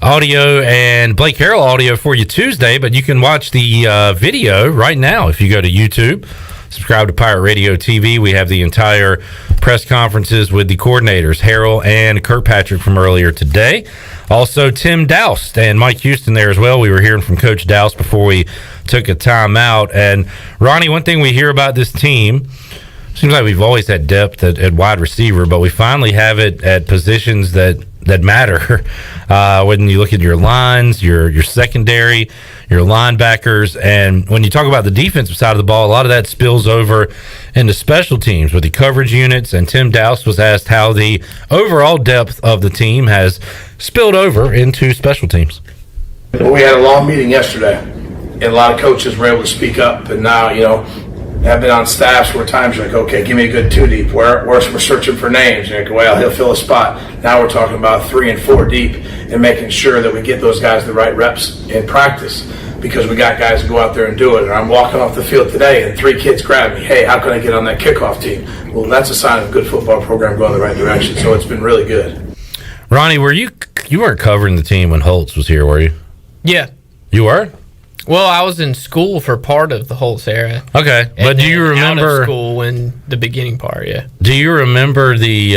[SPEAKER 4] audio and Blake Harrell audio for you Tuesday, but you can watch the video right now if you go to YouTube. Subscribe to Pirate Radio TV. We have the entire press conferences with the coordinators, Harrell and Kirkpatrick, from earlier today. Also, Tim Doust and Mike Houston there as well. We were hearing from Coach Doust before we took a timeout. And, Ronnie, one thing we hear about this team, seems like we've always had depth at wide receiver, but we finally have it at positions that matter. When you look at your lines, your secondary, your linebackers, and when you talk about the defensive side of the ball, a lot of that spills over into special teams with the coverage units. And Tim Doust was asked how the overall depth of the team has spilled over into special teams.
[SPEAKER 8] Well, we had a long meeting yesterday, and a lot of coaches were able to speak up. And now, I've been on staffs where times you're like, okay, give me a good 2 deep. We're searching for names. And you're like, well, he'll fill a spot. Now we're talking about 3 and 4 deep and making sure that we get those guys the right reps in practice, because we got guys who go out there and do it. And I'm walking off the field today and 3 kids grab me. Hey, how can I get on that kickoff team? Well, that's a sign of a good football program going the right direction. So it's been really good.
[SPEAKER 4] Ronnie, you weren't covering the team when Holtz was here, were you?
[SPEAKER 24] Yeah.
[SPEAKER 4] You were?
[SPEAKER 24] Well, I was in school for part of the Holtz era.
[SPEAKER 4] Okay, but do you remember
[SPEAKER 24] out of school in the beginning part? Yeah.
[SPEAKER 4] Do you remember the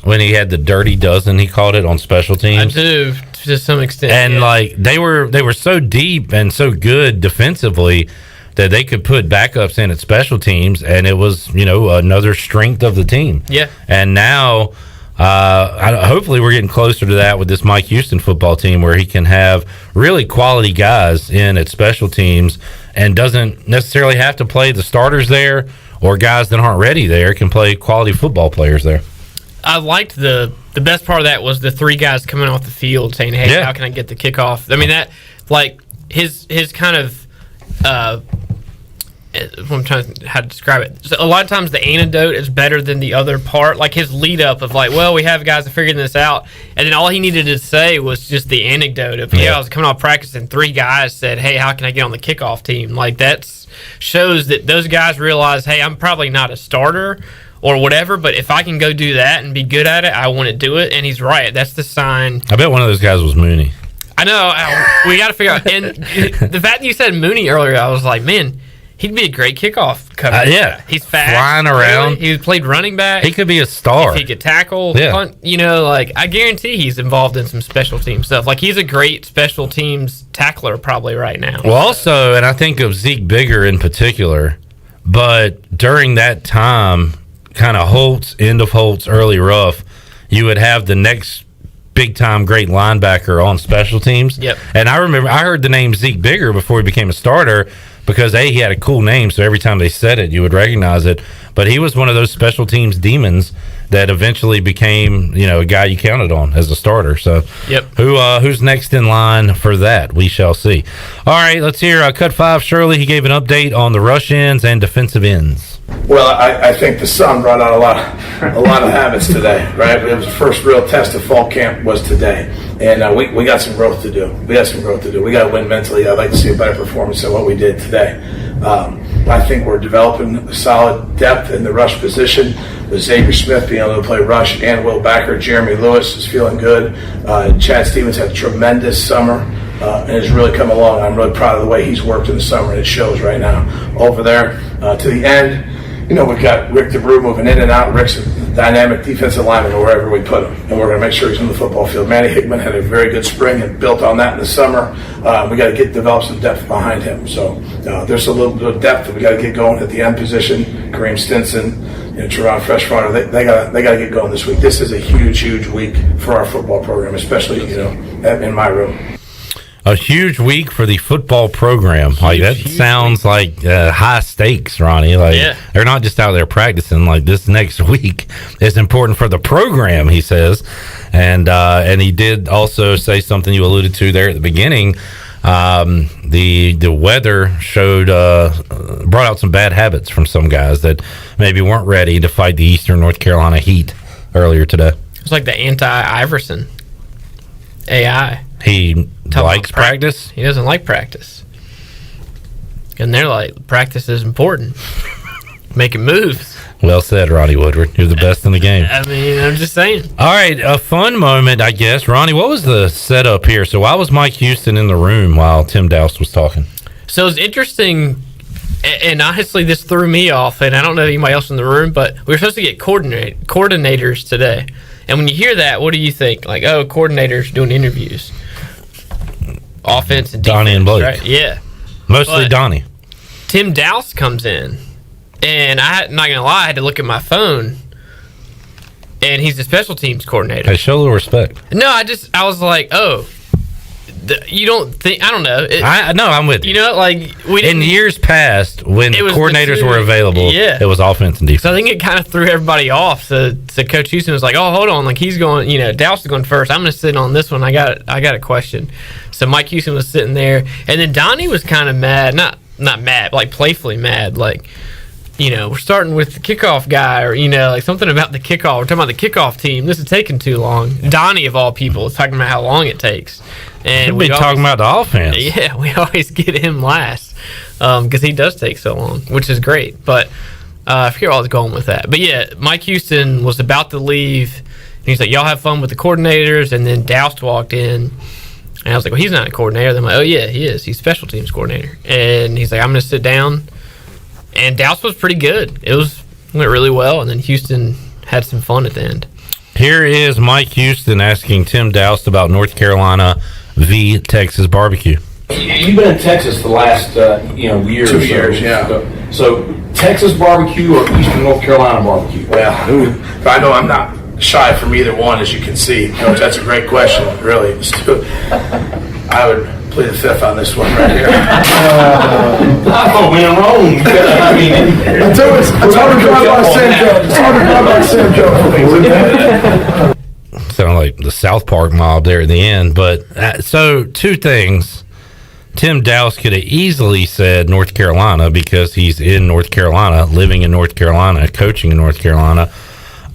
[SPEAKER 4] when he had the dirty dozen? He called it on special teams.
[SPEAKER 24] I do, to some extent.
[SPEAKER 4] And like they were so deep and so good defensively that they could put backups in at special teams, and it was another strength of the team.
[SPEAKER 24] Yeah.
[SPEAKER 4] And now. Hopefully we're getting closer to that with this Mike Houston football team, where he can have really quality guys in at special teams and doesn't necessarily have to play the starters there, or guys that aren't ready there can play quality football players there.
[SPEAKER 24] I liked the best part of that was the 3 guys coming off the field saying, hey, how can I get the kickoff? I mean, that, like, his kind of I'm trying to how to describe it. So a lot of times the antidote is better than the other part. Like his lead up of like, well, we have guys that figured this out, and then all he needed to say was just the anecdote of I was coming off practice and 3 guys said, hey, how can I get on the kickoff team? Like that shows that those guys realize, hey, I'm probably not a starter or whatever, but if I can go do that and be good at it, I want to do it. And he's right. That's the sign.
[SPEAKER 4] I bet one of those guys was Mooney.
[SPEAKER 24] I know. We got to figure out. And the fact that you said Mooney earlier, I was like, man, he'd be a great kickoff cover.
[SPEAKER 4] Yeah.
[SPEAKER 24] He's fast.
[SPEAKER 4] Flying around.
[SPEAKER 24] He played running back.
[SPEAKER 4] He could be a star.
[SPEAKER 24] If he could tackle, punt, I guarantee he's involved in some special team stuff. Like, he's a great special teams tackler probably right now.
[SPEAKER 4] Well, also, and I think of Zeke Bigger in particular, but during that time, kind of end of Holtz, early rough, you would have the next big-time great linebacker on special teams.
[SPEAKER 24] Yep.
[SPEAKER 4] And I remember I heard the name Zeke Bigger before he became a starter, because he had a cool name, so every time they said it, you would recognize it. But he was one of those special teams demons that eventually became, a guy you counted on as a starter. So, who's next in line for that? We shall see. All right, let's hear Cut 5 Shirley. He gave an update on the rush ends and defensive ends.
[SPEAKER 8] Well, I think the sun brought out a lot of habits today, right? It was the first real test of fall camp was today, and we got some growth to do. We got to win mentally. I'd like to see a better performance than what we did today. I think we're developing a solid depth in the rush position with Xavier Smith being able to play rush and Will Backer. Jeremy Lewis is feeling good. Chad Stevens had a tremendous summer and has really come along. I'm really proud of the way he's worked in the summer, and it shows right now. Over there to the end, we've got Rick DeBrew moving in and out. Rick's a dynamic defensive lineman wherever we put him, and we're going to make sure he's on the football field. Manny Hickman had a very good spring and built on that in the summer. We got to develop some depth behind him. So there's a little bit of depth that we got to get going at the end position. Kareem Stinson, Teron Freshwater, they got to get going this week. This is a huge week for our football program, especially in my room.
[SPEAKER 4] A huge week for the football program. Huge sounds like high stakes, Ronnie. They're not just out there practicing. Like, this next week is important for the program, he says. And he did also say something you alluded to there at the beginning. The weather brought out some bad habits from some guys that maybe weren't ready to fight the Eastern North Carolina heat earlier today.
[SPEAKER 24] It's like the anti-Iverson AI.
[SPEAKER 4] He likes practice.
[SPEAKER 24] He doesn't like practice. And they're like, practice is important. Making moves.
[SPEAKER 4] Well said, Ronnie Woodward. You're the best in the game.
[SPEAKER 24] I mean, I'm just saying.
[SPEAKER 4] All right, a fun moment, I guess. Ronnie, what was the setup here? So why was Mike Houston in the room while Tim Doust was talking?
[SPEAKER 24] So it's interesting, and honestly, this threw me off, and I don't know anybody else in the room, but we were supposed to get coordinators today. And when you hear that, what do you think? Like, oh, coordinators doing interviews. Offense and defense,
[SPEAKER 4] Donnie and Blake.
[SPEAKER 24] right? Yeah.
[SPEAKER 4] Mostly
[SPEAKER 24] But
[SPEAKER 4] Donnie.
[SPEAKER 24] Tim Doust comes in, and I'm not going to lie, I had to look at my phone, and he's the special teams coordinator.
[SPEAKER 4] Hey, show a little respect.
[SPEAKER 24] No, I was like, oh, you don't think, I don't know.
[SPEAKER 4] No, I'm with you.
[SPEAKER 24] You know, like, we didn't.
[SPEAKER 4] In years past, when
[SPEAKER 24] It was
[SPEAKER 4] coordinators
[SPEAKER 24] the two-
[SPEAKER 4] were available,
[SPEAKER 24] yeah.
[SPEAKER 4] it was offense and defense.
[SPEAKER 24] So I think it kind of threw everybody off. So Coach Houston was like, "Oh, hold on, like he's going, Doust is going first. I'm going to sit on this one. I got a question." So Mike Houston was sitting there, and then Donnie was kind of mad, not mad, like playfully mad, like, we're starting with the kickoff guy, or like something about the kickoff. We're talking about the kickoff team. This is taking too long. Donnie of all people is talking about how long it takes, and
[SPEAKER 4] We've been talking about the offense.
[SPEAKER 24] Yeah, we always get him last because he does take so long, which is great. But I forget where I was going with that. But yeah, Mike Houston was about to leave. And he's like, y'all have fun with the coordinators. And then Doust walked in. And I was like, well, he's not a coordinator. Then I'm like, oh, yeah, he is. He's special teams coordinator. And he's like, I'm going to sit down. And Doust was pretty good. Went really well. And then Houston had some fun at the end.
[SPEAKER 4] Here is Mike Houston asking Tim Doust about North Carolina v. Texas barbecue.
[SPEAKER 8] You've been in Texas for the last year
[SPEAKER 3] 2
[SPEAKER 8] or so.
[SPEAKER 3] years, yeah.
[SPEAKER 8] So Texas barbecue or Eastern North Carolina barbecue?
[SPEAKER 3] Well, I know I'm not shy from either one, as you can see. Coach, that's a great question, really. I would plead the fifth on this one right here.
[SPEAKER 8] I thought we were wrong.
[SPEAKER 3] It's hard to drive by Sam Jones.
[SPEAKER 4] Sound like the South Park mob there at the end. But so two things. Tim Doust could have easily said North Carolina because he's in North Carolina, living in North Carolina, coaching in North Carolina.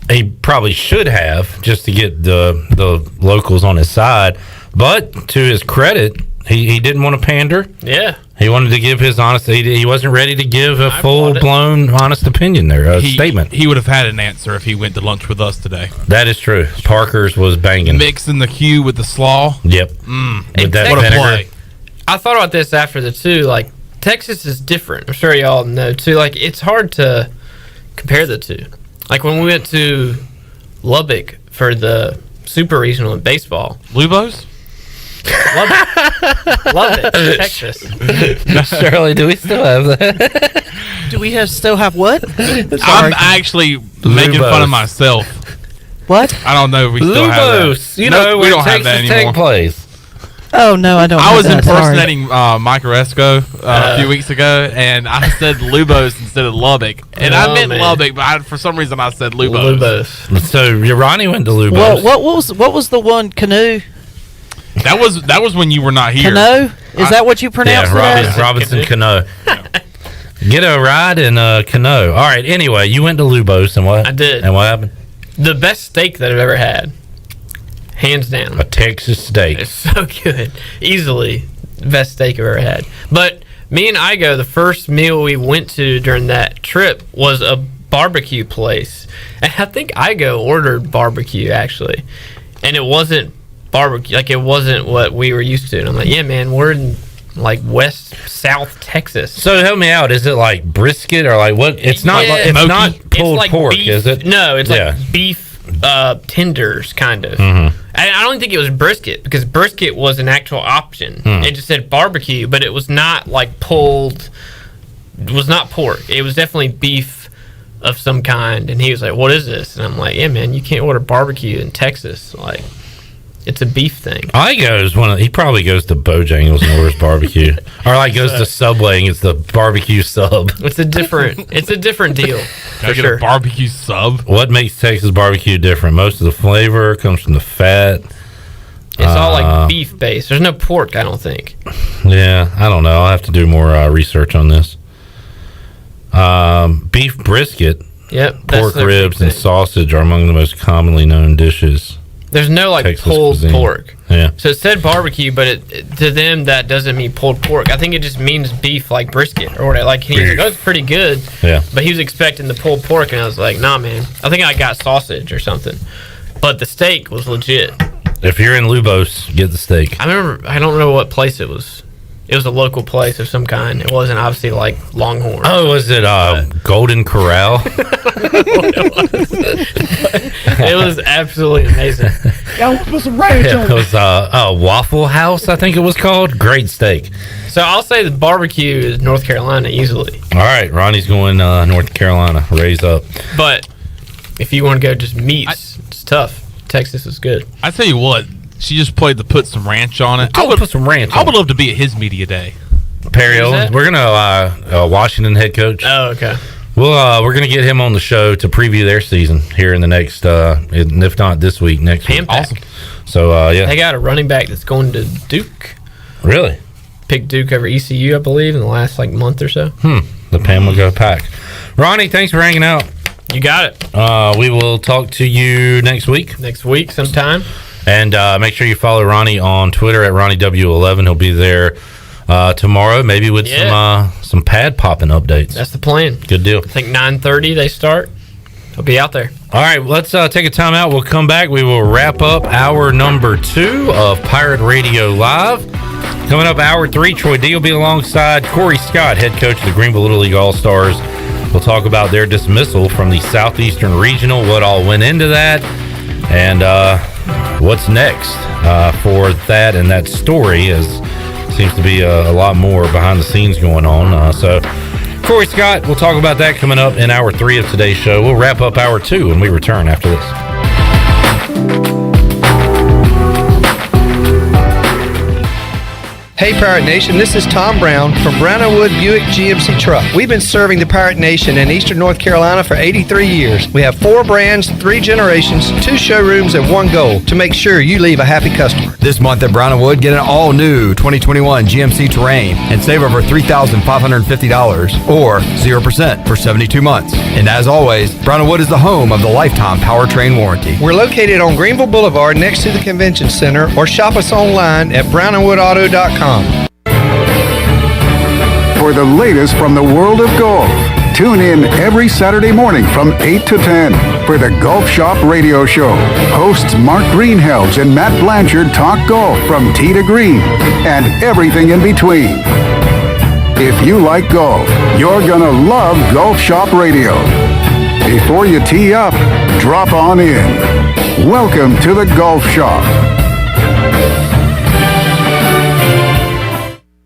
[SPEAKER 4] He probably should have, just to get the locals on his side. But to his credit, he didn't want to pander.
[SPEAKER 24] Yeah.
[SPEAKER 4] He wanted to give his honest. He wasn't ready to give a full-blown honest opinion there, statement.
[SPEAKER 5] He would have had an answer if he went to lunch with us today.
[SPEAKER 4] That is true. Parker's was banging.
[SPEAKER 5] Mixing the Q with the slaw.
[SPEAKER 4] Yep.
[SPEAKER 24] With
[SPEAKER 4] that
[SPEAKER 24] what a
[SPEAKER 4] vinegar.
[SPEAKER 24] play. I thought about this after the two. Like, Texas is different. I'm sure y'all know, too. Like, it's hard to compare the two. Like, when we went to Lubbock for the Super Regional in baseball.
[SPEAKER 5] Lubos?
[SPEAKER 24] Love it. Texas.
[SPEAKER 4] Shirley, do we still have that?
[SPEAKER 7] Do we still have what?
[SPEAKER 5] I'm actually making fun of myself.
[SPEAKER 7] What?
[SPEAKER 5] I don't know if we still have that.
[SPEAKER 4] Lubos.
[SPEAKER 5] Nope, we don't have that anymore.
[SPEAKER 4] Plays.
[SPEAKER 7] Oh, no, I don't
[SPEAKER 5] I was
[SPEAKER 7] have that.
[SPEAKER 5] impersonating Mike Oresco a few weeks ago, and I said Lubos instead of Lubbock. And I meant Lubbock, but for some reason I said Lubos.
[SPEAKER 4] So Ronnie went to Lubos.
[SPEAKER 7] What was the one, Canoe?
[SPEAKER 5] That was when you were not here.
[SPEAKER 7] Canoe? Is that what you pronounce it as?
[SPEAKER 4] Robinson Canoe. Get a ride in Canoe. All right, anyway, you went to Lubos, and what?
[SPEAKER 24] I did.
[SPEAKER 4] And what happened?
[SPEAKER 24] The best steak that I've ever had. Hands down.
[SPEAKER 4] A Texas steak.
[SPEAKER 24] It's so good. Easily the best steak I've ever had. But me and Igo, the first meal we went to during that trip was a barbecue place. And I think Igo ordered barbecue, actually. And it wasn't barbecue. Like, it wasn't what we were used to. And I'm like, yeah, man, we're in, like, South Texas.
[SPEAKER 4] So help me out. Is it like brisket or like what? It's not.
[SPEAKER 24] Yeah.
[SPEAKER 4] It's not pulled
[SPEAKER 24] like
[SPEAKER 4] pork,
[SPEAKER 24] beef.
[SPEAKER 4] is it?
[SPEAKER 24] No, it's like beef tenders, kind of.
[SPEAKER 4] Mhm.
[SPEAKER 24] I don't think it was brisket, because brisket was an actual option. It just said barbecue, but it was not like pulled. It was not pork. It was definitely beef of some kind. And he was like, "What is this?" And I'm like, "Yeah, man, you can't order barbecue in Texas. Like, it's a beef thing."
[SPEAKER 4] He probably goes to Bojangles and orders barbecue, or like goes to Subway and gets the barbecue sub.
[SPEAKER 24] It's a different deal.
[SPEAKER 5] Can I get a barbecue sub?
[SPEAKER 4] What makes Texas barbecue different? Most of the flavor comes from the fat.
[SPEAKER 24] It's all like beef based. There's no pork, I don't think.
[SPEAKER 4] Yeah, I don't know. I'll have to do more research on this. Beef brisket, pork ribs, and sausage are among the most commonly known dishes.
[SPEAKER 24] There's no like
[SPEAKER 4] Texas
[SPEAKER 24] pulled
[SPEAKER 4] cuisine.
[SPEAKER 24] pork.
[SPEAKER 4] Yeah.
[SPEAKER 24] So it said barbecue, but to them that doesn't mean pulled pork. I think it just means beef, like brisket or whatever. Like, he was like, "Oh, it's pretty good."
[SPEAKER 4] Yeah.
[SPEAKER 24] But he was expecting the pulled pork, and I was like, "Nah, man. I think I got sausage or something." But the steak was legit.
[SPEAKER 4] If you're in Lubos, get the steak.
[SPEAKER 24] I don't know what place it was. It was a local place of some kind. It wasn't obviously like Longhorn.
[SPEAKER 4] Oh, was it Golden Corral?
[SPEAKER 24] It was absolutely amazing.
[SPEAKER 22] Y'all put some ranch on
[SPEAKER 4] It was Waffle House, I think it was called. Great steak.
[SPEAKER 24] So I'll say the barbecue is North Carolina easily.
[SPEAKER 4] All right, Ronnie's going North Carolina. Raise up.
[SPEAKER 24] But if you want to go just meats, it's tough. Texas is good.
[SPEAKER 5] I tell you what, she just played to put some ranch on it.
[SPEAKER 4] I would put some ranch on it.
[SPEAKER 5] I would love to be at his media day.
[SPEAKER 4] Perry Owens. We're gonna Washington head coach.
[SPEAKER 24] Oh, okay.
[SPEAKER 4] Well, we're gonna get him on the show to preview their season here in the next, if not this week, next week.
[SPEAKER 24] Awesome.
[SPEAKER 4] So yeah,
[SPEAKER 24] They got a running back that's going to Duke.
[SPEAKER 4] Really?
[SPEAKER 24] Picked Duke over ECU, I believe, in the last month or so.
[SPEAKER 4] The Pamlico Pack. Ronnie, thanks for hanging out.
[SPEAKER 24] You got it.
[SPEAKER 4] We will talk to you next week.
[SPEAKER 24] Next week sometime.
[SPEAKER 4] And make sure you follow Ronnie on Twitter at RonnieW11. He'll be there tomorrow, maybe with some pad popping updates.
[SPEAKER 24] That's the plan.
[SPEAKER 4] Good deal.
[SPEAKER 24] I think 9:30 they start. I'll be out there.
[SPEAKER 4] All right, let's take a time out. We'll come back. We will wrap up hour number 2 of Pirate Radio Live. Coming up, hour 3, Troy D will be alongside Cory Scott, head coach of the Greenville Little League All-Stars. We'll talk about their dismissal from the Southeastern Regional, what all went into that, and what's next for that and that story. Seems to be a lot more behind the scenes going on. So Cory Scott, we'll talk about that coming up in hour 3 of today's show. We'll wrap up hour 2 when we return after this.
[SPEAKER 6] Hey Pirate Nation, this is Tom Brown from Brown & Wood Buick GMC Truck. We've been serving the Pirate Nation in Eastern North Carolina for 83 years. We have 4 brands, 3 generations, 2 showrooms, and 1 goal to make sure you leave a happy customer.
[SPEAKER 21] This month at Brown & Wood, get an all-new 2021 GMC Terrain and save over $3,550 or 0% for 72 months. And as always, Brown & Wood is the home of the lifetime powertrain warranty.
[SPEAKER 6] We're located on Greenville Boulevard next to the Convention Center, or shop us online at brownandwoodauto.com.
[SPEAKER 9] For the latest from the world of golf, tune in every Saturday morning from 8 to 10 for the Golf Shop Radio Show. Hosts Mark Greenhelms and Matt Blanchard talk golf from tee to green and everything in between. If you like golf, you're gonna love Golf Shop Radio. Before you tee up, drop on in. Welcome to the Golf Shop.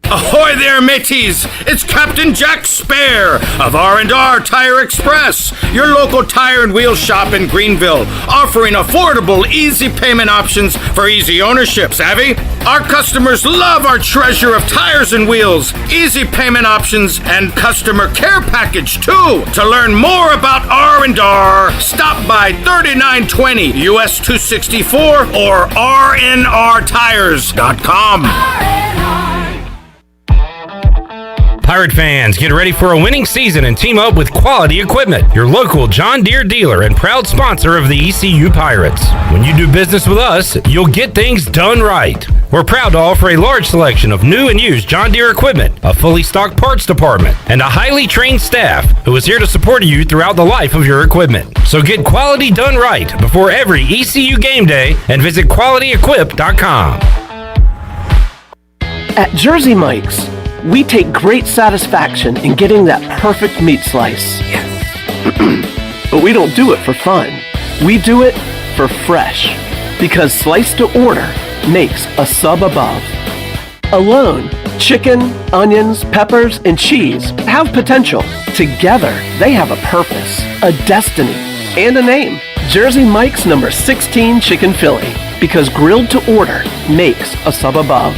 [SPEAKER 11] Ahoy there, mateys! It's Captain Jack Spare of R&R Tire Express, your local tire and wheel shop in Greenville, offering affordable, easy payment options for easy ownership, savvy? Our customers love our treasure of tires and wheels, easy payment options, and customer care package, too. To learn more about R&R, stop by 3920 US 264 or rnrtires.com.
[SPEAKER 4] Pirate fans, get ready for a winning season and team up with Quality Equipment, your local John Deere dealer and proud sponsor of the ECU Pirates. When you do business with us, you'll get things done right. We're proud to offer a large selection of new and used John Deere equipment, a fully stocked parts department, and a highly trained staff who is here to support you throughout the life of your equipment. So get quality done right before every ECU game day and visit QualityEquip.com.
[SPEAKER 12] At Jersey Mike's, we take great satisfaction in getting that perfect meat slice. Yes. But we don't do it for fun. We do it for fresh. Because slice to order makes a sub above. Alone, chicken, onions, peppers, and cheese have potential. Together, they have a purpose, a destiny, and a name. Jersey Mike's number 16 Chicken Philly. Because grilled to order makes a sub above.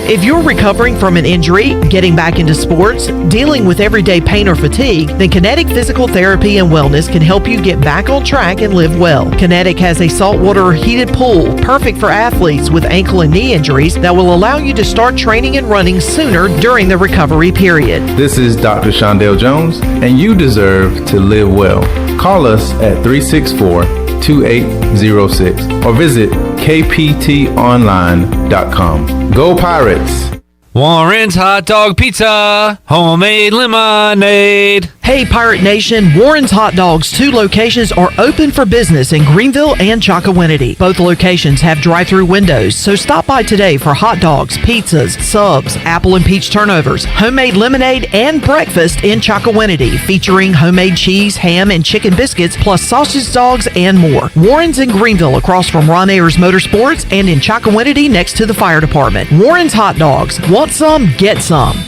[SPEAKER 7] If you're recovering from an injury, getting back into sports, dealing with everyday pain or fatigue, then Kinetic Physical Therapy and Wellness can help you get back on track and live well. Kinetic has a saltwater heated pool, perfect for athletes with ankle and knee injuries, that will allow you to start training and running sooner during the recovery period.
[SPEAKER 13] This is Dr. Shondell Jones, and you deserve to live well. Call us at 364
[SPEAKER 1] 2806 or visit kptonline.com. Go Pirates!
[SPEAKER 25] Warren's Hot Dog Pizza, homemade lemonade.
[SPEAKER 7] Hey, Pirate Nation, Warren's Hot Dogs, 2 locations are open for business in Greenville and Chocowinity. Both locations have drive-through windows, so stop by today for hot dogs, pizzas, subs, apple and peach turnovers, homemade lemonade, and breakfast in Chocowinity, featuring homemade cheese, ham, and chicken biscuits, plus sausage dogs and more. Warren's in Greenville, across from Ron Ayers Motorsports, and in Chocowinity, next to the fire department. Warren's Hot Dogs. Want some? Get some.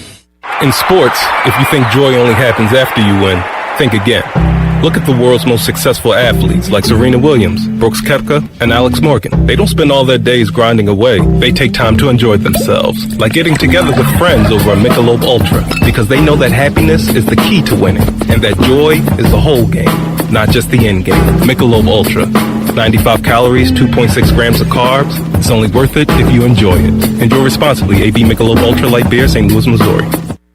[SPEAKER 13] In sports, if you think joy only happens after you win, think again. Look at the world's most successful athletes like Serena Williams, Brooks Koepka, and Alex Morgan. They don't spend all their days grinding away. They take time to enjoy themselves, like getting together with friends over a Michelob Ultra, because they know that happiness is the key to winning, and that joy is the whole game, not just the end game. Michelob Ultra. 95 calories, 2.6 grams of carbs. It's only worth it if you enjoy it. Enjoy responsibly. AB Michelob Ultra Light Beer, St. Louis, Missouri.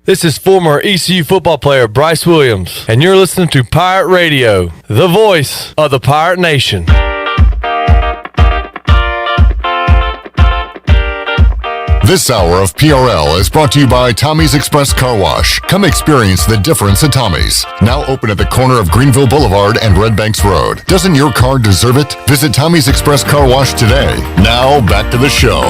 [SPEAKER 14] This is former ECU football player Bryce Williams, and you're listening to Pirate Radio, the voice of the Pirate Nation.
[SPEAKER 2] This hour of PRL is brought to you by Tommy's Express Car Wash. Come experience the difference at Tommy's. Now open at the corner of Greenville Boulevard and Red Banks Road. Doesn't your car deserve it? Visit Tommy's Express Car Wash today. Now back to the show.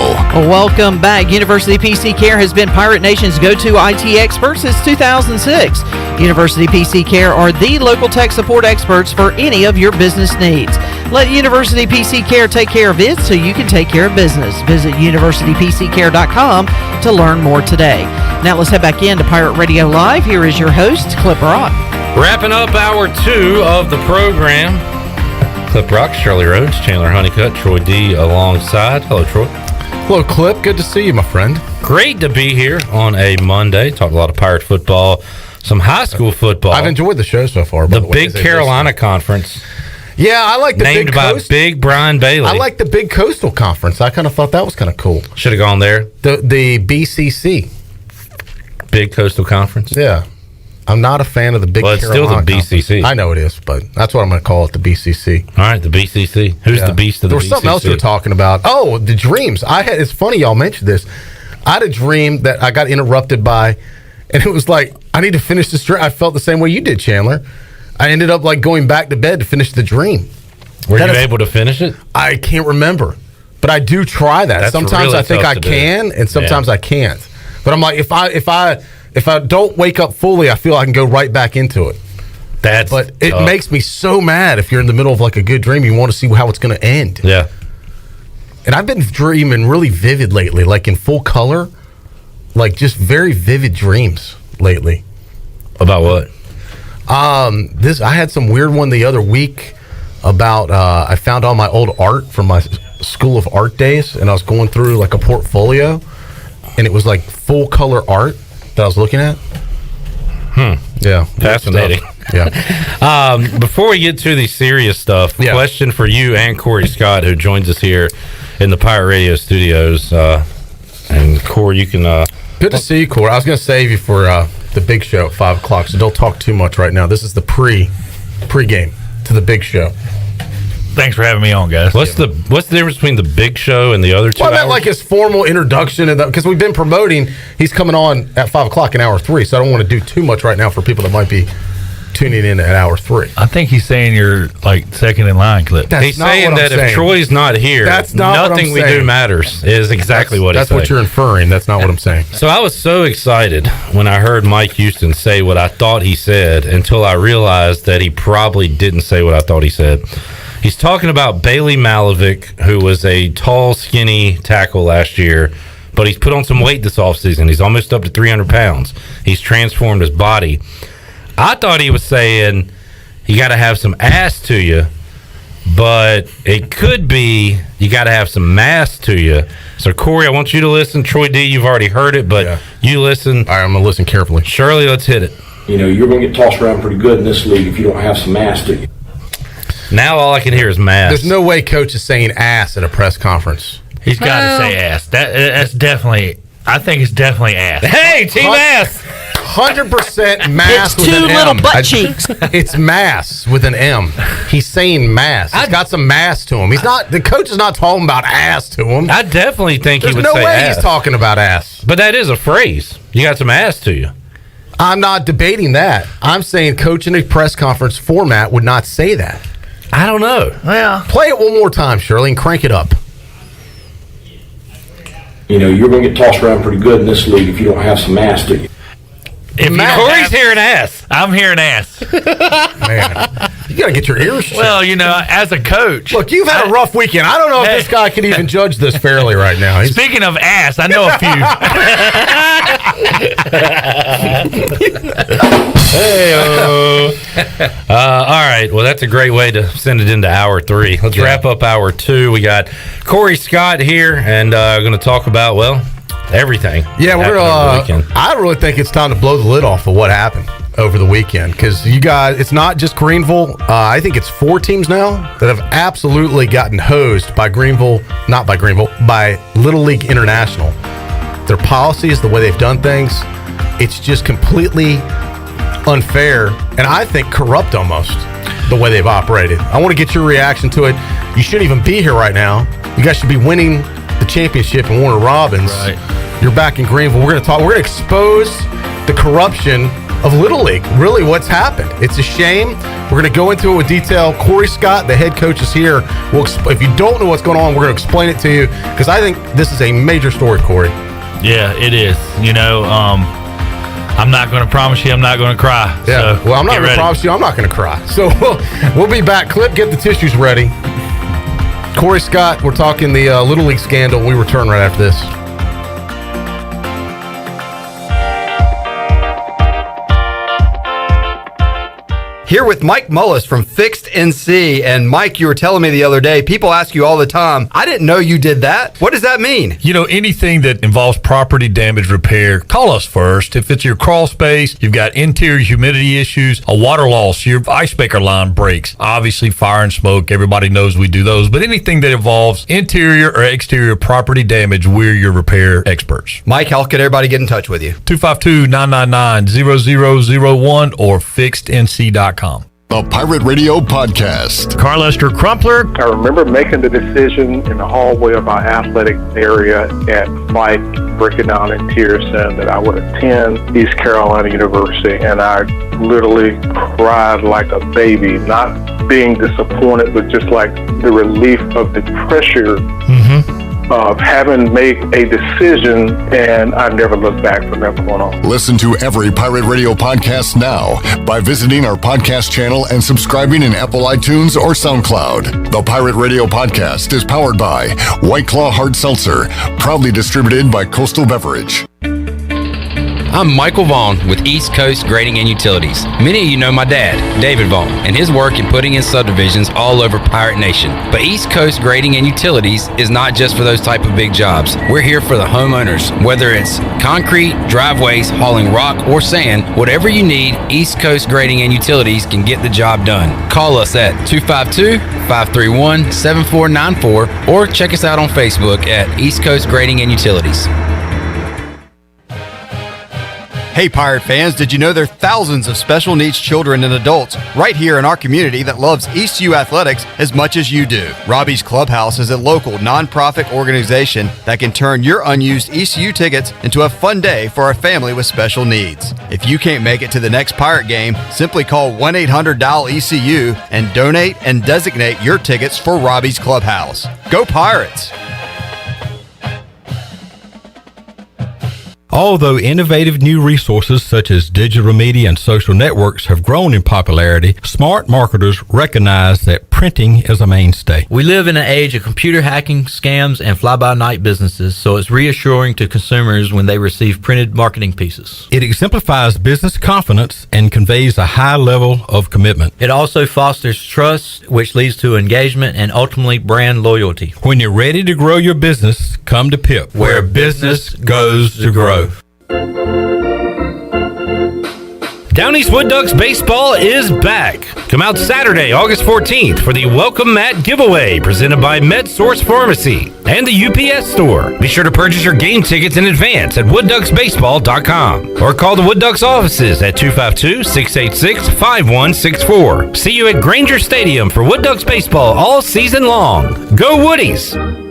[SPEAKER 7] Welcome back. University PC Care has been Pirate Nation's go-to IT expert since 2006. University PC Care are the local tech support experts for any of your business needs. Let University PC Care take care of it so you can take care of business. Visit universitypccare.com to learn more today. Now let's head back into Pirate Radio Live. Here is your host, Clip Rock.
[SPEAKER 4] Wrapping up hour 2 of the program. Clip Rock, Shirley Rhodes, Chandler Honeycutt, Troy D alongside. Hello, Troy.
[SPEAKER 15] Hello, Clip. Good to see you, my friend.
[SPEAKER 4] Great to be here on a Monday. Talked a lot of Pirate football, some high school football.
[SPEAKER 15] I've enjoyed the show so far.
[SPEAKER 4] The Big Carolina Conference.
[SPEAKER 15] Yeah, I like the
[SPEAKER 4] named
[SPEAKER 15] Big
[SPEAKER 4] by
[SPEAKER 15] Coast.
[SPEAKER 4] Big Brian Bailey.
[SPEAKER 15] I like the Big Coastal Conference. I kind of thought that was kind of cool.
[SPEAKER 4] Should have gone there.
[SPEAKER 15] The BCC.
[SPEAKER 4] Big Coastal Conference.
[SPEAKER 15] Yeah. I'm not a fan of the Big Carolina.
[SPEAKER 4] Well, it's still the BCC.
[SPEAKER 15] Conference. I know it is, but that's what I'm going to call it, the BCC.
[SPEAKER 4] All right, the BCC. Who's the beast of the BCC?
[SPEAKER 15] There was something else you were talking about. Oh, the dreams. It's funny y'all mentioned this. I had a dream that I got interrupted by, and it was like, I need to finish this dream. I felt the same way you did, Chandler. I ended up like going back to bed to finish the dream.
[SPEAKER 4] Were you able to finish it?
[SPEAKER 15] I can't remember, but I do try that.
[SPEAKER 4] That's
[SPEAKER 15] sometimes
[SPEAKER 4] really
[SPEAKER 15] I think
[SPEAKER 4] tough
[SPEAKER 15] I
[SPEAKER 4] to do.
[SPEAKER 15] can, and sometimes I can't. But I'm like, if I don't wake up fully, I feel I can go right back into it. But it makes me so mad if you're in the middle of like a good dream, you want to see how it's going to end.
[SPEAKER 4] Yeah.
[SPEAKER 15] And I've been dreaming really vivid lately, like in full color, like just very vivid dreams lately.
[SPEAKER 4] About what?
[SPEAKER 15] I had some weird one the other week about I found all my old art from my School of Art days, and I was going through like a portfolio, and it was like full color art that I was looking at. Yeah.
[SPEAKER 4] Fascinating.
[SPEAKER 15] Yeah.
[SPEAKER 4] Before we get to the serious stuff, question for you and Cory Scott, who joins us here in the Pirate Radio studios. And Cory, you can.
[SPEAKER 15] Good to see you, Cory. I was going to save you for the big show at 5 o'clock, so don't talk too much right now. This is the pre-game to the big show.
[SPEAKER 16] Thanks for having me on, guys.
[SPEAKER 4] What's the difference between the big show and the other 2
[SPEAKER 15] Well, I meant
[SPEAKER 4] hours?
[SPEAKER 15] like his formal introduction, because we've been promoting. He's coming on at 5 o'clock in hour 3, so I don't want to do too much right now for people that might be tuning in at hour 3.
[SPEAKER 16] I think he's saying you're like second in line, Clip.
[SPEAKER 4] He's saying that if Troy's not here,
[SPEAKER 15] That's not
[SPEAKER 4] nothing
[SPEAKER 15] what I'm
[SPEAKER 4] we do
[SPEAKER 15] saying.
[SPEAKER 4] matters is exactly what he's
[SPEAKER 15] That's
[SPEAKER 4] saying.
[SPEAKER 15] what you're inferring. That's not what I'm saying.
[SPEAKER 4] So I was so excited when I heard Mike Houston say what I thought he said until I realized that he probably didn't say what I thought he said. He's talking about Bailey Malovic, who was a tall, skinny tackle last year, but he's put on some weight this offseason. He's almost up to 300 pounds. He's transformed his body. I thought he was saying you got to have some ass to you, but it could be you got to have some mass to you. So, Cory, I want you to listen. Troy D, you've already heard it, but you listen.
[SPEAKER 15] All right, I'm going to listen carefully.
[SPEAKER 4] Shirley, let's hit it.
[SPEAKER 8] You know, you're going to get tossed around pretty good in this league if you don't have some mass to you.
[SPEAKER 4] Now all I can hear is mass.
[SPEAKER 15] There's no way Coach is saying ass at a press conference.
[SPEAKER 16] He's got to say ass. That's definitely. I think it's definitely ass.
[SPEAKER 4] Hey, team ass.
[SPEAKER 15] 100% mass.
[SPEAKER 7] It's two little butt cheeks.
[SPEAKER 15] It's mass with an M. He's saying mass. He's got some mass to him. He's not. The coach is not talking about ass to him.
[SPEAKER 4] I definitely think
[SPEAKER 15] There's
[SPEAKER 4] he would
[SPEAKER 15] no
[SPEAKER 4] say
[SPEAKER 15] way
[SPEAKER 4] ass.
[SPEAKER 15] he's talking about ass.
[SPEAKER 4] But that is a phrase. You got some ass to you.
[SPEAKER 15] I'm not debating that. I'm saying coach in a press conference format would not say that.
[SPEAKER 4] I don't know.
[SPEAKER 7] Well,
[SPEAKER 15] play it one more time, Shirley, and crank it up.
[SPEAKER 8] You know, you're going to get tossed around pretty good in this league if you don't have some ass to you.
[SPEAKER 4] Corey's hearing ass.
[SPEAKER 16] I'm hearing ass.
[SPEAKER 15] Man, you got to get your ears checked.
[SPEAKER 16] Well, you know, as a coach.
[SPEAKER 15] Look, you've had a rough weekend. I don't know if this guy can even judge this fairly right now.
[SPEAKER 16] Speaking of ass, I know a
[SPEAKER 4] few. All right. Well, that's a great way to send it into hour 3. Let's wrap up hour 2. We got Cory Scott here and going to talk about, well, everything.
[SPEAKER 15] Yeah, we're I really think it's time to blow the lid off of what happened over the weekend because you guys, it's not just Greenville. I think it's 4 teams now that have absolutely gotten hosed by Greenville, not by Greenville, by Little League International. Their policies, the way they've done things, it's just completely unfair and I think corrupt almost the way they've operated. I want to get your reaction to it. You shouldn't even be here right now. You guys should be winning the championship in Warner Robins.
[SPEAKER 16] Right.
[SPEAKER 15] You're back in Greenville. We're going to expose the corruption of Little League. Really, what's happened? It's a shame. We're going to go into it with detail. Cory Scott, the head coach, is here. If you don't know what's going on, we're going to explain it to you because I think this is a major story, Cory.
[SPEAKER 16] Yeah, it is. You know, I'm not going to promise you I'm not going to cry.
[SPEAKER 15] Yeah.
[SPEAKER 16] So
[SPEAKER 15] well, I'm not going to promise you I'm not going to cry. So we'll be back. Clip, get the tissues ready. Cory Scott, we're talking the Little League scandal. We return right after this.
[SPEAKER 21] Here with Mike Mullis from Fixed NC. And Mike, you were telling me the other day, people ask you all the time, I didn't know you did that. What does that mean?
[SPEAKER 16] You know, anything that involves property damage repair, call us first. If it's your crawl space, you've got interior humidity issues, a water loss, your ice maker line breaks, obviously fire and smoke, everybody knows we do those. But anything that involves interior or exterior property damage, we're your repair experts.
[SPEAKER 21] Mike, how can everybody get in touch with you?
[SPEAKER 16] 252-999-0001 or fixednc.com.
[SPEAKER 2] The Pirate Radio Podcast.
[SPEAKER 22] Carl Lester Crumpler.
[SPEAKER 17] I remember making the decision in the hallway of my athletic area at Mike, breaking down in tears, saying that I would attend East Carolina University, and I literally cried like a baby, not being disappointed, but just like the relief of the pressure of having made a decision, and I never looked back from that point on.
[SPEAKER 2] Listen to every Pirate Radio podcast now by visiting our podcast channel and subscribing in Apple iTunes or SoundCloud. The Pirate Radio Podcast is powered by White Claw Hard Seltzer, proudly distributed by Coastal Beverage.
[SPEAKER 18] I'm Michael Vaughn with East Coast Grading and Utilities. Many of you know my dad, David Vaughn, and his work in putting in subdivisions all over Pirate Nation. But East Coast Grading and Utilities is not just for those type of big jobs. We're here for the homeowners. Whether it's concrete, driveways, hauling rock, or sand, whatever you need, East Coast Grading and Utilities can get the job done. Call us at 252-531-7494 or check us out on Facebook at East Coast Grading and Utilities.
[SPEAKER 21] Hey Pirate fans, did you know there are thousands of special needs children and adults right here in our community that loves ECU athletics as much as you do? Robbie's Clubhouse is a local nonprofit organization that can turn your unused ECU tickets into a fun day for a family with special needs. If you can't make it to the next Pirate game, simply call 1-800-DIAL-ECU and donate and designate your tickets for Robbie's Clubhouse. Go Pirates!
[SPEAKER 19] Although innovative new resources such as digital media and social networks have grown in popularity, smart marketers recognize that printing is a mainstay.
[SPEAKER 20] We live in an age of computer hacking, scams, and fly-by-night businesses, so it's reassuring to consumers when they receive printed marketing pieces.
[SPEAKER 19] It exemplifies business confidence and conveys a high level of commitment.
[SPEAKER 20] It also fosters trust, which leads to engagement and ultimately brand loyalty.
[SPEAKER 19] When you're ready to grow your business, come to Pitt, where business goes to grow.
[SPEAKER 25] Down East Wood Ducks baseball is back. Come out Saturday, August 14th for the Welcome Mat giveaway presented by MedSource Pharmacy and the UPS store. Be sure to purchase your game tickets in advance at woodducksbaseball.com or call the Wood Ducks offices at 252-686-5164. See you at Granger Stadium for Wood Ducks baseball all season long. Go Woodies!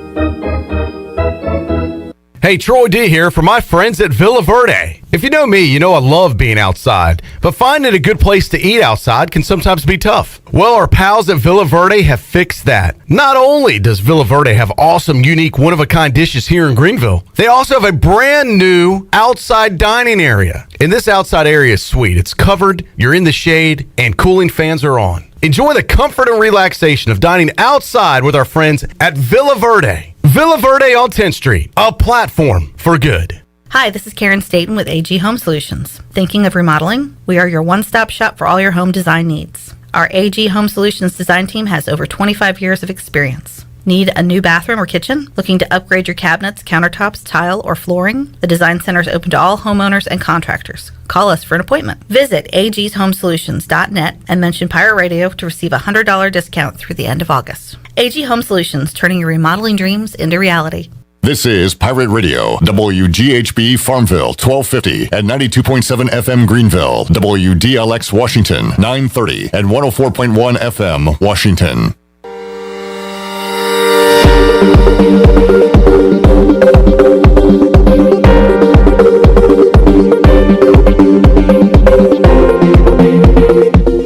[SPEAKER 15] Hey, Troy D here for my friends at Villa Verde. If you know me, you know I love being outside, but finding a good place to eat outside can sometimes be tough. Well, our pals at Villa Verde have fixed that. Not only does Villa Verde have awesome, unique, one-of-a-kind dishes here in Greenville, they also have a brand new outside dining area. And this outside area is sweet. It's covered, you're in the shade, and cooling fans are on. Enjoy the comfort and relaxation of dining outside with our friends at Villa Verde. Villa Verde on 10th Street, a platform for good.
[SPEAKER 3] Hi, this is Karen Staten with AG Home Solutions. Thinking of remodeling? We are your one-stop shop for all your home design needs. Our AG Home Solutions design team has over 25 years of experience. Need a new bathroom or kitchen? Looking to upgrade your cabinets, countertops, tile, or flooring? The Design Center is open to all homeowners and contractors. Call us for an appointment. Visit agshomesolutions.net and mention Pirate Radio to receive a $100 discount through the end of August. AG Home Solutions, turning your remodeling dreams into reality.
[SPEAKER 2] This is Pirate Radio, WGHB Farmville, 1250 and 92.7 FM Greenville, WDLX Washington, 930 and 104.1 FM Washington.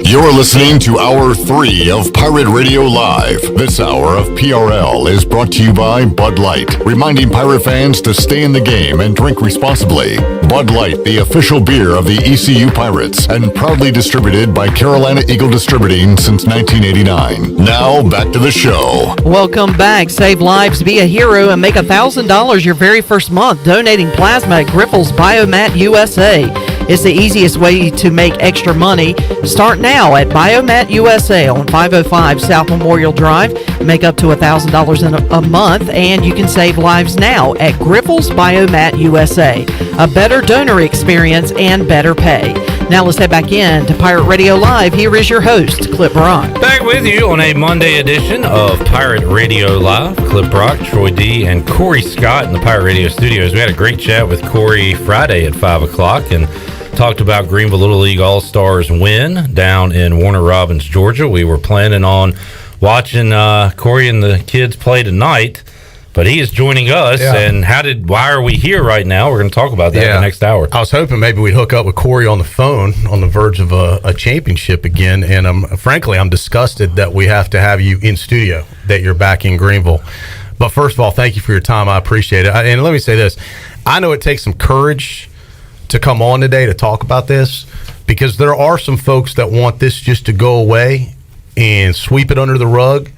[SPEAKER 2] You're listening to Hour 3 of Pirate Radio Live. This hour of PRL is brought to you by Bud Light, reminding Pirate fans to stay in the game and drink responsibly. Bud Light, the official beer of the ECU Pirates, and proudly distributed by Carolina Eagle Distributing since 1989. Now, back to the show.
[SPEAKER 7] Welcome back. Save lives, be a hero, and make $1,000 your very first month donating plasma at Grifols Biomat USA. It's the easiest way to make extra money. Start now at Biomat USA on 505 South Memorial Drive. Make up to $1,000 in a month, and you can save lives now at Grifols Biomat USA. A better donor experience and better pay. Now let's head back in to Pirate Radio Live. Here is your host, Clip Brock.
[SPEAKER 4] Back with you on a Monday edition of Pirate Radio Live. Clip Brock, Troy D, and Cory Scott in the Pirate Radio studios. We had a great chat with Cory Friday at 5 o'clock and talked about Greenville Little League All-Stars win down in Warner Robins, Georgia. We were planning on watching Cory and the kids play tonight, but he is joining us.
[SPEAKER 15] Yeah.
[SPEAKER 4] And why are we here right now? We're going to talk about that in the next hour.
[SPEAKER 15] I was hoping maybe we'd hook up with Cory on the phone on the verge of a championship again. And frankly, I'm disgusted that we have to have you in studio, that you're back in Greenville. But first of all, thank you for your time. I appreciate it. And let me say this. I know it takes some courage to come on today to talk about this, because there are some folks that want this just to go away and sweep it under the rug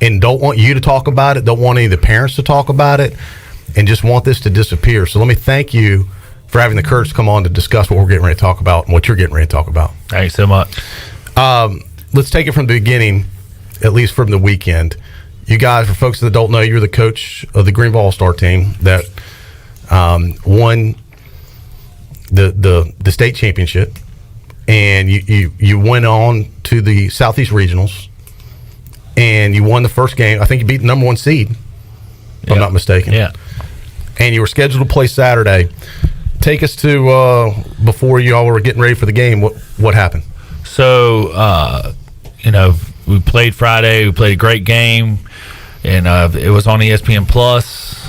[SPEAKER 15] and don't want you to talk about it, don't want any of the parents to talk about it, and just want this to disappear. So let me thank you for having the courage to come on to discuss what we're getting ready to talk about and what you're getting ready to talk about.
[SPEAKER 16] Thanks so much.
[SPEAKER 15] Let's take it from the beginning, at least from the weekend. You guys, for folks that don't know, you're the coach of the Greenville All-Star team that won the state championship, and you went on to the Southeast Regionals, and you won the first game. I think you beat the number one seed, if I'm not mistaken.
[SPEAKER 16] Yeah.
[SPEAKER 15] And you were scheduled to play Saturday. Take us to before you all were getting ready for the game. What happened?
[SPEAKER 16] So, we played Friday. We played a great game, and it was on ESPN Plus.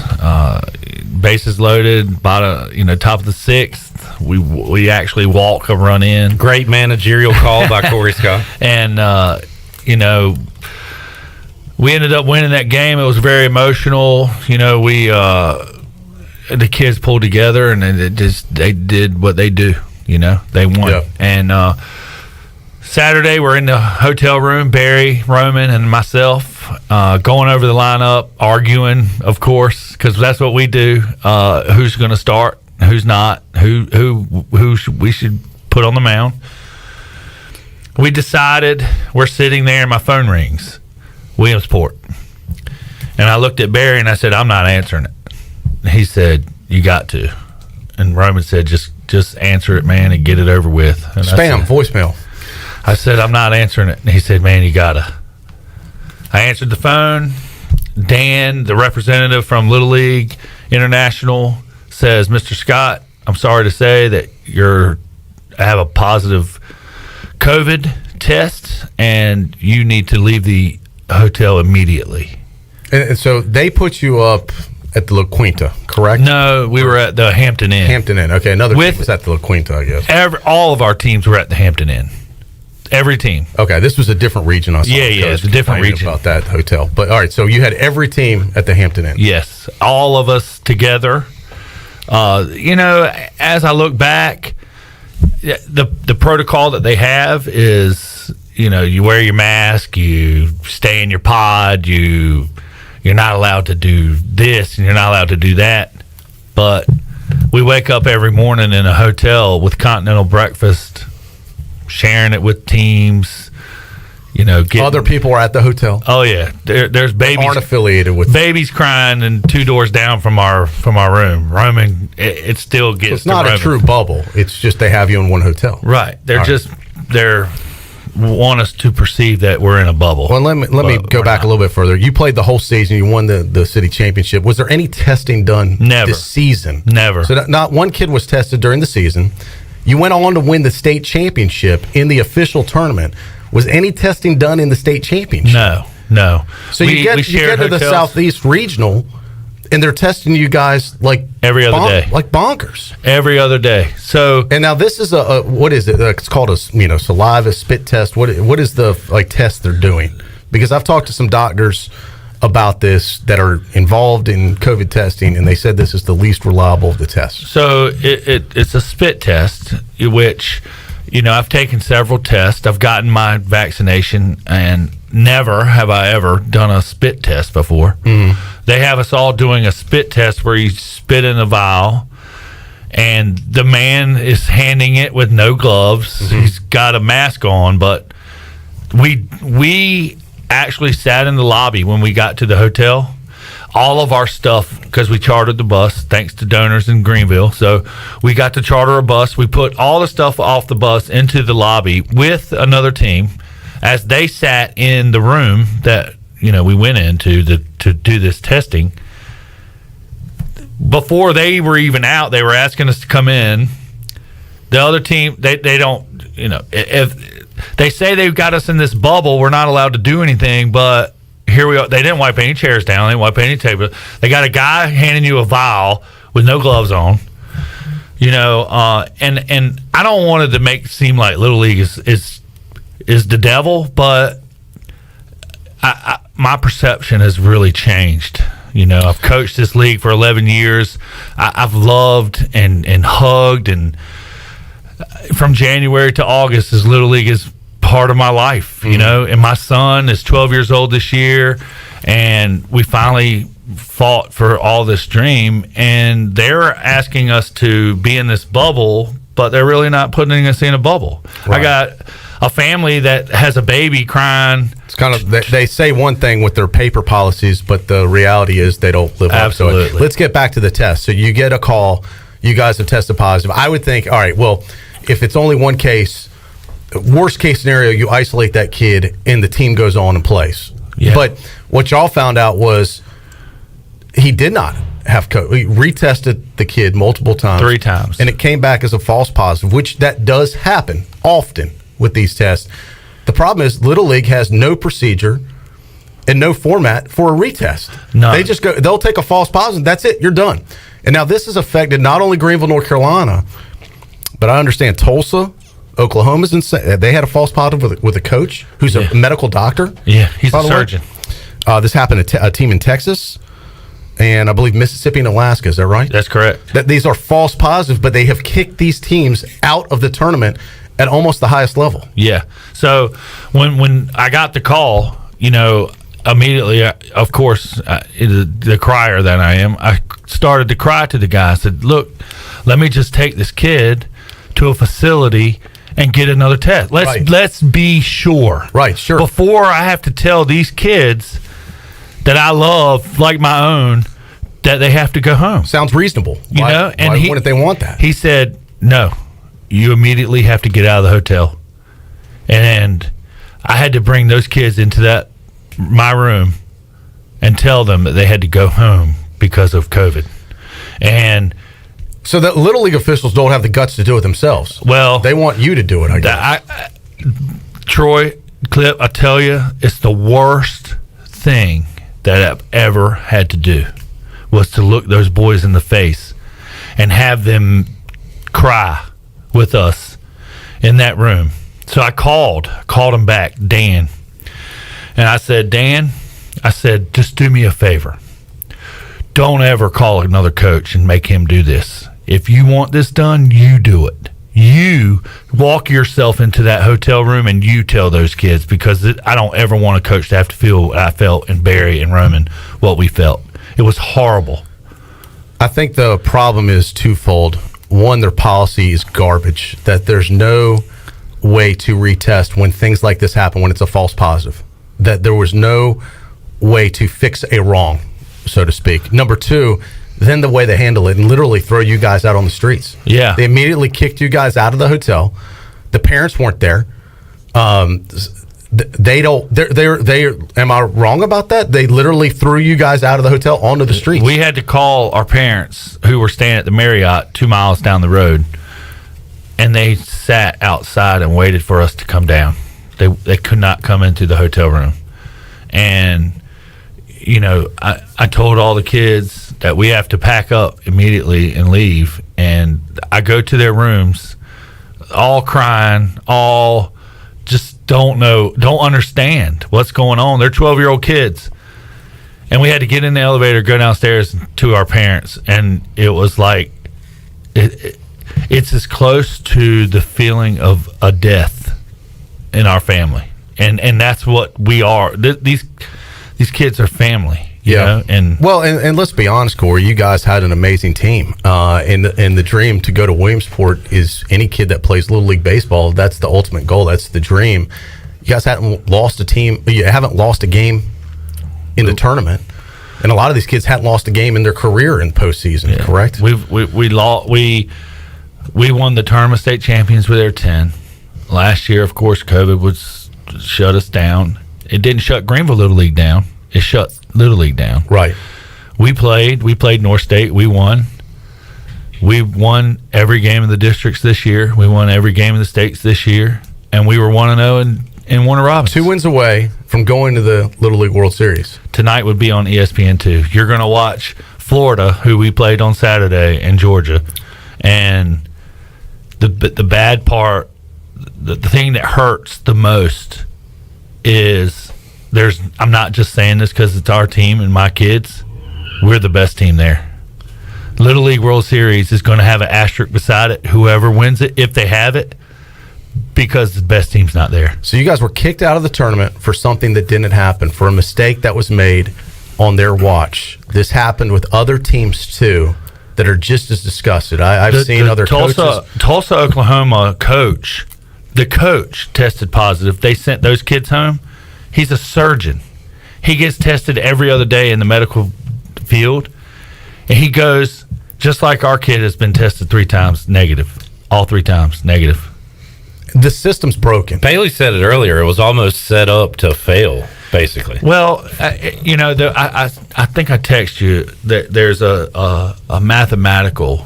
[SPEAKER 16] Bases loaded, top of the sixth. We actually walk a run in.
[SPEAKER 4] Great managerial call by Cory Scott.
[SPEAKER 16] And we ended up winning that game. It was very emotional. The kids pulled together, and they did what they do. They won. Yep. And Saturday, we're in the hotel room, Barry, Roman, and myself, going over the lineup, arguing, of course, because that's what we do. Who's going to start? Who's not? Who we should put on the mound? We decided. We're sitting there, and my phone rings. Williamsport. And I looked at Barry, and I said, "I'm not answering it." And he said, "You got to." And Roman said, "Just just answer it, man, and get it over with. And
[SPEAKER 15] Spam, voicemail.
[SPEAKER 16] I said, I'm not answering it. And he said, man, you gotta. I answered the phone. Dan, the representative from Little League International, says, Mr. Scott, I'm sorry to say that I have a positive COVID test, and you need to leave the hotel immediately.
[SPEAKER 15] And so they put you up at the La Quinta, correct?
[SPEAKER 16] No, we were at the Hampton Inn.
[SPEAKER 15] Hampton Inn. Okay, another team was at the La Quinta, I guess.
[SPEAKER 16] All of our teams were at the Hampton Inn. Every team.
[SPEAKER 15] Okay, this was a different region. I saw
[SPEAKER 16] it's a different region
[SPEAKER 15] about that hotel. But all right, so you had every team at the Hampton Inn.
[SPEAKER 16] Yes, all of us together. As I look back, the protocol that they have is, you wear your mask, you stay in your pod, you're not allowed to do this and you're not allowed to do that. But we wake up every morning in a hotel with continental breakfast, sharing it with teams.
[SPEAKER 15] Other people are at the hotel.
[SPEAKER 16] Oh yeah, there's babies
[SPEAKER 15] aren't affiliated with
[SPEAKER 16] babies crying and 2 doors down from our room. Roaming, it still gets.
[SPEAKER 15] So it's not a true bubble. It's just they have you in one hotel.
[SPEAKER 16] Right. They're want us to perceive that we're in a bubble.
[SPEAKER 15] Well, let me go back a little bit further. You played the whole season. You won the city championship. Was there any testing done this season?
[SPEAKER 16] Never.
[SPEAKER 15] So not one kid was tested during the season. You went on to win the state championship in the official tournament. Was any testing done in the state championship?
[SPEAKER 16] No.
[SPEAKER 15] So you get to the Southeast Regional, and they're testing you guys like
[SPEAKER 16] every other day,
[SPEAKER 15] like bonkers.
[SPEAKER 16] Every other day. So,
[SPEAKER 15] and now this is a what is it? It's called a saliva spit test. What is the test they're doing? Because I've talked to some doctors about this that are involved in COVID testing, and they said this is the least reliable of the tests.
[SPEAKER 16] So it's a spit test, which, I've taken several tests. I've gotten my vaccination, and never have I ever done a spit test before.
[SPEAKER 15] Mm-hmm.
[SPEAKER 16] They have us all doing a spit test where you spit in a vial, and the man is handing it with no gloves.
[SPEAKER 15] Mm-hmm.
[SPEAKER 16] He's got a mask on, but we actually sat in the lobby when we got to the hotel. All of our stuff, because we chartered the bus thanks to donors in Greenville, so we got to charter a bus. We put all the stuff off the bus into the lobby with another team as they sat in the room that we went into to do this testing. Before they were even out, they were asking us to come in. The other team, they don't, if they say they've got us in this bubble, we're not allowed to do anything, but here we are. They didn't wipe any chairs down. They didn't wipe any table. They got a guy handing you a vial with no gloves on. And I don't want it to make it seem like Little League is the devil, but my perception has really changed. I've coached this league for 11 years. I've loved and hugged, and from January to August, this Little League is part of my life, and my son is 12 years old this year, and we finally fought for all this dream, and they're asking us to be in this bubble, but they're really not putting us in a bubble. Right. I got a family that has a baby crying.
[SPEAKER 15] It's kind of, they say one thing with their paper policies, but the reality is they don't live up to it. Let's get back to the test. So you get a call, you guys have tested positive. I would think, all right, well, if it's only one case, worst case scenario, you isolate that kid and the team goes on and plays.
[SPEAKER 16] Yeah.
[SPEAKER 15] But what y'all found out was he did not have COVID. We retested the kid multiple times.
[SPEAKER 16] 3 times.
[SPEAKER 15] And it came back as a false positive, which that does happen often with these tests. The problem is Little League has no procedure and no format for a retest.
[SPEAKER 16] No.
[SPEAKER 15] They just they'll take a false positive. That's it. You're done. And now this has affected not only Greenville, North Carolina, but I understand Tulsa, Oklahoma's they had a false positive with a coach who's a medical doctor.
[SPEAKER 16] Yeah, he's a surgeon.
[SPEAKER 15] This happened to a team in Texas, and I believe Mississippi and Alaska. Is that right?
[SPEAKER 16] That's correct.
[SPEAKER 15] These are false positives, but they have kicked these teams out of the tournament at almost the highest level.
[SPEAKER 16] Yeah. So when I got the call, immediately, of course, the crier that I am, I started to cry to the guy. I said, look, let me just take this kid to a facility and get another test. Let's be sure.
[SPEAKER 15] Right, sure.
[SPEAKER 16] Before I have to tell these kids that I love like my own that they have to go home.
[SPEAKER 15] Sounds reasonable.
[SPEAKER 16] Why
[SPEAKER 15] wouldn't they want that?
[SPEAKER 16] He said, no, you immediately have to get out of the hotel. And I had to bring those kids into my room and tell them that they had to go home because of COVID. And
[SPEAKER 15] so that Little League officials don't have the guts to do it themselves.
[SPEAKER 16] Well,
[SPEAKER 15] they want you to do it, I guess.
[SPEAKER 16] Troy, Clip, I tell you, it's the worst thing that I've ever had to do was to look those boys in the face and have them cry with us in that room. So I called him back, Dan. And I said, Dan, just do me a favor. Don't ever call another coach and make him do this. If you want this done, you do it. You walk yourself into that hotel room and you tell those kids, because I don't ever want a coach to have to feel what I felt, and Barry and Roman what we felt. It was horrible.
[SPEAKER 15] I think the problem is twofold. One, their policy is garbage, that there's no way to retest when things like this happen, when it's a false positive, that there was no way to fix a wrong, so to speak. Number two, then the way they handle it and literally throw you guys out on the streets.
[SPEAKER 16] Yeah.
[SPEAKER 15] They immediately kicked you guys out of the hotel. The parents weren't there. They am I wrong about that? They literally threw you guys out of the hotel onto the streets.
[SPEAKER 16] We had to call our parents who were staying at the Marriott 2 miles down the road, and they sat outside and waited for us to come down. They could not come into the hotel room. And I told all the kids that we have to pack up immediately and leave. And I go to their rooms, all crying, all just don't understand what's going on. They're 12-year-old kids. And we had to get in the elevator, go downstairs to our parents. And it was like, it's as close to the feeling of a death in our family. And that's what we are. These kids are family. You know? And
[SPEAKER 15] let's be honest, Cory, you guys had an amazing team. And the dream to go to Williamsport is any kid that plays Little League baseball. That's the ultimate goal. That's the dream. You guys haven't lost a team. You haven't lost a game in the tournament, and a lot of these kids hadn't lost a game in their career in postseason. Correct?
[SPEAKER 16] We won the tournament state champions with their 10. Last year, of course, COVID shut us down. It didn't shut Greenville Little League down. It shut Little League down.
[SPEAKER 15] Right.
[SPEAKER 16] We played North State. We won. We won every game in the districts this year. We won every game in the states this year. And we were 1-0 in Warner Robins.
[SPEAKER 15] 2 wins away from going to the Little League World Series.
[SPEAKER 16] Tonight would be on ESPN2. You're going to watch Florida, who we played on Saturday, and Georgia. And the bad part, the thing that hurts the most is I'm not just saying this because it's our team and my kids. We're the best team there. Little League World Series is going to have an asterisk beside it, whoever wins it, if they have it, because the best team's not there.
[SPEAKER 15] So you guys were kicked out of the tournament for something that didn't happen, for a mistake that was made on their watch. This happened with other teams too that are just as disgusted. I've seen other coaches.
[SPEAKER 16] Tulsa, Oklahoma coach, the coach tested positive. They sent those kids home. He's a surgeon. He gets tested every other day in the medical field. And he goes, just like our kid has been tested 3 times negative. All 3 times negative.
[SPEAKER 15] The system's broken.
[SPEAKER 4] Bailey said it earlier. It was almost set up to fail, basically.
[SPEAKER 16] Well, I think I text you that there's a mathematical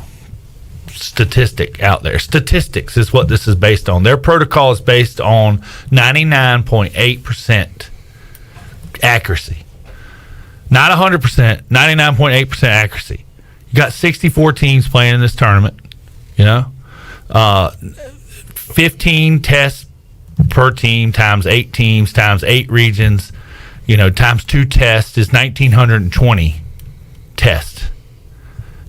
[SPEAKER 16] statistic out there. Statistics is what this is based on. Their protocol is based on 99.8% accuracy. Not 100%, 99.8% accuracy. You got 64 teams playing in this tournament, 15 tests per team times 8 teams times 8 regions, times 2 tests is 1,920 tests.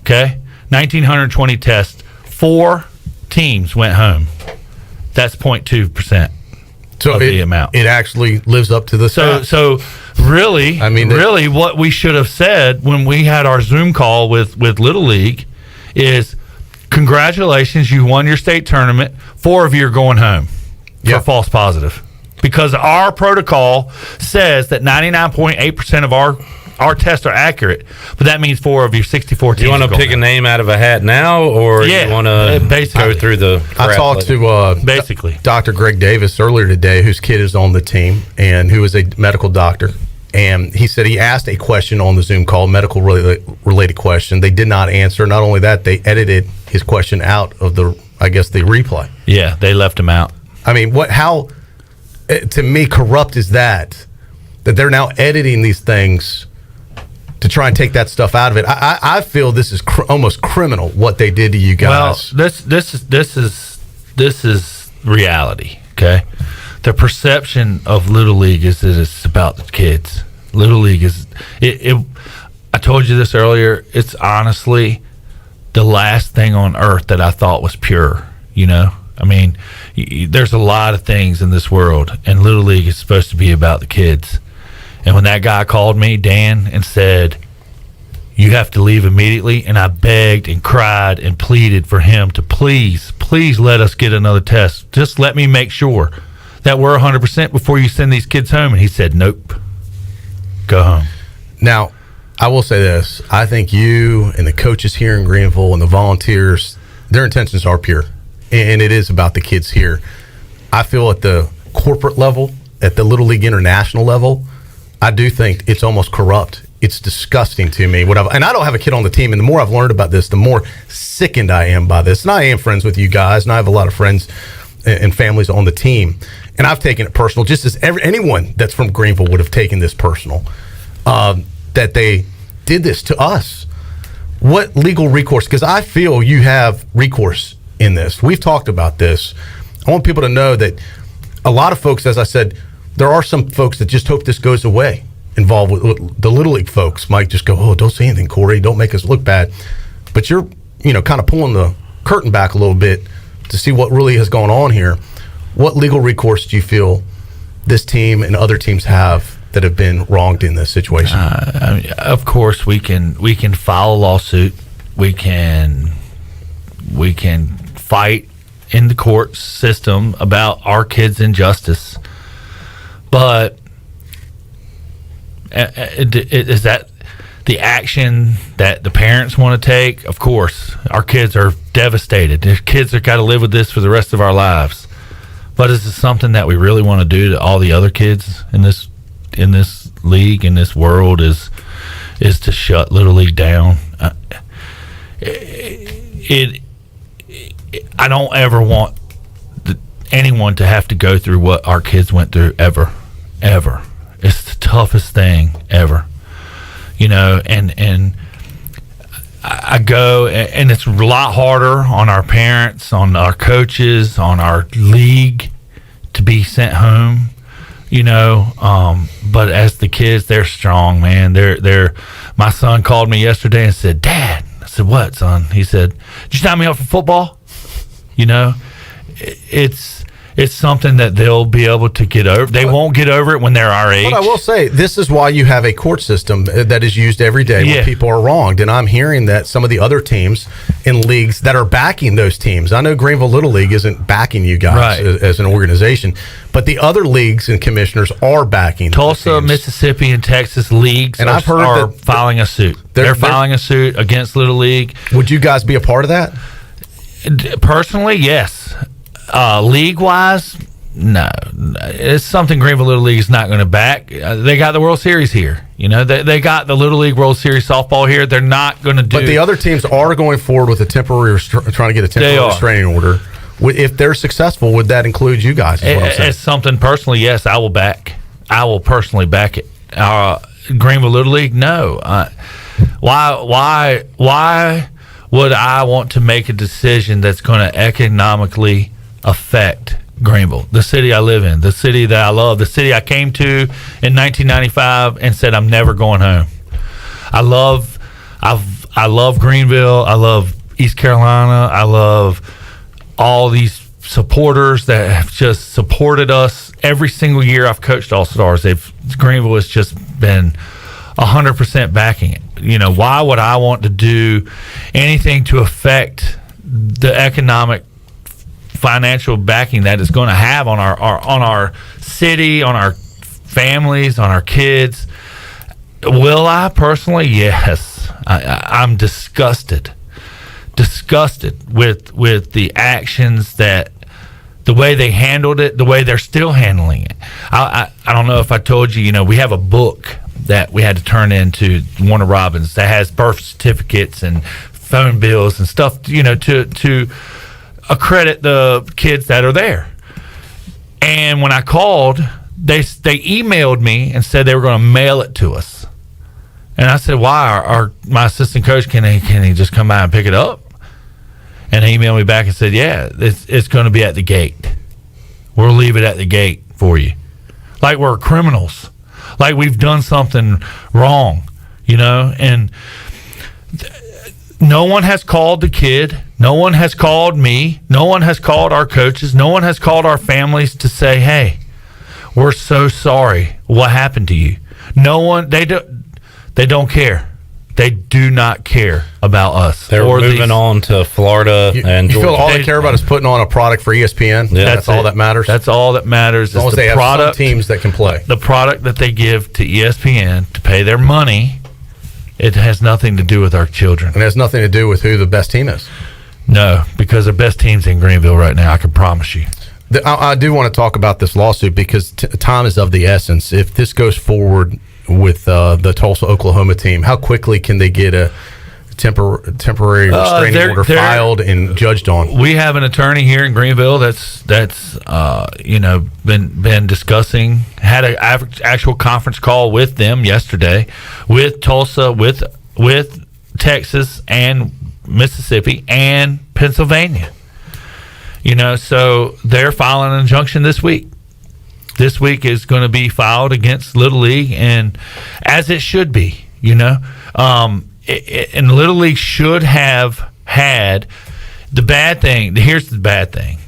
[SPEAKER 16] Okay? 1,920 tests. 4 teams went home. That's 0.2% of the amount.
[SPEAKER 15] It actually lives up to the stats.
[SPEAKER 16] So really, what we should have said when we had our Zoom call with Little League is, congratulations, you won your state tournament. 4 of you are going home for false positive. Because our protocol says that 99.8% of our tests are accurate, but that means 4 of your 64 teams.
[SPEAKER 4] Do you want to pick a name out of a hat now, or you want to go through the crap?
[SPEAKER 15] I talked to
[SPEAKER 16] basically
[SPEAKER 15] Dr. Greg Davis earlier today, whose kid is on the team and who is a medical doctor. And he said he asked a question on the Zoom call, medical related question. They did not answer. Not only that, they edited his question out of the replay.
[SPEAKER 16] Yeah, they left him out.
[SPEAKER 15] I mean, how to me corrupt is that they're now editing these things to try and take that stuff out of it. I feel this is almost criminal what they did to you guys.
[SPEAKER 16] Well, this is reality. Okay, the perception of Little League is that it's about the kids. Little League is it. I told you this earlier. It's honestly the last thing on earth that I thought was pure. You know, I mean, there's a lot of things in this world, and Little League is supposed to be about the kids. And when that guy called me, Dan, and said, you have to leave immediately, and I begged and cried and pleaded for him to please let us get another test. Just let me make sure that we're 100% before you send these kids home. And he said, nope, go home.
[SPEAKER 15] Now, I will say this. I think you and the coaches here in Greenville and the volunteers, their intentions are pure, and it is about the kids here. I feel at the corporate level, at the Little League International level, I do think it's almost corrupt. It's disgusting to me. And I don't have a kid on the team, and the more I've learned about this, the more sickened I am by this. And I am friends with you guys, and I have a lot of friends and families on the team. And I've taken it personal, just as anyone that's from Greenville would have taken this personal, that they did this to us. What legal recourse? Because I feel you have recourse in this. We've talked about this. I want people to know that a lot of folks, as I said, there are some folks that just hope this goes away, involved with the Little League folks might just go, oh, don't say anything, Cory, don't make us look bad. But you're, kind of pulling the curtain back a little bit to see what really has gone on here. What legal recourse do you feel this team and other teams have that have been wronged in this situation?
[SPEAKER 16] Of course, we can file a lawsuit. We can fight in the court system about our kids' injustice. But is that the action that the parents want to take? Of course, our kids are devastated. Their kids have got to live with this for the rest of our lives. But is it something that we really want to do to all the other kids in this league, in this world? Is to shut Little League down? I don't ever want anyone to have to go through what our kids went through ever. It's the toughest thing ever, and I go, and it's a lot harder on our parents, on our coaches, on our league to be sent home, but as the kids, they're strong, man. They're my son called me yesterday and said, Dad. I said, what, son? He said, did you sign me up for football? It's something that they'll be able to get over. They won't get over it when they're our age.
[SPEAKER 15] But I will say, this is why you have a court system that is used every day when people are wronged. And I'm hearing that some of the other teams in leagues that are backing those teams. I know Greenville Little League isn't backing you guys as an organization, but the other leagues and commissioners are backing.
[SPEAKER 16] Tulsa, Mississippi, and Texas leagues are filing a suit. They're filing a suit against Little League.
[SPEAKER 15] Would you guys be a part of that?
[SPEAKER 16] Personally, yes. League-wise, no. It's something Greenville Little League is not going to back. They got the World Series here. They got the Little League World Series softball here. They're not going to do.
[SPEAKER 15] But the other teams are going forward with a temporary trying to get a temporary restraining order. If they're successful, would that include you guys?
[SPEAKER 16] It's something personally, yes, I will back. I will personally back it. Greenville Little League, no. Why would I want to make a decision that's going to economically affect Greenville, the city I live in, the city that I love, the city I came to in 1995 and said I'm never going home? I love Greenville. I love East Carolina. I love all these supporters that have just supported us every single year I've coached All Stars. Greenville has just been 100% backing it. Why would I want to do anything to affect the economic, financial backing that it's going to have on our city, on our families, on our kids?
[SPEAKER 5] Will I personally? Yes. I'm disgusted with the actions, that the way they handled it, the way they're still handling it. I don't know if I told you, we have a book that we had to turn into Warner Robins that has birth certificates and phone bills and stuff, to accredit the kids that are there. And when I called, they emailed me and said they were going to mail it to us. And I said, why? My assistant coach, can he just come by and pick it up? And he emailed me back and said, yeah, it's going to be at the gate. We'll leave it at the gate for you. Like we're criminals. Like we've done something wrong, And no one has called the kid. No one has called me. No one has called our coaches. No one has called our families to say, hey, we're so sorry. What happened to you? No one, they don't care. They do not care about us.
[SPEAKER 4] They're moving on to Florida and
[SPEAKER 15] you
[SPEAKER 4] Georgia.
[SPEAKER 15] feel all they care about is putting on a product for ESPN?
[SPEAKER 5] Yeah,
[SPEAKER 15] that's all that matters?
[SPEAKER 5] That's all that matters.
[SPEAKER 15] As long as
[SPEAKER 5] the
[SPEAKER 15] they have
[SPEAKER 5] product,
[SPEAKER 15] some teams that can play.
[SPEAKER 5] The product that they give to ESPN to pay their money, it has nothing to do with our children.
[SPEAKER 15] And it has nothing to do with who the best team is?
[SPEAKER 5] No, because the best team's in Greenville right now, I can promise you.
[SPEAKER 15] I do want to talk about this lawsuit because time is of the essence. If this goes forward with the Tulsa, Oklahoma team, how quickly can they get a temporary restraining order filed and judged on?
[SPEAKER 5] We have an attorney here in Greenville that's been discussing, had an actual conference call with them yesterday, with Tulsa, with Texas and Mississippi and Pennsylvania. So they're filing an injunction this week. This week is going to be filed against Little League, and as it should be, and Little League should have had the bad thing. Here's the bad thing.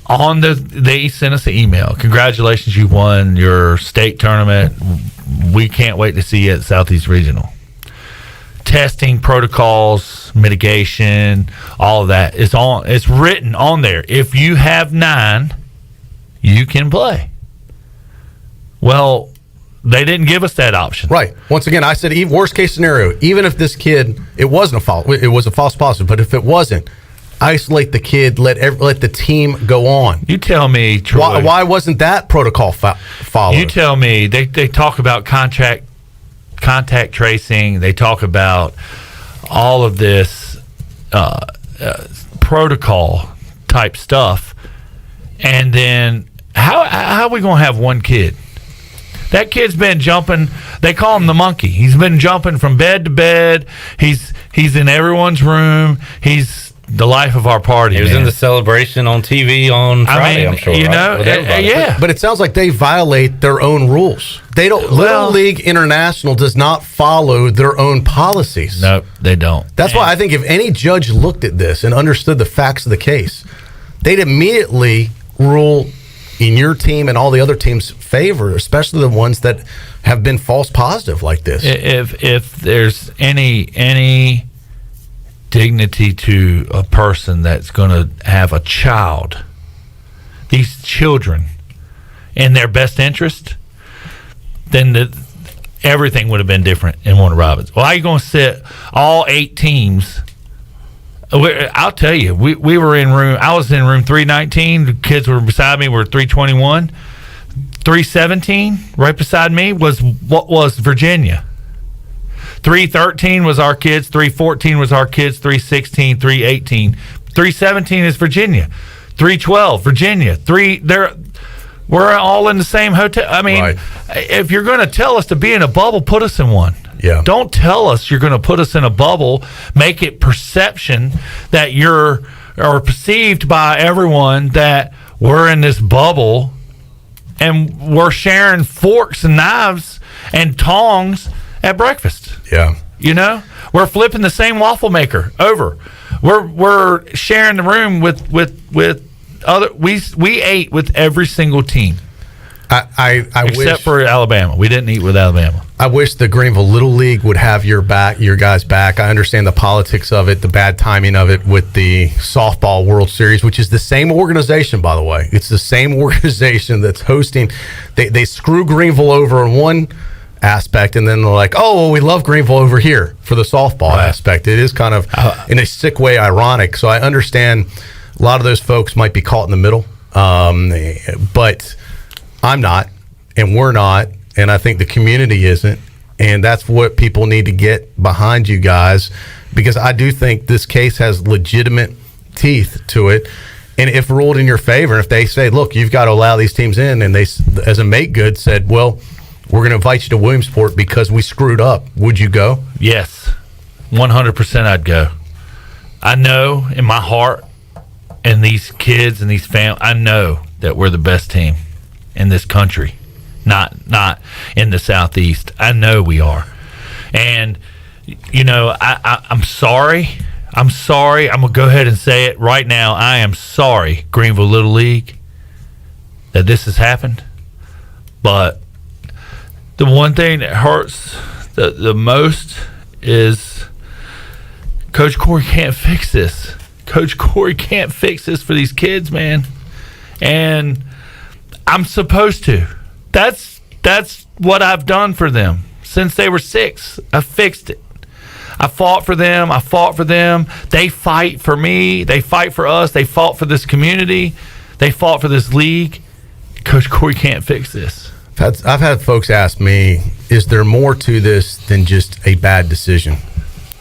[SPEAKER 5] They sent us an email. Congratulations, you won your state tournament. We can't wait to see you at Southeast Regional. Testing protocols, mitigation, all of that is on. It's written on there. If you have 9, you can play. Well, they didn't give us that option.
[SPEAKER 15] Right. Once again, I said, worst case scenario, even if this kid, it was a false positive, but if it wasn't, isolate the kid, let the team go on.
[SPEAKER 5] You tell me, Troy.
[SPEAKER 15] Why wasn't that protocol followed?
[SPEAKER 5] You tell me. They talk about contact tracing. They talk about all of this protocol type stuff. And then how are we going to have one kid? That kid's been jumping. They call him the monkey. He's been jumping from bed to bed. He's in everyone's room. He's the life of our party.
[SPEAKER 4] He was in the celebration on TV on Friday, I'm sure.
[SPEAKER 5] Yeah.
[SPEAKER 15] But it sounds like they violate their own rules. They don't. Little League International does not follow their own policies.
[SPEAKER 5] No, they don't.
[SPEAKER 15] That's why I think if any judge looked at this and understood the facts of the case, they'd immediately rule in your team and all the other teams' favor, especially the ones that have been false positive like this.
[SPEAKER 5] If there's any dignity to a person that's going to have a child, these children, in their best interest, then everything would have been different in Warner Robins. Why are you going to sit all 8 teams? I'll tell you, we were in room. I was in room 319. The kids were beside me. Were 321, 317. Right beside me was Virginia. 313 was our kids. 314 was our kids. 316, 318, 317 is Virginia. 312 Virginia. We're all in the same hotel. I mean, if you're going to tell us to be in a bubble, put us in one.
[SPEAKER 15] Yeah.
[SPEAKER 5] Don't tell us you're going to put us in a bubble, make it perception that or perceived by everyone that we're in this bubble and we're sharing forks and knives and tongs at breakfast.
[SPEAKER 15] Yeah.
[SPEAKER 5] We're flipping the same waffle maker over. We're sharing the room with other. We ate with every single team.
[SPEAKER 15] I
[SPEAKER 5] except for Alabama. We didn't eat with Alabama.
[SPEAKER 15] I wish the Greenville Little League would have your guys back. I understand the politics of it, the bad timing of it with the softball World Series, which is the same organization, by the way. It's the same organization that's hosting. They screw Greenville over in one aspect, and then they're like, oh, well, we love Greenville over here for the softball aspect. It is kind of, in a sick way, ironic. So I understand a lot of those folks might be caught in the middle, but I'm not, and we're not, and I think the community isn't, and that's what people need to get behind you guys, because I do think this case has legitimate teeth to it. And if ruled in your favor, if they say, look, you've got to allow these teams in, and they, as a make good, said, well, we're going to invite you to Williamsport because we screwed up, would you go?
[SPEAKER 5] Yes, 100% I'd go. I know in my heart, and these kids and these families, I know that we're the best team in this country, not in the Southeast. I know we are. And, you know, I'm sorry. I'm sorry. I'm going to go ahead and say it right now. I am sorry, Greenville Little League, that this has happened. But the one thing that hurts the most is Coach Cory can't fix this. Coach Cory can't fix this for these kids, man. And I'm supposed to. That's what I've done for them since they were 6. I fixed it. I fought for them. They fight for me. They fight for us. They fought for this community. They fought for this league. Coach Cory can't fix this.
[SPEAKER 15] I've had folks ask me, is there more to this than just a bad decision?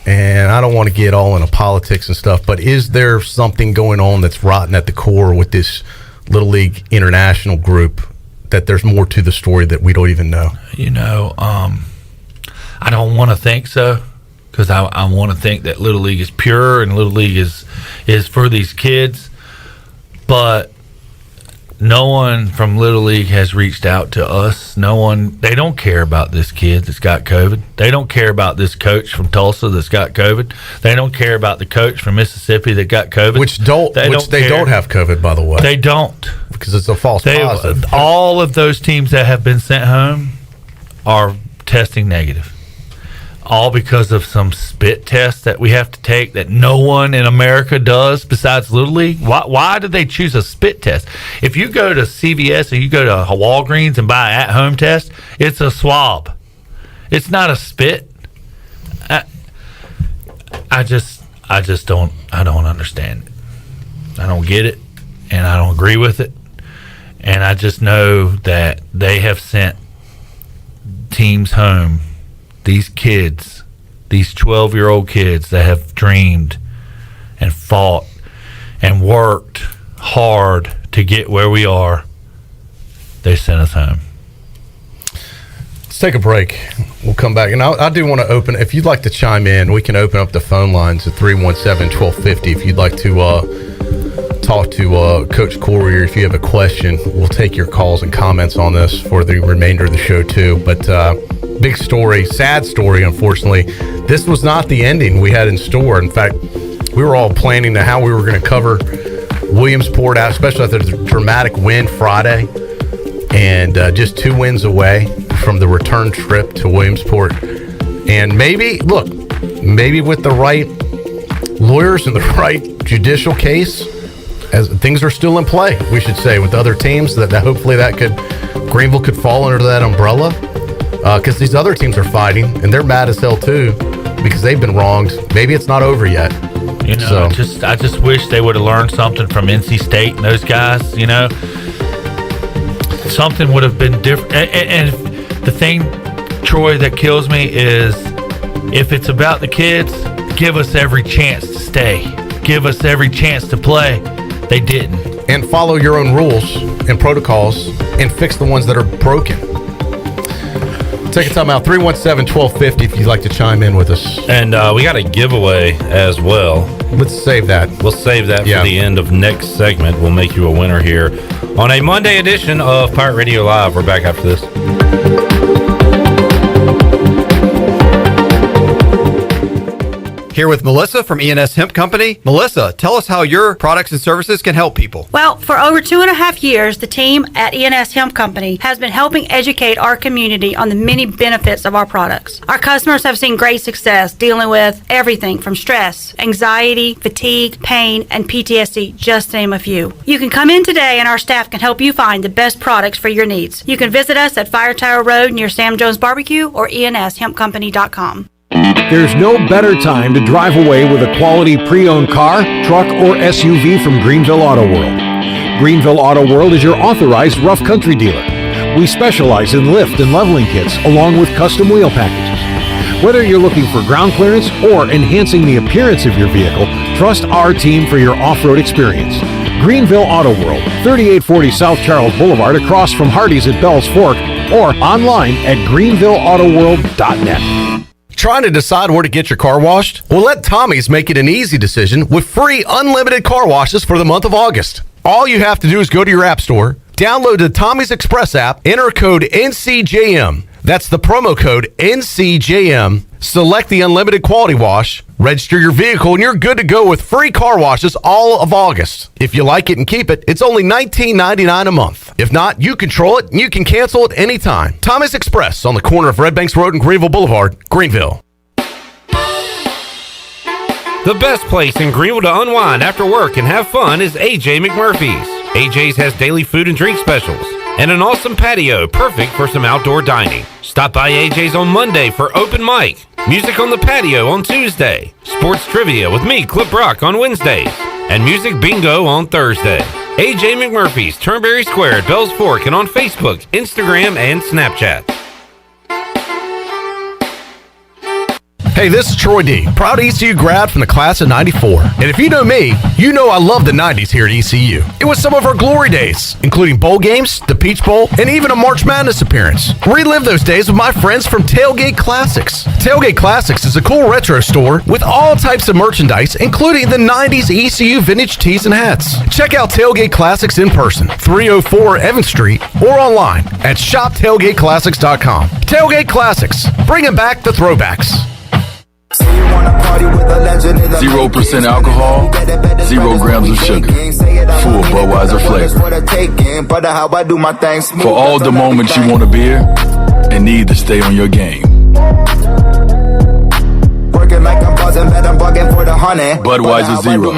[SPEAKER 15] And I don't want to get all into politics and stuff, but is there something going on that's rotten at the core with this Little League International group, that there's more to the story that we don't even know?
[SPEAKER 5] You know, I don't want to think so, because I want to think that Little League is pure and Little League is for these kids. But no one from Little League has reached out to us. No one. They don't care about this kid that's got COVID. They don't care about this coach from Tulsa that's got COVID. They don't care about the coach from Mississippi that got COVID.
[SPEAKER 15] They don't have COVID, by the way.
[SPEAKER 5] They don't.
[SPEAKER 15] Because it's a false positive.
[SPEAKER 5] All of those teams that have been sent home are testing negative. All because of some spit test that we have to take that no one in America does besides Little League. Why did they choose a spit test? If you go to CVS or you go to Walgreens and buy an at-home test, it's a swab. It's not a spit. I just don't understand it. I don't get it, and I don't agree with it. And I just know that they have sent teams home. These kids, these 12-year-old kids that have dreamed and fought and worked hard to get where we are, they sent us home.
[SPEAKER 15] Let's take a break. We'll come back. And I do want to open, if you'd like to chime in, we can open up the phone lines at 317-1250. If you'd like to talk to Coach Cory, or if you have a question, we'll take your calls and comments on this for the remainder of the show too. But big story, sad story, unfortunately. This was not the ending we had in store. In fact, we were all planning to how we were going to cover Williamsport out, especially after the dramatic win Friday, and just 2 wins away from the return trip to Williamsport. And maybe with the right lawyers and the right judicial case, as things are still in play, we should say, with other teams, that hopefully Greenville could fall under that umbrella. Because these other teams are fighting, and they're mad as hell too, because they've been wronged. Maybe it's not over yet.
[SPEAKER 5] You know, I just wish they would have learned something from NC State and those guys. You know, something would have been different. And the thing, Troy, that kills me is if it's about the kids, give us every chance to stay. Give us every chance to play. They didn't.
[SPEAKER 15] And follow your own rules and protocols and fix the ones that are broken. Take a time out, 317-1250 if you'd like to chime in with us.
[SPEAKER 4] And we got a giveaway as well.
[SPEAKER 15] Let's save that.
[SPEAKER 4] We'll save that for the end of next segment. We'll make you a winner here on a Monday edition of Pirate Radio Live. We're back after this.
[SPEAKER 21] Here with Melissa from E&S Hemp Company. Melissa, tell us how your products and services can help people.
[SPEAKER 6] Well, for over 2.5 years, the team at E&S Hemp Company has been helping educate our community on the many benefits of our products. Our customers have seen great success dealing with everything from stress, anxiety, fatigue, pain, and PTSD, just to name a few. You can come in today and our staff can help you find the best products for your needs. You can visit us at Fire Tower Road near Sam Jones Barbecue or enshempcompany.com.
[SPEAKER 9] There's no better time to drive away with a quality pre-owned car, truck, or SUV from Greenville Auto World. Greenville Auto World is your authorized rough country dealer. We specialize in lift and leveling kits along with custom wheel packages. Whether you're looking for ground clearance or enhancing the appearance of your vehicle, trust our team for your off-road experience. Greenville Auto World, 3840 South Charles Boulevard across from Hardee's at Bell's Fork, or online at greenvilleautoworld.net.
[SPEAKER 15] Trying to decide where to get your car washed? Well, let Tommy's make it an easy decision with free unlimited car washes for the month of August. All you have to do is go to your app store, download the Tommy's Express app, enter code NCJM. That's the promo code NCJM. Select the unlimited quality wash, register your vehicle, and you're good to go with free car washes all of August. If you like it and keep it, it's only $19.99 a month. If not, you control it and you can cancel it anytime. Tommy's Express on the corner of Red Banks Road and Greenville Boulevard, Greenville.
[SPEAKER 25] The best place in Greenville to unwind after work and have fun is AJ McMurphy's. AJ's has daily food and drink specials and an awesome patio perfect for some outdoor dining. Stop by AJ's on Monday for open mic, music on the patio on Tuesday, sports trivia with me, Clip Rock, on Wednesdays, and music bingo on Thursday. AJ McMurphy's, Turnberry Square at Bells Fork, and on Facebook, Instagram, and Snapchat.
[SPEAKER 15] Hey, this is Troy D., proud ECU grad from the class of 94. And if you know me, you know I love the 90s here at ECU. It was some of our glory days, including bowl games, the Peach Bowl, and even a March Madness appearance. Relive those days with my friends from Tailgate Classics. Tailgate Classics is a cool retro store with all types of merchandise, including the 90s ECU vintage tees and hats. Check out Tailgate Classics in person, 304 Evans Street, or online at shoptailgateclassics.com. Tailgate Classics, bringing back the throwbacks.
[SPEAKER 10] 0% alcohol, 0 grams of sugar, full Budweiser flavor. For all the moments you want a beer and need to stay on your game. Budweiser Zero,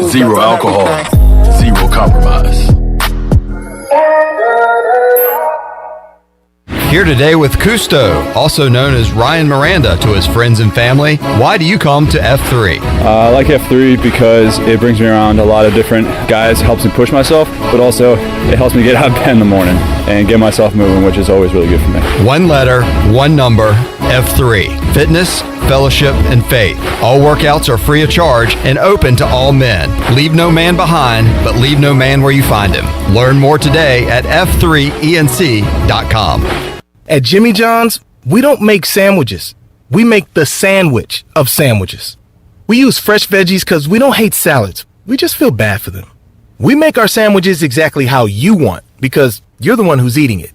[SPEAKER 10] 0 alcohol, 0 compromise.
[SPEAKER 21] Here today with Cousteau, also known as Ryan Miranda to his friends and family. Why do you come to F3?
[SPEAKER 23] I like F3 because it brings me around a lot of different guys, helps me push myself, but also it helps me get out of bed in the morning and get myself moving, which is always really good for me.
[SPEAKER 21] One letter, one number, F3. Fitness, fellowship, and faith. All workouts are free of charge and open to all men. Leave no man behind, but leave no man where you find him. Learn more today at f3enc.com.
[SPEAKER 24] At Jimmy John's, we don't make sandwiches. We make the sandwich of sandwiches. We use fresh veggies because we don't hate salads. We just feel bad for them. We make our sandwiches exactly how you want because you're the one who's eating it.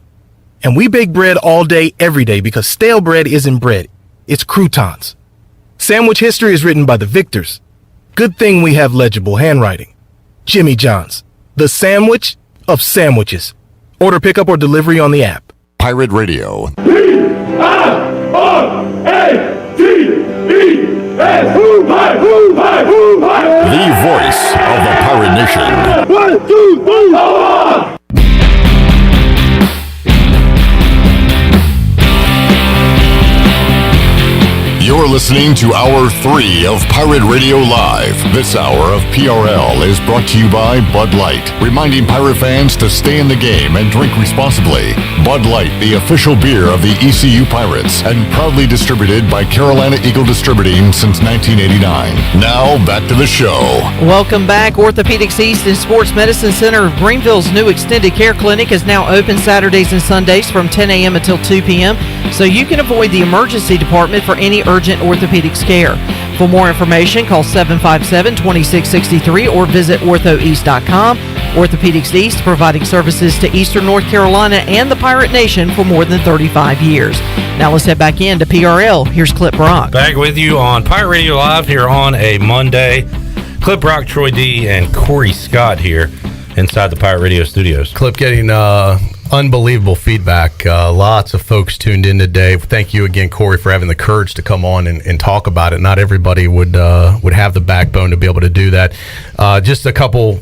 [SPEAKER 24] And we bake bread all day, every day because stale bread isn't bread. It's croutons. Sandwich history is written by the victors. Good thing we have legible handwriting. Jimmy John's, the sandwich of sandwiches. Order pickup or delivery on the app.
[SPEAKER 2] Pirate Radio. The voice of the Pirate Nation.
[SPEAKER 26] 1, 2, 3,
[SPEAKER 2] You're listening to Hour 3 of Pirate Radio Live. This hour of PRL is brought to you by Bud Light, reminding pirate fans to stay in the game and drink responsibly. Bud Light, the official beer of the ECU Pirates, and proudly distributed by Carolina Eagle Distributing since 1989. Now, back to the show.
[SPEAKER 7] Welcome back. Orthopedics East and Sports Medicine Center of Greenville's new extended care clinic is now open Saturdays and Sundays from 10 a.m. until 2 p.m., so you can avoid the emergency department for any urgent orthopedics care. For more information, call 757-2663 or visit orthoeast.com. Orthopedics East, providing services to Eastern North Carolina and the Pirate Nation for more than 35 years. Now let's head back into PRL. Here's Clip Brock.
[SPEAKER 4] Back with you on Pirate Radio Live here on a Monday. Clip Brock, Troy D, and Cory Scott here inside the Pirate Radio studios.
[SPEAKER 15] Clip getting unbelievable feedback. Lots of folks tuned in today. Thank you again, Cory, for having the courage to come on and talk about it. Not everybody would have the backbone to be able to do that. Just a couple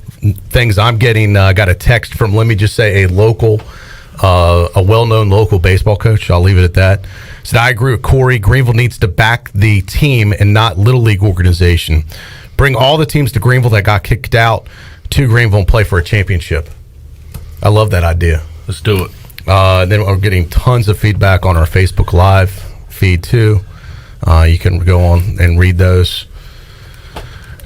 [SPEAKER 15] things I'm getting. Got a text from, let me just say, a well-known local baseball coach. I'll leave it at that. Said, I agree with Cory. Greenville needs to back the team and not Little League organization. Bring all the teams to Greenville that got kicked out to Greenville and play for a championship. I love that idea.
[SPEAKER 5] Let's do it.
[SPEAKER 15] Then we're getting tons of feedback on our Facebook Live feed, too. You can go on and read those.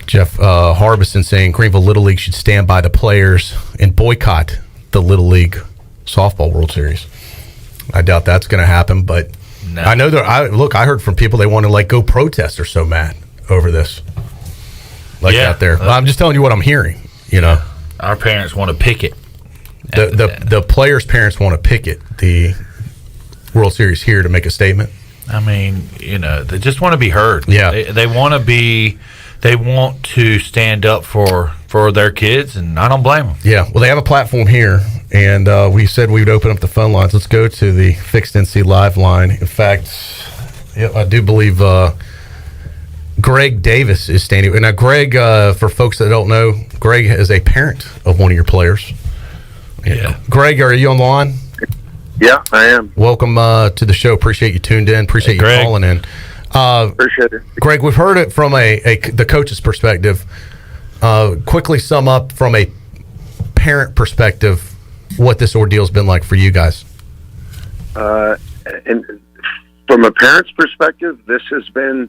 [SPEAKER 15] Jeff Harbison saying Greenville Little League should stand by the players and boycott the Little League Softball World Series. I doubt that's going to happen, but no. I know I heard from people they want to go protest. They're so mad over this. Out there. I'm just telling you what I'm hearing,
[SPEAKER 5] Our parents want to picket.
[SPEAKER 15] The players' parents want to picket the World Series here to make a statement.
[SPEAKER 5] I mean, they just want to be heard.
[SPEAKER 15] Yeah.
[SPEAKER 5] They want to stand up for their kids, and I don't blame them.
[SPEAKER 15] Yeah. Well, they have a platform here, and we said we would open up the phone lines. Let's go to the Fixed NC Live line. In fact, I do believe Greg Davis is standing. Now, Greg, for folks that don't know, Greg is a parent of one of your players. Yeah. Greg, are you on the line?
[SPEAKER 1] Yeah, I am.
[SPEAKER 15] Welcome to the show. Appreciate you tuned in. Appreciate you calling in.
[SPEAKER 1] Appreciate it.
[SPEAKER 15] Greg, we've heard it from the coach's perspective. Quickly sum up from a parent perspective what this ordeal's been like for you guys.
[SPEAKER 1] And from a parent's perspective, this has been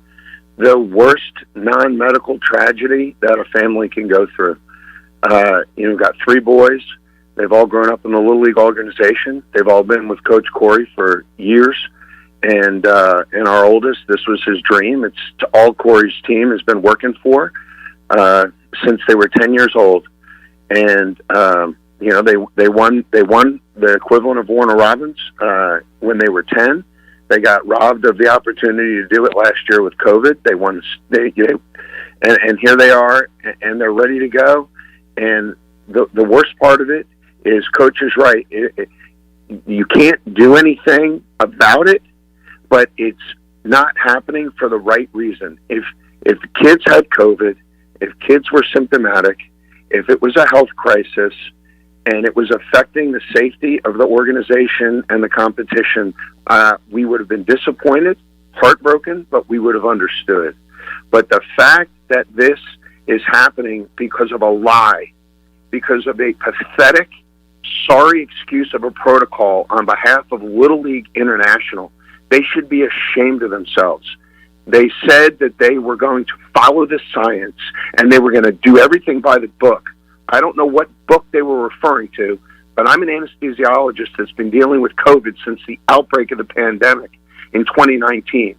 [SPEAKER 1] the worst non-medical tragedy that a family can go through. We've got 3 boys. They've all grown up in the Little League organization. They've all been with Coach Cory for years. And our oldest, this was his dream. It's all Cory's team has been working for since they were 10 years old. And, they won the equivalent of Warner Robins when they were 10. They got robbed of the opportunity to do it last year with COVID. They won, and here they are, and they're ready to go. And the worst part of it is Coach is right. You can't do anything about it, but it's not happening for the right reason. If kids had COVID, if kids were symptomatic, if it was a health crisis, and it was affecting the safety of the organization and the competition, we would have been disappointed, heartbroken, but we would have understood. But the fact that this is happening because of a lie, because of a pathetic, sorry excuse of a protocol on behalf of Little League International, they should be ashamed of themselves. They said that they were going to follow the science and they were going to do everything by the book. I don't know what book they were referring to, but I'm an anesthesiologist that's been dealing with COVID since the outbreak of the pandemic in 2019.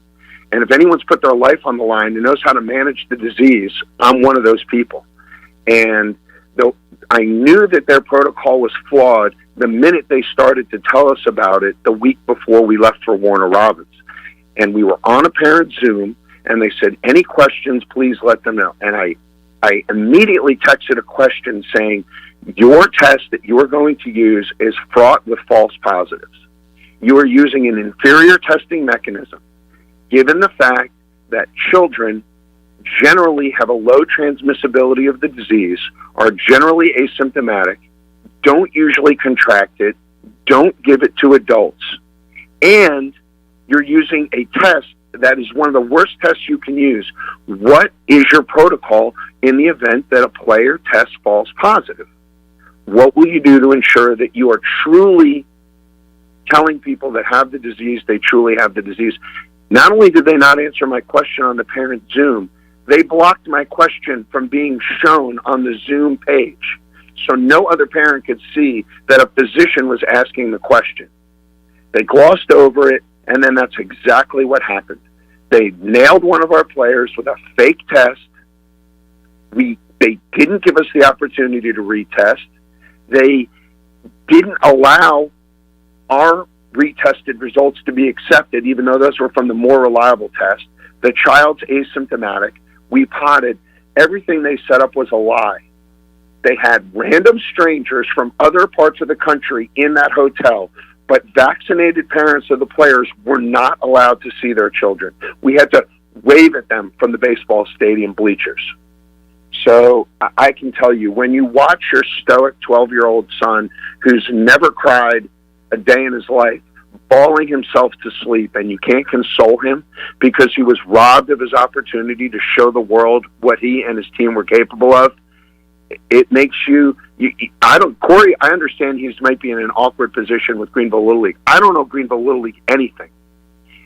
[SPEAKER 1] And if anyone's put their life on the line and knows how to manage the disease, I'm one of those people. And though I knew that their protocol was flawed the minute they started to tell us about it the week before we left for Warner Robins. And we were on a parent Zoom, and they said, any questions, please let them know. And I immediately texted a question saying, your test that you are going to use is fraught with false positives. You are using an inferior testing mechanism, given the fact that children generally have a low transmissibility of the disease, are generally asymptomatic, don't usually contract it, don't give it to adults, and you're using a test that is one of the worst tests you can use. What is your protocol in the event that a player tests false positive? What will you do to ensure that you are truly telling people that have the disease, they truly have the disease? Not only did they not answer my question on the parent Zoom, they blocked my question from being shown on the Zoom page. So no other parent could see that a physician was asking the question. They glossed over it, and then that's exactly what happened. They nailed one of our players with a fake test. They didn't give us the opportunity to retest. They didn't allow our retested results to be accepted, even though those were from the more reliable test. The child's asymptomatic. We potted. Everything they set up was a lie. They had random strangers from other parts of the country in that hotel, but vaccinated parents of the players were not allowed to see their children. We had to wave at them from the baseball stadium bleachers. So I can tell you, when you watch your stoic 12-year-old son who's never cried a day in his life, bawling himself to sleep, and you can't console him because he was robbed of his opportunity to show the world what he and his team were capable of, it makes Cory, I understand he might be in an awkward position with Greenville Little League. I don't know Greenville Little League anything.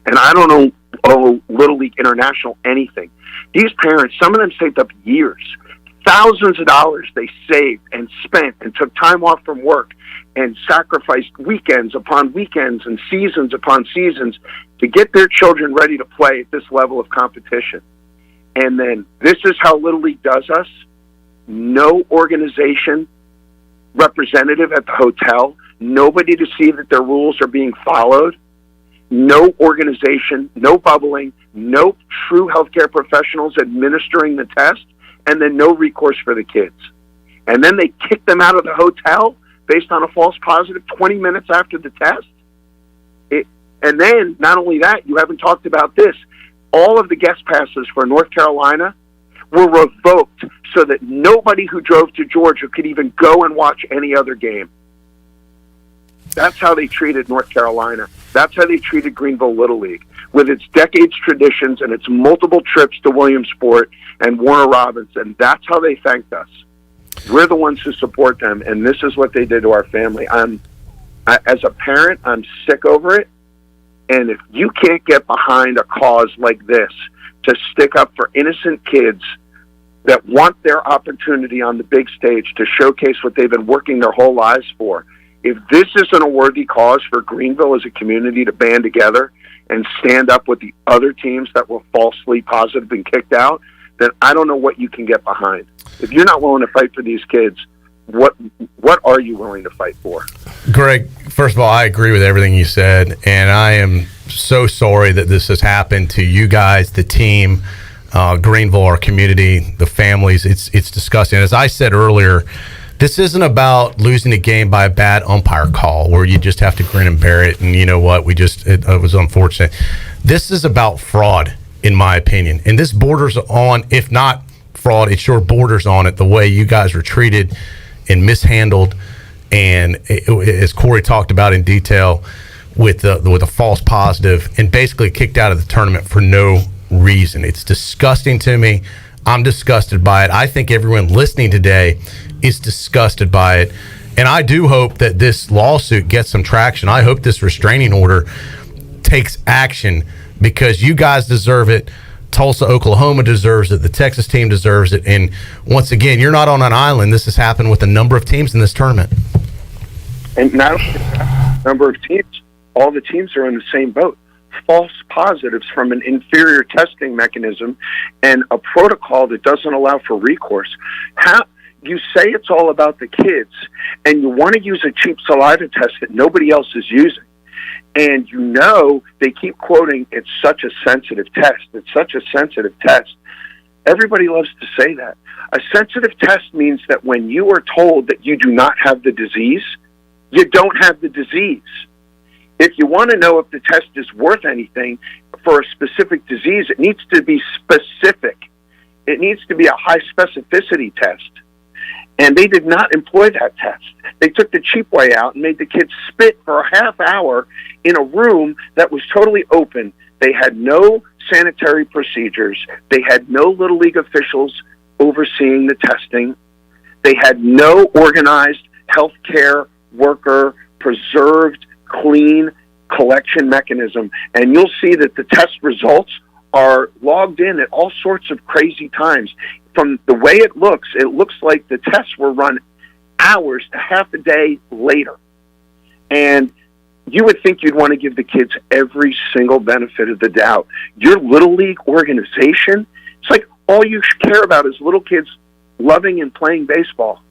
[SPEAKER 1] And I don't know Little League International anything. These parents, some of them saved up years, thousands of dollars they saved and spent and took time off from work and sacrificed weekends upon weekends and seasons upon seasons to get their children ready to play at this level of competition. And then this is how Little League does us. No organization representative at the hotel, nobody to see that their rules are being followed, no organization, no bubbling, no true healthcare professionals administering the test, and then no recourse for the kids. And then they kick them out of the hotel based on a false positive 20 minutes after the test. And then, not only that, you haven't talked about this. All of the guest passes for North Carolina were revoked so that nobody who drove to Georgia could even go and watch any other game. That's how they treated North Carolina. That's how they treated Greenville Little League, with its decades traditions and its multiple trips to Williamsport and Warner Robins, and that's how they thanked us. We're the ones who support them, and this is what they did to our family. As a parent, I'm sick over it, and if you can't get behind a cause like this to stick up for innocent kids that want their opportunity on the big stage to showcase what they've been working their whole lives for, if this isn't a worthy cause for Greenville as a community to band together and stand up with the other teams that were falsely positive and kicked out, then I don't know what you can get behind. If you're not willing to fight for these kids, what are you willing to fight for?
[SPEAKER 15] Greg, first of all, I agree with everything you said, and I am so sorry that this has happened to you guys, the team, Greenville, our community, the families. It's disgusting. As I said earlier, this isn't about losing a game by a bad umpire call where you just have to grin and bear it, and you know what, it was unfortunate. This is about fraud, in my opinion, and this borders on, if not fraud, it sure borders on it, the way you guys were treated and mishandled, and as Cory talked about in detail, with a false positive, and basically kicked out of the tournament for no reason. It's disgusting to me. I'm disgusted by it. I think everyone listening today is disgusted by it, and I do hope that this lawsuit gets some traction. I hope this restraining order takes action, because you guys deserve it. Tulsa, Oklahoma deserves it. The Texas team deserves it. And once again, you're not on an island. This has happened with a number of teams in this tournament.
[SPEAKER 1] And now, number of teams, all the teams are in the same boat. False positives from an inferior testing mechanism and a protocol that doesn't allow for recourse. How you say it's all about the kids, and you want to use a cheap saliva test that nobody else is using. And you know, they keep quoting, it's such a sensitive test. It's such a sensitive test. Everybody loves to say that. A sensitive test means that when you are told that you do not have the disease, you don't have the disease. If you want to know if the test is worth anything for a specific disease, it needs to be specific. It needs to be a high specificity test. And they did not employ that test. They took the cheap way out and made the kids spit for a half hour in a room that was totally open. They had no sanitary procedures. They had no Little League officials overseeing the testing. They had no organized healthcare worker, preserved, clean collection mechanism. And you'll see that the test results are logged in at all sorts of crazy times. From the way it looks like the tests were run hours to half a day later. And you would think you'd want to give the kids every single benefit of the doubt. Your Little League organization, it's like all you care about is little kids loving and playing baseball.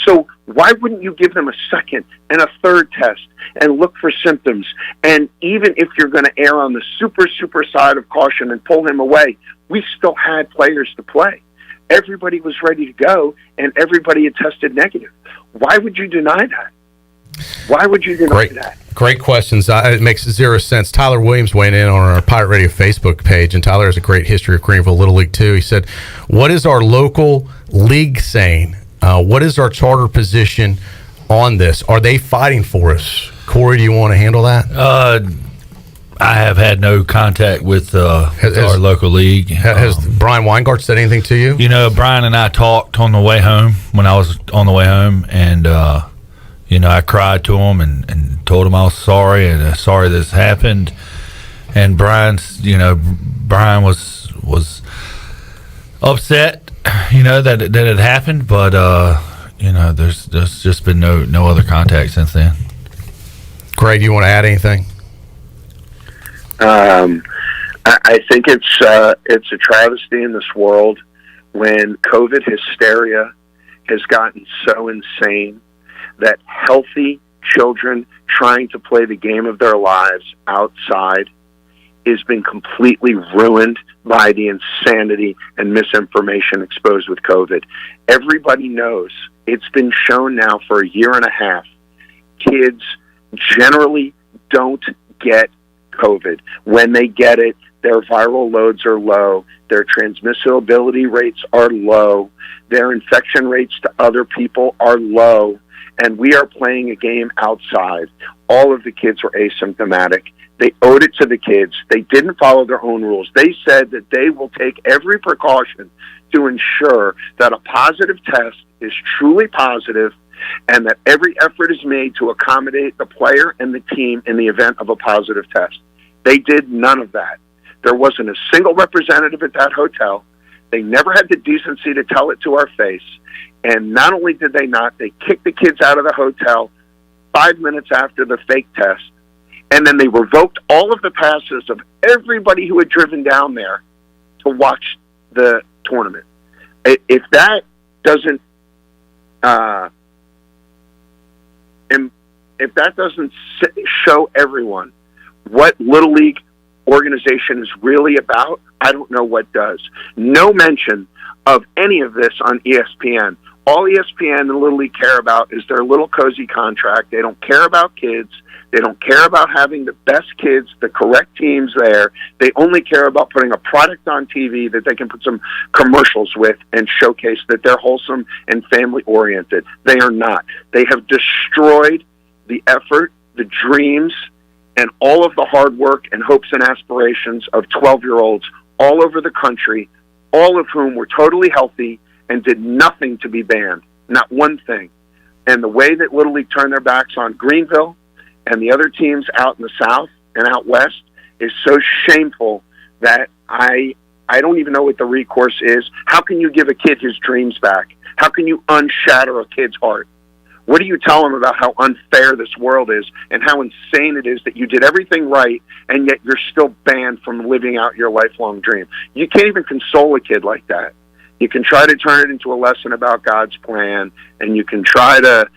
[SPEAKER 1] So why wouldn't you give them a second and a third test and look for symptoms? And even if you're going to err on the super side of caution and pull him away, we still had players to play. Everybody was ready to go, and everybody had tested negative. Why would you deny that? Why would you deny that?
[SPEAKER 15] Great questions. It makes zero sense. Tyler Williams weighing in on our Pirate Radio Facebook page, and Tyler has a great history of Greenville Little League too. He said, what is our local league saying? What is our charter position on this? Are they fighting for us? Cory, do you want to handle that?
[SPEAKER 5] I have had no contact with our local league.
[SPEAKER 15] Has Brian Weingart said anything to you?
[SPEAKER 5] You know, Brian and I talked on the way home when I was on the way home, and you know, I cried to him and told him I was sorry and sorry this happened. And Brian was upset, you know, that it had happened, but you know, there's just been no other contact since then.
[SPEAKER 15] Greg, you want to add anything?
[SPEAKER 1] I think it's a travesty in this world when COVID hysteria has gotten so insane that healthy children trying to play the game of their lives outside has been completely ruined by the insanity and misinformation exposed with COVID. Everybody knows, it's been shown now for a year and a half, kids generally don't get COVID. When they get it, their viral loads are low, their transmissibility rates are low, their infection rates to other people are low, and we are playing a game outside. All of the kids were asymptomatic. They owed it to the kids. They didn't follow their own rules. They said that they will take every precaution to ensure that a positive test is truly positive and that every effort is made to accommodate the player and the team in the event of a positive test. They did none of that. There wasn't a single representative at that hotel. They never had the decency to tell it to our face. And not only did they not, they kicked the kids out of the hotel 5 minutes after the fake test. And then they revoked all of the passes of everybody who had driven down there to watch the tournament. If that doesn't, show everyone what Little League organization is really about, I don't know what does. No mention of any of this on ESPN. All ESPN and Little League care about is their little cozy contract. They don't care about kids. They don't care about having the best kids, the correct teams there. They only care about putting a product on TV that they can put some commercials with and showcase that they're wholesome and family-oriented. They are not. They have destroyed the effort, the dreams, and all of the hard work and hopes and aspirations of 12-year-olds all over the country, all of whom were totally healthy and did nothing to be banned, not one thing. And the way that Little League turned their backs on Greenville and the other teams out in the South and out West is so shameful that I don't even know what the recourse is. How can you give a kid his dreams back? How can you unshatter a kid's heart? What do you tell them about how unfair this world is and how insane it is that you did everything right and yet you're still banned from living out your lifelong dream? You can't even console a kid like that. You can try to turn it into a lesson about God's plan, and you can try to,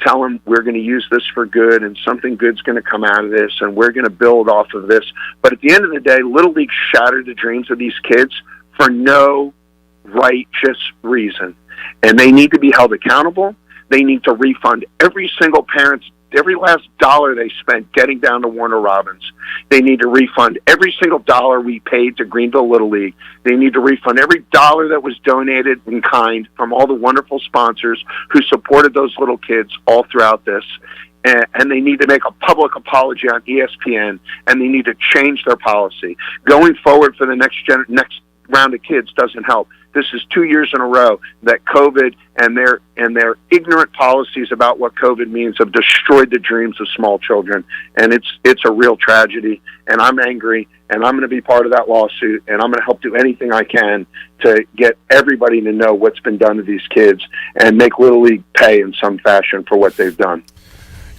[SPEAKER 1] tell them we're going to use this for good and something good's going to come out of this and we're going to build off of this. But at the end of the day, Little League shattered the dreams of these kids for no righteous reason. And they need to be held accountable. They need to refund every single parent's, every last dollar they spent getting down to Warner Robins. They need to refund every single dollar we paid to Greenville Little League. They need to refund every dollar that was donated in kind from all the wonderful sponsors who supported those little kids all throughout this. And they need to make a public apology on ESPN, and they need to change their policy. Going forward for the next round of kids doesn't help. This is 2 years in a row that COVID and their ignorant policies about what COVID means have destroyed the dreams of small children, and it's a real tragedy. And I'm angry, and I'm going to be part of that lawsuit, and I'm going to help do anything I can to get everybody to know what's been done to these kids and make Little League pay in some fashion for what they've done.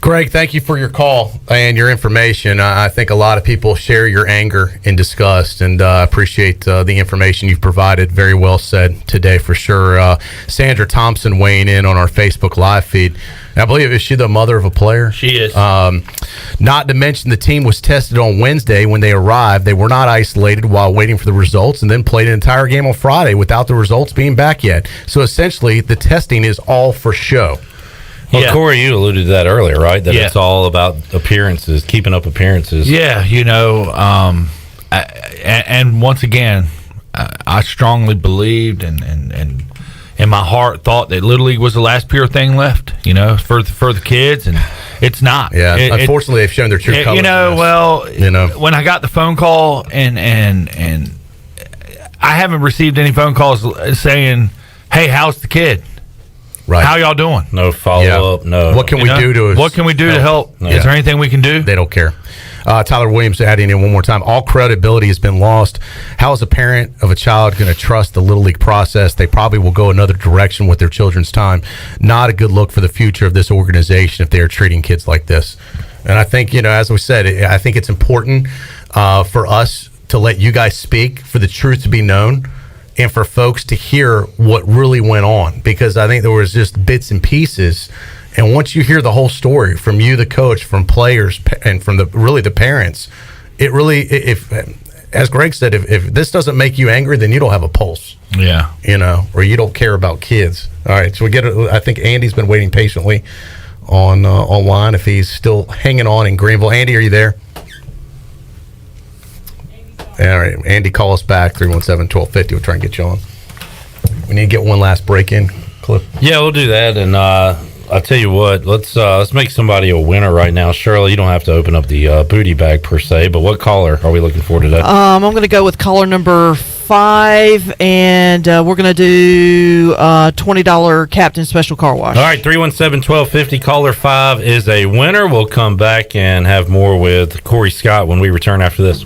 [SPEAKER 15] Greg, thank you for your call and your information. I think a lot of people share your anger and disgust, and appreciate the information you've provided. Very well said today, for sure. Sandra Thompson weighing in on our Facebook Live feed. I believe, is she the mother of a player?
[SPEAKER 5] She is.
[SPEAKER 15] Not to mention the team was tested on Wednesday when they arrived. They were not isolated while waiting for the results, and then played an entire game on Friday without the results being back yet. So essentially, the testing is all for show.
[SPEAKER 4] Well, Cory, you alluded to that earlier, right? That it's all about appearances, keeping up appearances.
[SPEAKER 5] Yeah, and once again, I strongly believed and in my heart thought that Little League was the last pure thing left, for the kids, and it's not.
[SPEAKER 15] Yeah, unfortunately, they've shown their true colors.
[SPEAKER 5] When I got the phone call, and I haven't received any phone calls saying, "Hey, how's the kid?
[SPEAKER 15] Right.
[SPEAKER 5] How y'all doing?"
[SPEAKER 4] No follow-up, no.
[SPEAKER 15] What can we do to
[SPEAKER 5] help?
[SPEAKER 15] No.
[SPEAKER 5] Is there anything we can do?
[SPEAKER 15] They don't care. Tyler Williams adding in one more time. All credibility has been lost. How is a parent of a child going to trust the Little League process? They probably will go another direction with their children's time. Not a good look for the future of this organization if they are treating kids like this. And I think, as we said, I think it's important for us to let you guys speak, for the truth to be known, and for folks to hear what really went on, because I think there was just bits and pieces. And once you hear the whole story from you, the coach, from players, and from the parents, it really, if as Greg said, if this doesn't make you angry, then you don't have a pulse.
[SPEAKER 5] Yeah.
[SPEAKER 15] Or you don't care about kids. All right, so I think Andy's been waiting patiently on online, if he's still hanging on in Greenville. Andy, are you there? All right, Andy, call us back, 317-1250. We'll try and get you on. We need to get one last break-in clip.
[SPEAKER 4] Yeah, we'll do that, and I'll tell you what, let's make somebody a winner right now. Shirley, you don't have to open up the booty bag per se, but what caller are we looking for today?
[SPEAKER 7] I'm going to go with caller number 5, and we're going to do $20 Captain Special Car Wash.
[SPEAKER 4] All right, 317-1250, caller 5 is a winner. We'll come back and have more with Cory Scott when we return after this.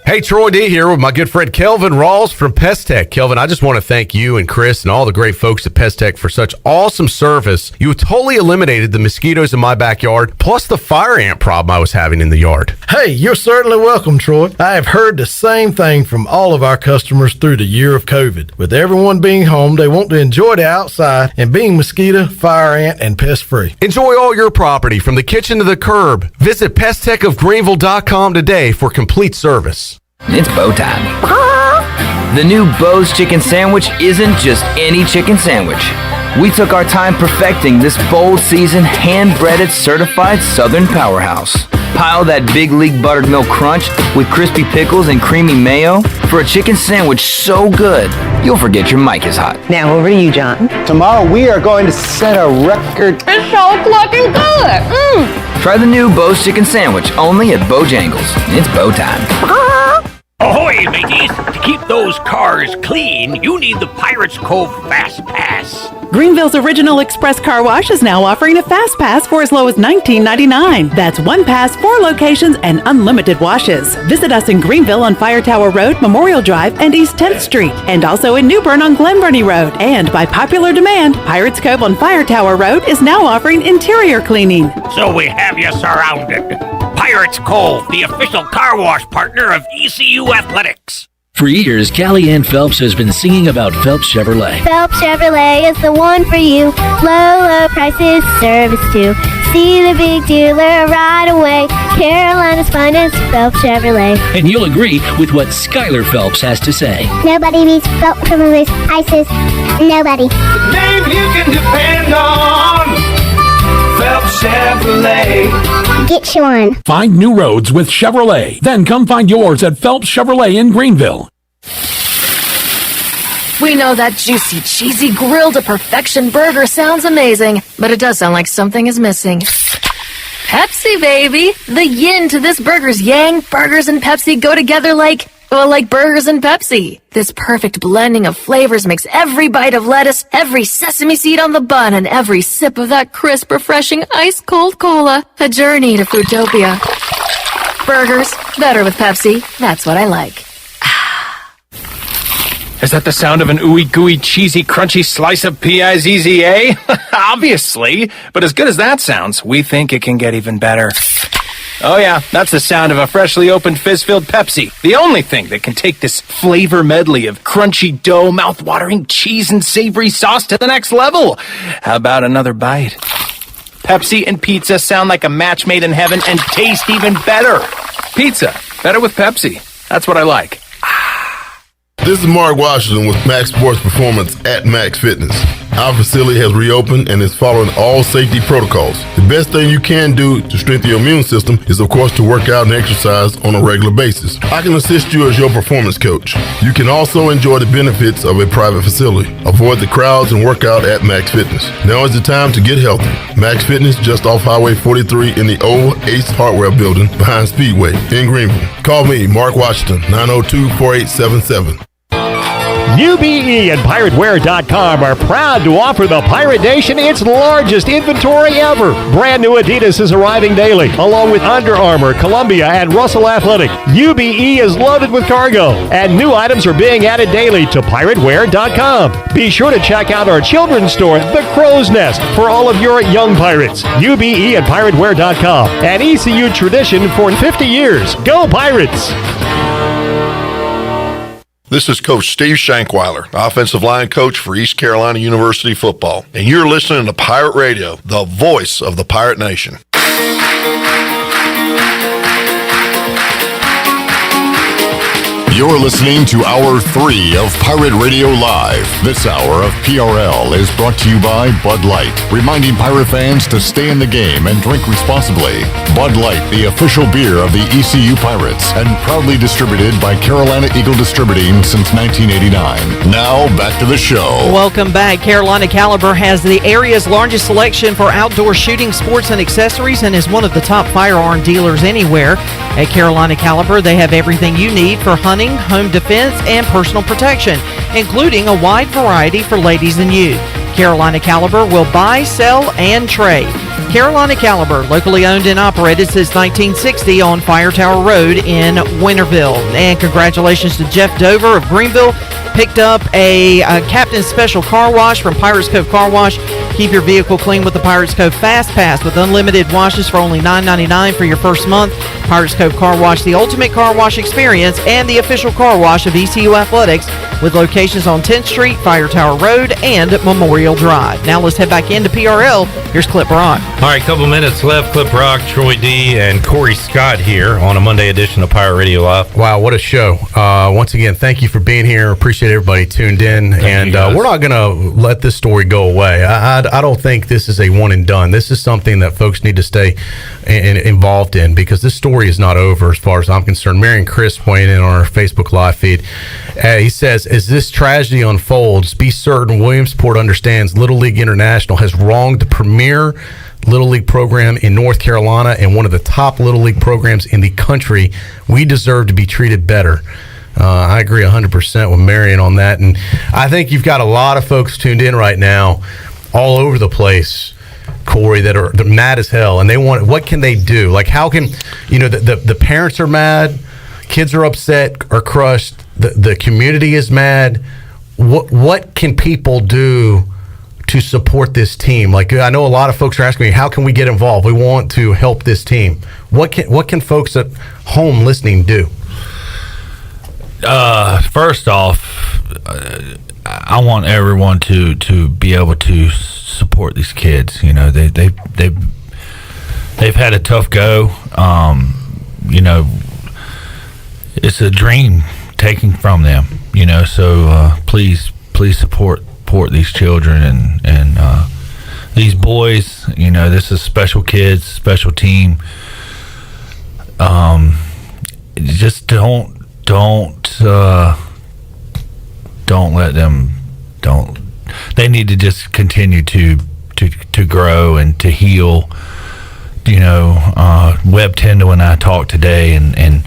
[SPEAKER 15] Hey, Troy D here with my good friend Kelvin Rawls from Pest Tech. Kelvin, I just want to thank you and Chris and all the great folks at Pest Tech for such awesome service. You totally eliminated the mosquitoes in my backyard, plus the fire ant problem I was having in the yard.
[SPEAKER 8] Hey, you're certainly welcome, Troy. I have heard the same thing from all of our customers through the year of COVID. With everyone being home, they want to enjoy the outside and being mosquito, fire ant, and pest free.
[SPEAKER 15] Enjoy all your property from the kitchen to the curb. Visit pesttechofgreenville.com today for complete service.
[SPEAKER 11] It's bow time. The new Bo's Chicken Sandwich isn't just any chicken sandwich. We took our time perfecting this bold seasoned, hand-breaded, certified Southern powerhouse. Pile that big league buttered milk crunch with crispy pickles and creamy mayo for a chicken sandwich so good, you'll forget your mic is hot.
[SPEAKER 12] Now over to you, John.
[SPEAKER 13] Tomorrow we are going to set a record.
[SPEAKER 12] It's so fucking good.
[SPEAKER 11] Try the new Bo's Chicken Sandwich only at Bojangles. It's bow time.
[SPEAKER 14] Ahoy, mateys! To keep those cars clean, you need the Pirates Cove Fast Pass.
[SPEAKER 26] Greenville's original express car wash is now offering a fast pass for as low as $19.99. That's one pass, 4 locations, and unlimited washes. Visit us in Greenville on Fire Tower Road, Memorial Drive, and East 10th Street, and also in New Bern on Glenburnie Road. And by popular demand, Pirates Cove on Fire Tower Road is now offering interior cleaning.
[SPEAKER 14] So we have you surrounded. Pirates Cove, the official car wash partner of ECU Athletics.
[SPEAKER 27] For years, Callie Ann Phelps has been singing about Phelps Chevrolet.
[SPEAKER 28] Phelps Chevrolet is the one for you. Low prices, service too. See the big dealer right away. Carolina's finest, Phelps Chevrolet.
[SPEAKER 27] And you'll agree with what Skylar Phelps has to say.
[SPEAKER 28] Nobody beats Phelps Chevrolet's prices. Nobody.
[SPEAKER 29] The name you can depend on. Phelps Chevrolet.
[SPEAKER 28] Get you one.
[SPEAKER 30] Find new roads with Chevrolet. Then come find yours at Phelps Chevrolet in Greenville.
[SPEAKER 31] We know that juicy, cheesy, grilled to perfection burger sounds amazing, but it does sound like something is missing. Pepsi, baby! The yin to this burger's yang. Burgers and Pepsi go together like burgers and Pepsi. This perfect blending of flavors makes every bite of lettuce, every sesame seed on the bun, and every sip of that crisp, refreshing, ice-cold cola a journey to Foodtopia. Burgers, better with Pepsi. That's what I like.
[SPEAKER 3] Is that the sound of an ooey gooey cheesy crunchy slice of P-I-Z-Z-A? Obviously, but as good as that sounds, we think it can get even better. Oh yeah, that's the sound of a freshly opened fizz-filled Pepsi. The only thing that can take this flavor medley of crunchy dough, mouth-watering cheese, and savory sauce to the next level. How about another bite? Pepsi and pizza sound like a match made in heaven and taste even better. Pizza, better with Pepsi. That's what I like.
[SPEAKER 6] This is Mark Washington with Max Sports Performance at Max Fitness. Our facility has reopened and is following all safety protocols. The best thing you can do to strengthen your immune system is, of course, to work out and exercise on a regular basis. I can assist you as your performance coach. You can also enjoy the benefits of a private facility. Avoid the crowds and work out at Max Fitness. Now is the time to get healthy. Max Fitness, just off Highway 43 in the old Ace Hardware Building behind Speedway in Greenville. Call me, Mark Washington, 902-4877.
[SPEAKER 9] UBE and PirateWear.com are proud to offer the Pirate Nation its largest inventory ever. Brand new Adidas is arriving daily, along with Under Armour, Columbia, and Russell Athletic. UBE is loaded with cargo, and new items are being added daily to PirateWear.com. Be sure to check out our children's store, The Crow's Nest, for all of your young pirates. UBE and PirateWear.com, an ECU tradition for 50 years. Go Pirates!
[SPEAKER 10] This is Coach Steve Shankweiler, offensive line coach for East Carolina University football, and you're listening to Pirate Radio, the voice of the Pirate Nation.
[SPEAKER 2] You're listening to Hour 3 of Pirate Radio Live. This hour of PRL is brought to you by Bud Light, reminding Pirate fans to stay in the game and drink responsibly. Bud Light, the official beer of the ECU Pirates, and proudly distributed by Carolina Eagle Distributing since 1989. Now, back to the show.
[SPEAKER 7] Welcome back. Carolina Caliber has the area's largest selection for outdoor shooting sports and accessories and is one of the top firearm dealers anywhere. At Carolina Caliber, they have everything you need for hunting, home defense, and personal protection, including a wide variety for ladies and youth. Carolina Caliber will buy, sell, and trade. Carolina Caliber, locally owned and operated since 1960 on Fire Tower Road in Winterville. And congratulations to Jeff Dover of Greenville. Picked up a Captain's Special Car Wash from Pirates Cove Car Wash. Keep your vehicle clean with the Pirates Cove Fast Pass with unlimited washes for only $9.99 for your first month. Pirates Cove Car Wash, the ultimate car wash experience and the official car wash of ECU Athletics with locations on 10th Street, Fire Tower Road, and Memorial Drive. Now let's head back into PRL. Here's Clip Rock.
[SPEAKER 4] All right, couple minutes left. Clip Rock, Troy D, and Cory Scott here on a Monday edition of Pirate Radio Live.
[SPEAKER 15] Wow, what a show. Once again, thank you for being here. Appreciate everybody tuned in. And we're not going to let this story go away. I don't think this is a one and done. This is something that folks need to stay involved in because this story is not over as far as I'm concerned. Marion Chris weighing in on our Facebook Live feed. He says, as this tragedy unfolds, be certain Williamsport understands Little League International has wronged the premier Little League program in North Carolina and one of the top Little League programs in the country. We deserve to be treated better. I agree 100% with Marion on that. And I think you've got a lot of folks tuned in right now all over the place, Cory, that are mad as hell. And they want, what can they do? Like, how can, the parents are mad, kids are upset or crushed, the community is mad. What can people do to support this team? Like, I know a lot of folks are asking me, how can we get involved? We want to help this team. What can folks at home listening do?
[SPEAKER 5] First off, I want everyone to be able to support these kids. They've had a tough go. It's a dream taken from them. So please support these children and these boys. This is special kids, special team. Just don't let them. They need to just continue to grow and to heal. Webb Tyndall and I talked today, and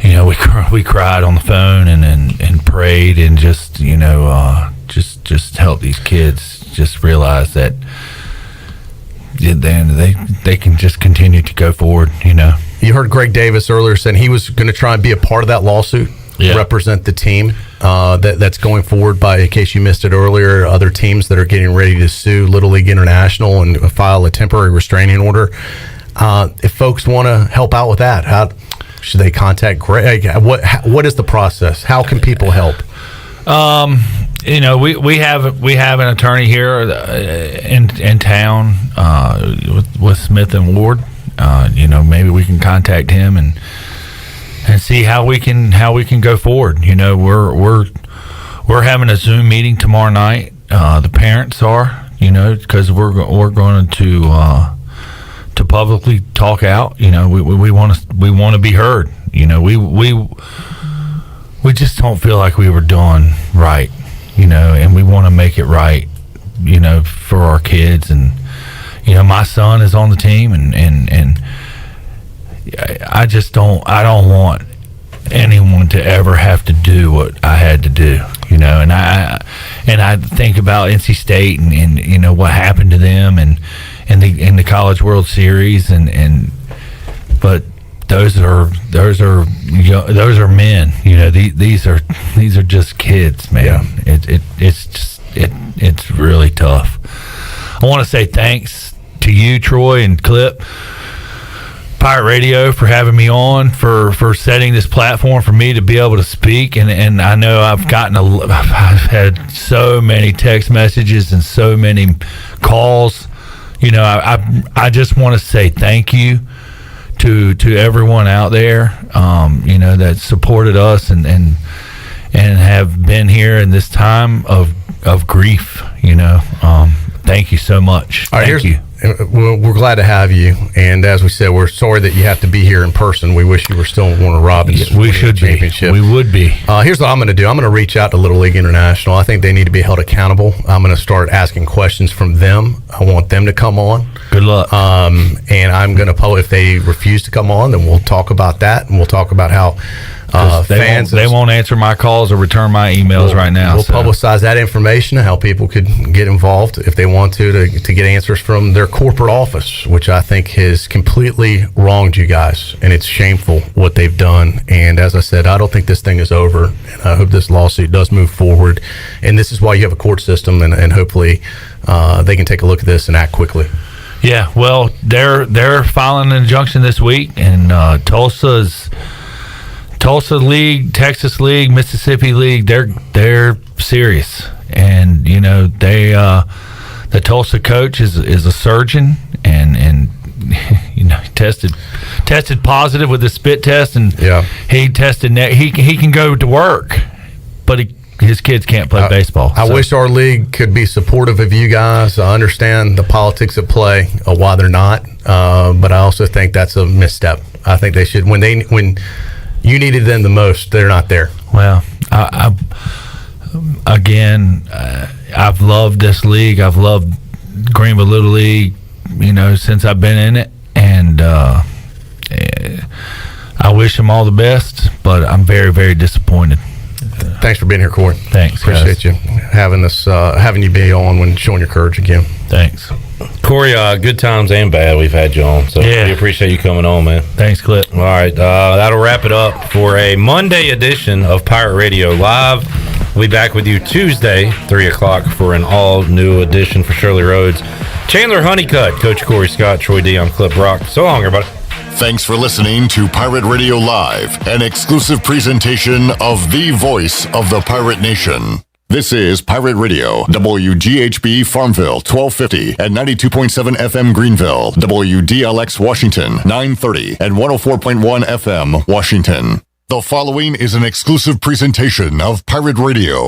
[SPEAKER 5] we cried on the phone and prayed and just help these kids just realize that they can just continue to go forward.
[SPEAKER 15] You heard Greg Davis earlier saying he was going to try and be a part of that lawsuit, represent the team. that's going forward by, in case you missed it earlier, other teams that are getting ready to sue Little League International and file a temporary restraining order. If folks want to help out with that, how should they contact Greg? What is the process? How can people help?
[SPEAKER 5] We have an attorney here in town with Smith and Ward. Maybe we can contact him and see how we can go forward. We're having a Zoom meeting tomorrow night. The parents are, because we're going to publicly talk out. We want to be heard. We just don't feel like we were doing right, and we want to make it right, for our kids. And my son is on the team, and I don't want anyone to ever have to do what I had to do, and I think about NC State and what happened to them and in the College World Series but those are men, these are just kids, man. Yeah. It's really tough. I want to say thanks to you, Troy and Clip, Pirate Radio, for having me on, for setting this platform for me to be able to speak. And I know I've had so many text messages and so many calls. I just want to say thank you to everyone out there, that supported us and have been here in this time of grief. Thank you so much. Thank you.
[SPEAKER 15] We're glad to have you, and as we said, we're sorry that you have to be here in person. We wish you were still in Warner Robins.
[SPEAKER 5] We should be. We would be.
[SPEAKER 15] Here's what I'm going to do. I'm going to reach out to Little League International. I think they need to be held accountable. I'm going to start asking questions from them. I want them to come on.
[SPEAKER 5] Good luck.
[SPEAKER 15] And I'm going to if they refuse to come on, then we'll talk about that, and we'll talk about how fans
[SPEAKER 5] they won't answer my calls or return my emails right now.
[SPEAKER 15] We'll publicize that information and how people could get involved if they want to get answers from their corporate office, which I think has completely wronged you guys, and it's shameful what they've done. And as I said, I don't think this thing is over, and I hope this lawsuit does move forward. And this is why you have a court system, and hopefully they can take a look at this and act quickly.
[SPEAKER 5] Yeah, well, they're filing an injunction this week, and Tulsa League, Texas League, Mississippi League, they're serious. And the Tulsa coach is a surgeon, and tested positive with the spit test, and he tested he can go to work, but his kids can't play baseball.
[SPEAKER 15] I wish our league could be supportive of you guys. I understand the politics at play, why they're not, but I also think that's a misstep. I think they should, when you needed them the most, they're not there.
[SPEAKER 5] Well, I've loved this league. I've loved Greenville Little League, since I've been in it, and I wish them all the best, but I'm very, very disappointed.
[SPEAKER 15] Thanks for being here, Cory.
[SPEAKER 5] Thanks,
[SPEAKER 15] appreciate you having you be on when showing your courage again.
[SPEAKER 5] Thanks,
[SPEAKER 4] Cory. Good times and bad, we've had you on, so we appreciate you coming on, man.
[SPEAKER 5] Thanks, Clip.
[SPEAKER 4] All right, that'll wrap it up for a Monday edition of Pirate Radio Live. We'll be back with you Tuesday, 3 o'clock, for an all-new edition for Shirley Rhodes, Chandler Honeycutt, Coach Cory Scott, Troy D. I'm Clip Brock. So long, everybody.
[SPEAKER 2] Thanks for listening to Pirate Radio Live, an exclusive presentation of the voice of the Pirate Nation. This is Pirate Radio, WGHB Farmville, 1250 and 92.7 FM Greenville, WDLX Washington, 930 and 104.1 FM Washington. The following is an exclusive presentation of Pirate Radio.